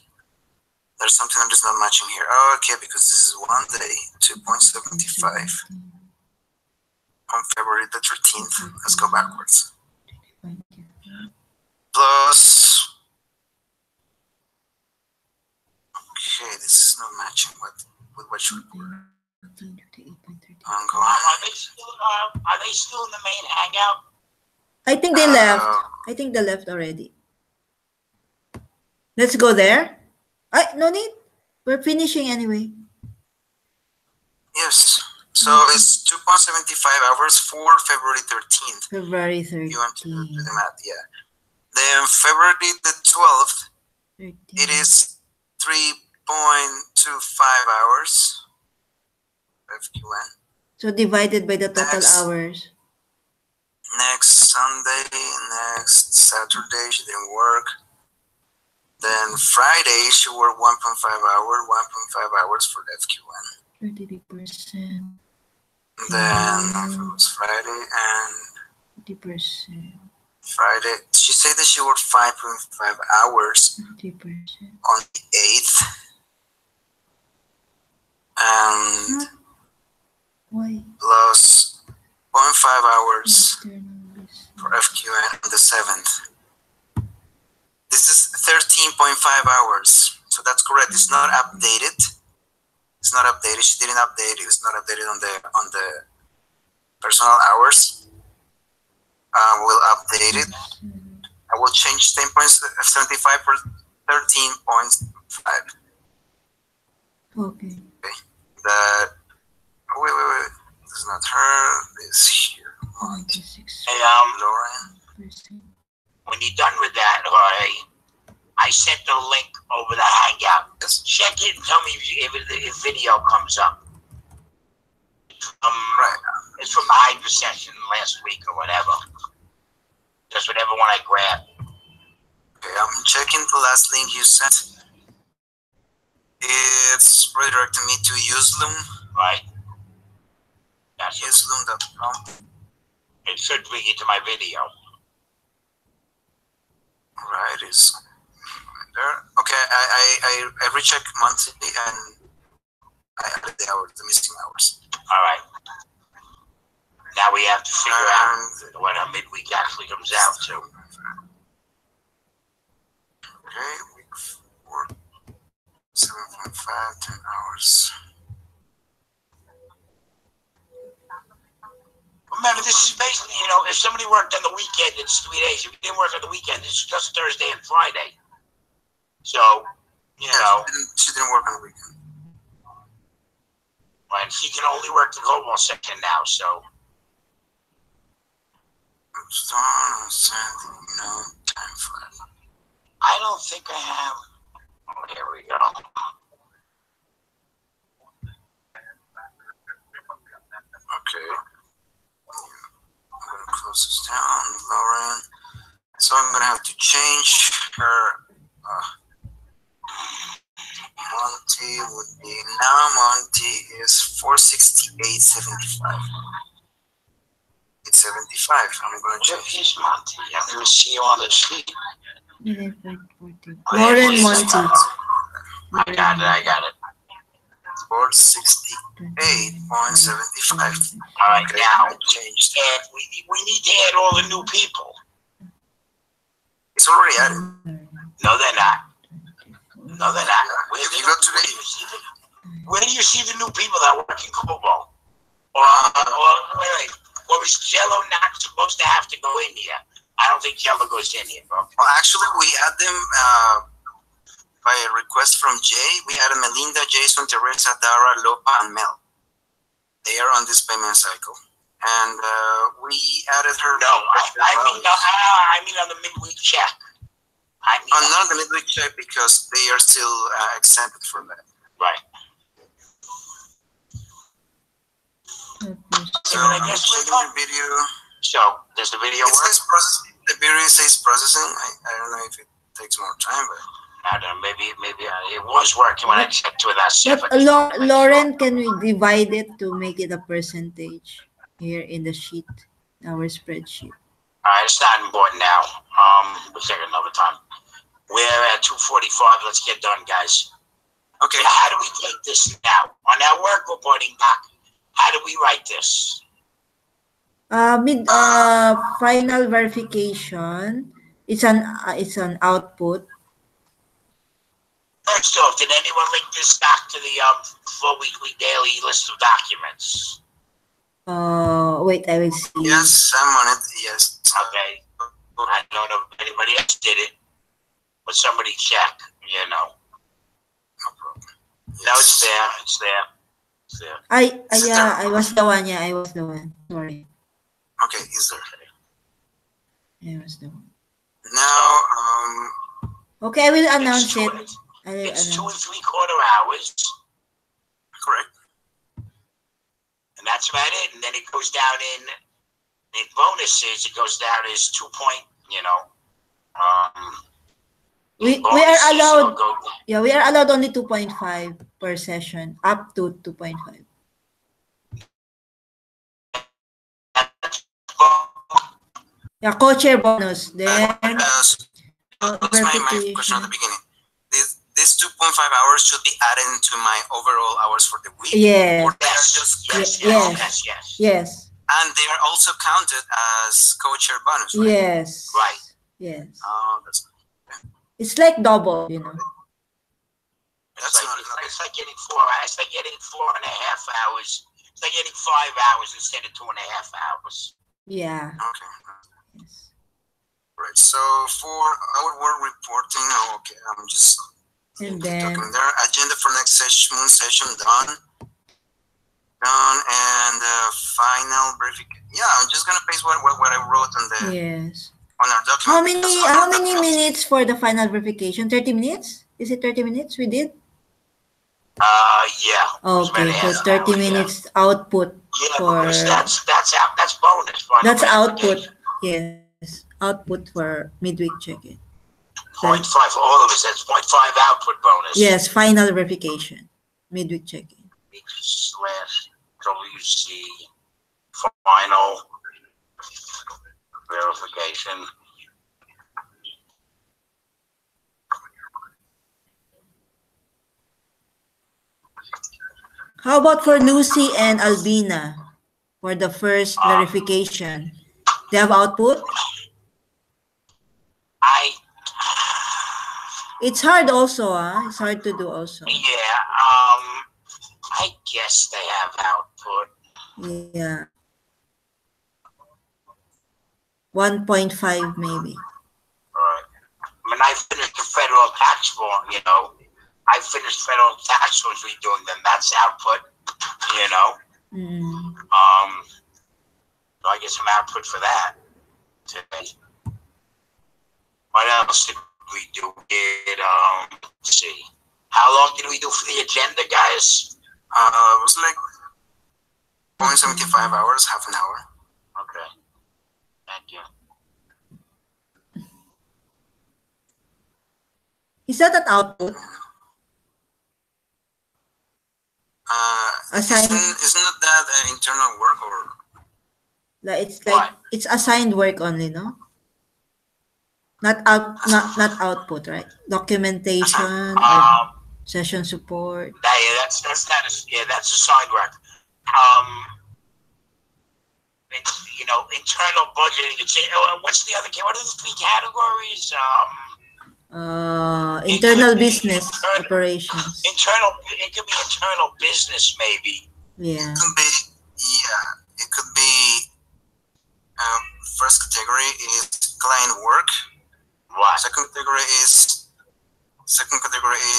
there's something that is not matching here. Oh, okay, because this is 1 day, 2.75 on February the 13th. Let's go backwards. Plus, okay, this is not matching with what should be. Are they still in the main hangout? I think they left. I think they left already. Let's go there. No need. We're finishing anyway. Yes. So it's 2.75 hours for February 13th. February 13th. You want to do the math, yeah. Then February the 12th, 13. it is 3.25 hours. FQN. So divided by the total Next. hours. Next Sunday, next Saturday, she didn't work. Then Friday, she worked 1.5 hours for FQN. 33%. Then it was Friday and 30%. Friday. She said that she worked 5.5 hours 30%. on the 8th. And Why? plus 0.5 hours External business. for FQN on the 7th. This is 13.5 hours. So that's correct. It's not updated. It's not updated. She didn't update it. It's not updated on the personal hours. We'll update it. I will change 10.75 for 13.5. Okay. That wait. This is not her. This here. 96%. Hey, Lauren. when you're done with that, I sent the link over the hangout. Yes. Check it and tell me if video comes up. Right. It's from the hyper session last week or whatever. Just whatever one I grabbed. Okay, I'm checking the last link you sent. It's redirecting me to Useloom. Right? That's it. Useloom.com. It should bring you to my video. Right, it's right there. Okay, I rechecked monthly and I added the missing hours. All right. Now we have to figure out when our midweek actually comes out to. Okay, week 4, 7.5, 10 hours. Remember, this is basically, if somebody worked on the weekend, it's 3 days. If you didn't work on the weekend, it's just Thursday and Friday. So, She didn't work on the weekend. and she can only work the Cobalt section now, so. No time flat. I don't think I have. Oh, there we go. Okay. I'm gonna close this down, Lauren. So I'm gonna have to change her. Monty would be now. Monty is 468.75. It's 75. I'm gonna Where change. is Monty? I never see you on the sheet. Lauren Monty. I got it. 468.75. All right, Okay, now, I changed. and we need to add all the new people. It's already added. No, they're not. No, they're not. If you go to Where do you see the new people that work in Cobalt? Or wait. Or is Jello not supposed to have to go in here? I don't think Jello goes in here, bro. Well, actually, we add them by a request from Jay. We added Melinda, Jason, Teresa, Dara, Lopa, and Mel. They are on this payment cycle. And we added her. No, I mean on the midweek check. Not the midweek check because they are still exempted from that. Right. So I I'm guess we're checking done. the video. So, does the video It work? says processing. The video says processing. I don't know if it takes more time, but I don't know, maybe it was working when I checked with that But 7. Lauren, can we divide it to make it a percentage? here in the sheet, our spreadsheet. All right, it's not important now. We'll take it another time. We're at 2:45. Let's get done, guys. Okay. Now, how do we take this now? On our work reporting doc, how do we write this? Final verification. It's an output. First off, did anyone link this doc to the full weekly daily list of documents? Wait, I will see. Yes, I'm on it. Yes. Okay. I don't know if anybody else did it, but somebody check, you know. No problem. No, it's there. It's there. It's there. I was the one. Yeah, I was the one. Sorry, Okay, is there? I was the one. Now, Okay, I will announce it. It's 2 3/4 hours, correct. and that's about it. And then it goes down in bonuses. It goes down as 2 point. You know, We are bonuses allowed. will go- Yeah, we are allowed only 2.5 per session, up to 2.5. Yeah, co-chair bonus. Then That's my question verification. at the beginning. These 2.5 hours should be added into my overall hours for the week. Yeah. Or they are Yes, just yes, Yes. yes, yes. Yes. and they are also counted as co-chair bonus, right? Yes. Right. Yes. Oh, that's It's like double, you know. It's That's like, not it's like getting 4 hours. It's like getting 4.5 hours. It's like getting 5 hours instead of 2.5 hours. Yeah. okay. Yes. Right. So for our work reporting, okay, I'm just And then talking there. Agenda for next moon session done. And final verification. Yeah, I'm just gonna paste what I wrote on the yes. on our document. How many because how other many documents- minutes for the final verification? 30 minutes? Is it 30 minutes we did? Yeah. Okay, so 30 minutes output. Yeah, for- because that's bonus. Final That's output. verification. Yes. Output for midweek check-in. 0.5 all of us. That's 0.5 output bonus. Yes, final verification. Midweek check-in. Slash WC final verification. How about for Lucy and Albina for the first verification? They have output? It's hard also, It's hard to do also. Yeah, I guess they have output. Yeah. 1.5 maybe. Right. When I finished the federal tax form, you know, I finished federal tax forms redoing them. That's output, you know. Mm. So I get some output for that today. What else did we do? Let's see. How long did we do for the agenda, guys? it was like 0.75 hours, half an hour. Okay. Thank you. Is that an output? Isn't that internal work or? Like it's What? it's assigned work only, no? Not output, right? Documentation or session support. That's not that's assigned work. It's, you know, internal budgeting. It's, what's the other? What are the 3 categories? Internal business operations. Internal. It could be internal business, maybe. Yeah. It could be, yeah. It could be. First category is client work. What? Second category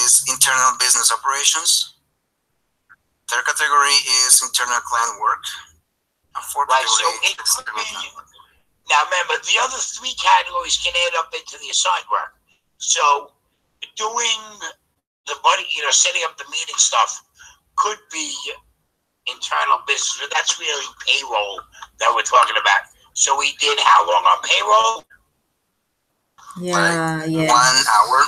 is internal business operations. Third category is internal client work. And fourth Right. So category it is could external be. client work. Now remember, the other 3 categories can add up into the assigned work. So doing the money, you know, setting up the meeting stuff could be internal business, but that's really payroll that we're talking about. So we did how long on payroll? Yeah, yeah. 1 hour.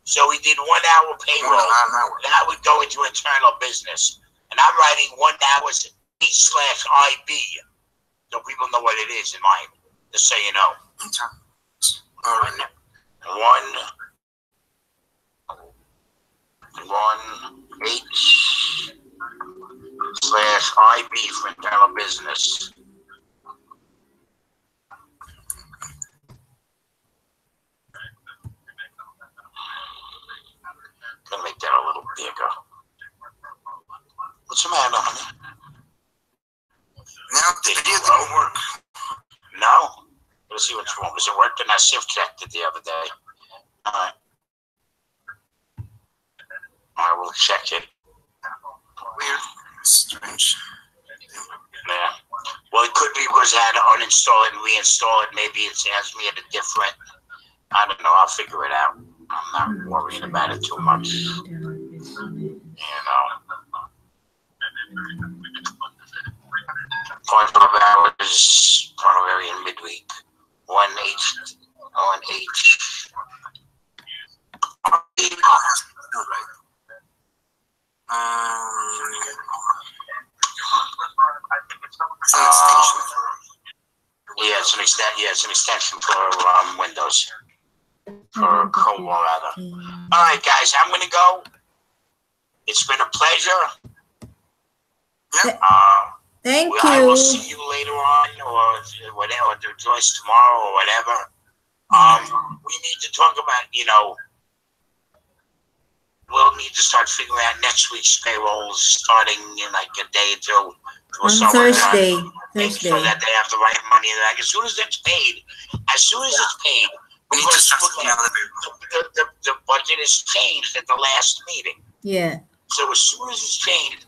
So we did 1 hour payroll. 1 hour. That would go into internal business. And I'm writing 1 hour E/IB so people know what it is in mind. Just so you know. All right. One H slash IB for internal business. Gonna make that a little bigger. What's the matter, honey? Now the video didn't work. No? Let's see what's wrong. Was it working? I shift checked it the other day. Alright. I will check it. Weird. Strange. Yeah. Well, it could be because I had to uninstall it and reinstall it. Maybe it has me at a different. I don't know. I'll figure it out. I'm not worrying about it too much. You know. Point of hours, primary and midweek. 1H. All right. It's an extension. Yeah, it's an extension for Windows. For Cobol, rather. All right, guys, I'm going to go. It's been a pleasure. Yep. Thank I will you. see you later on, or whatever, or Joyce tomorrow, or whatever. We need to talk about, we'll need to start figuring out next week's payrolls starting in like a day or two. On Thursday. Make sure that they have the right money. Like as soon as it's paid, We need to start looking at the budget is changed at the last meeting. Yeah. So as soon as it's changed,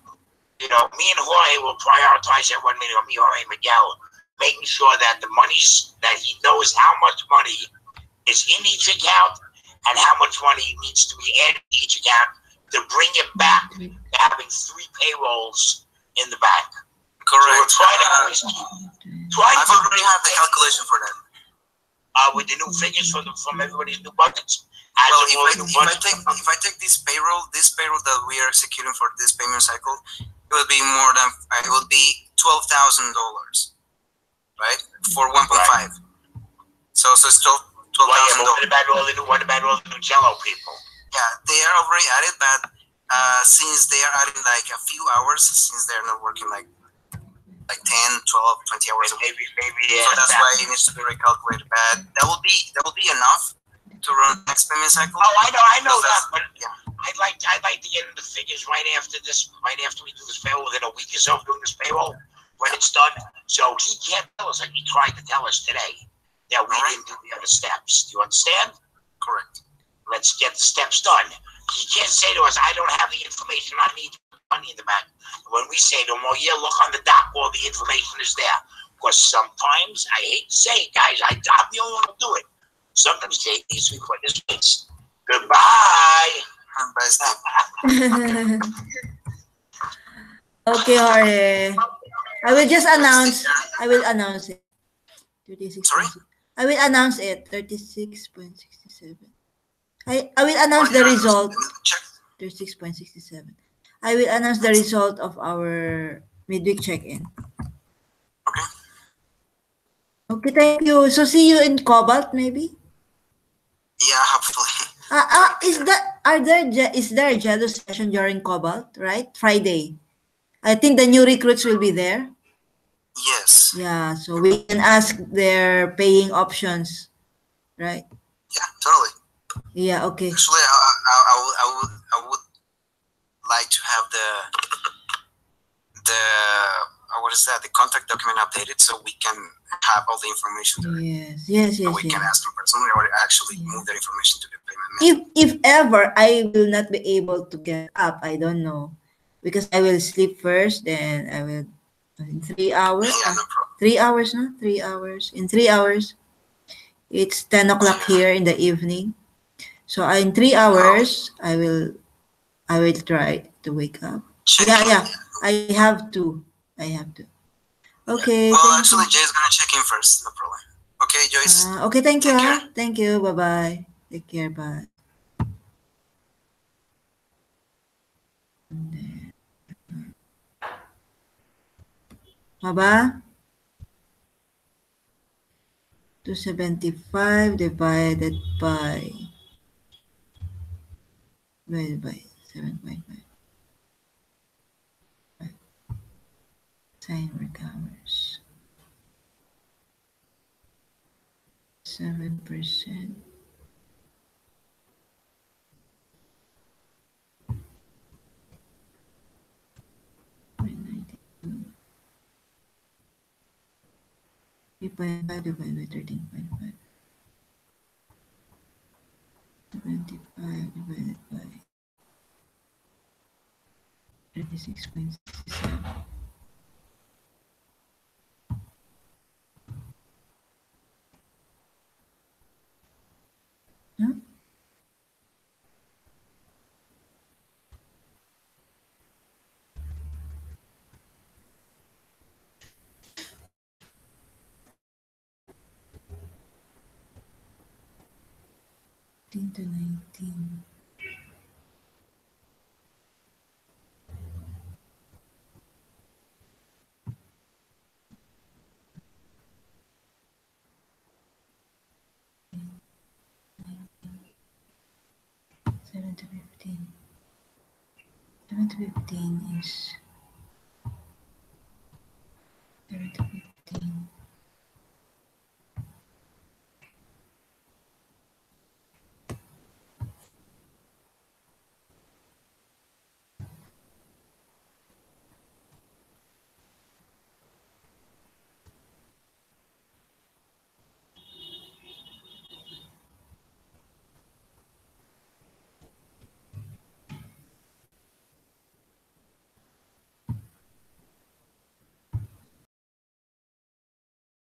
me and Jorge will prioritize that one meeting, or me, Jorge Miguel, making sure that the monies, that he knows how much money is in each account and how much money needs to be added to each account to bring it back to having 3 payrolls in the bank. Correct. So we're I've already had the calculation for that. with the new figures from everybody's new budgets. Well, if I take this payroll that we are executing for this payment cycle, it will be $12,000, right? For 1.5. Right. So it's $12,000. What about all the new Jello people? Yeah, they are already added, but since they are adding like a few hours, since they're not working like 10, 12, 20 hours a week. Maybe So that's why it needs to be recalculated. But that will be enough to run the next payment cycle. Oh, I know that, but yeah. I'd like to get into the figures right after we do this payroll, within a week or so of doing this payroll, when it's done. So he can't tell us like he tried to tell us today that we didn't do the other steps. Do you understand? Correct. Let's get the steps done. He can't say to us, I don't have the information I need money in the bank. When we say to him, well, yeah, look on the doc, all the information is there. Because sometimes, I hate to say it, guys, I'm the only one who do it. Sometimes Jay needs to be put in his place. Goodbye. Okay, Jorge. I will announce it. 36. Sorry? I will announce it. 36.67. I will announce the result. Check. 36.67. I will announce the result of our midweek check-in. Okay. Okay, thank you. So see you in Cobalt, maybe? Yeah, hopefully. Is there a Jello session during Cobalt, right? Friday. I think the new recruits will be there. Yes. Yeah, so we can ask their paying options, right? Yeah, totally. Yeah, okay. Actually, I would like to have the contact document updated so we can have all the information there. Yes. So we can ask them personally or actually move that information to the payment method. If ever I will not be able to get up, I don't know, because I will sleep first, then I will in 3 hours. Yeah, no problem. 3 hours, no? 3 hours. In 3 hours, it's 10 o'clock here in the evening. So in 3 hours, I will try to wake up. Yeah. I have to. Okay. Well, actually, Jay's gonna check in first. No problem. Okay, Joyce. Okay, thank you. Take care. Thank you. Bye-bye. Take care. Bye. Baba? 275 divided by 7.5. Sine recovers 7%. Divided by 13.5. 75 divided by 36.67. Huh? To 19. Seven to 15. 7 to 15 is 7 to 15.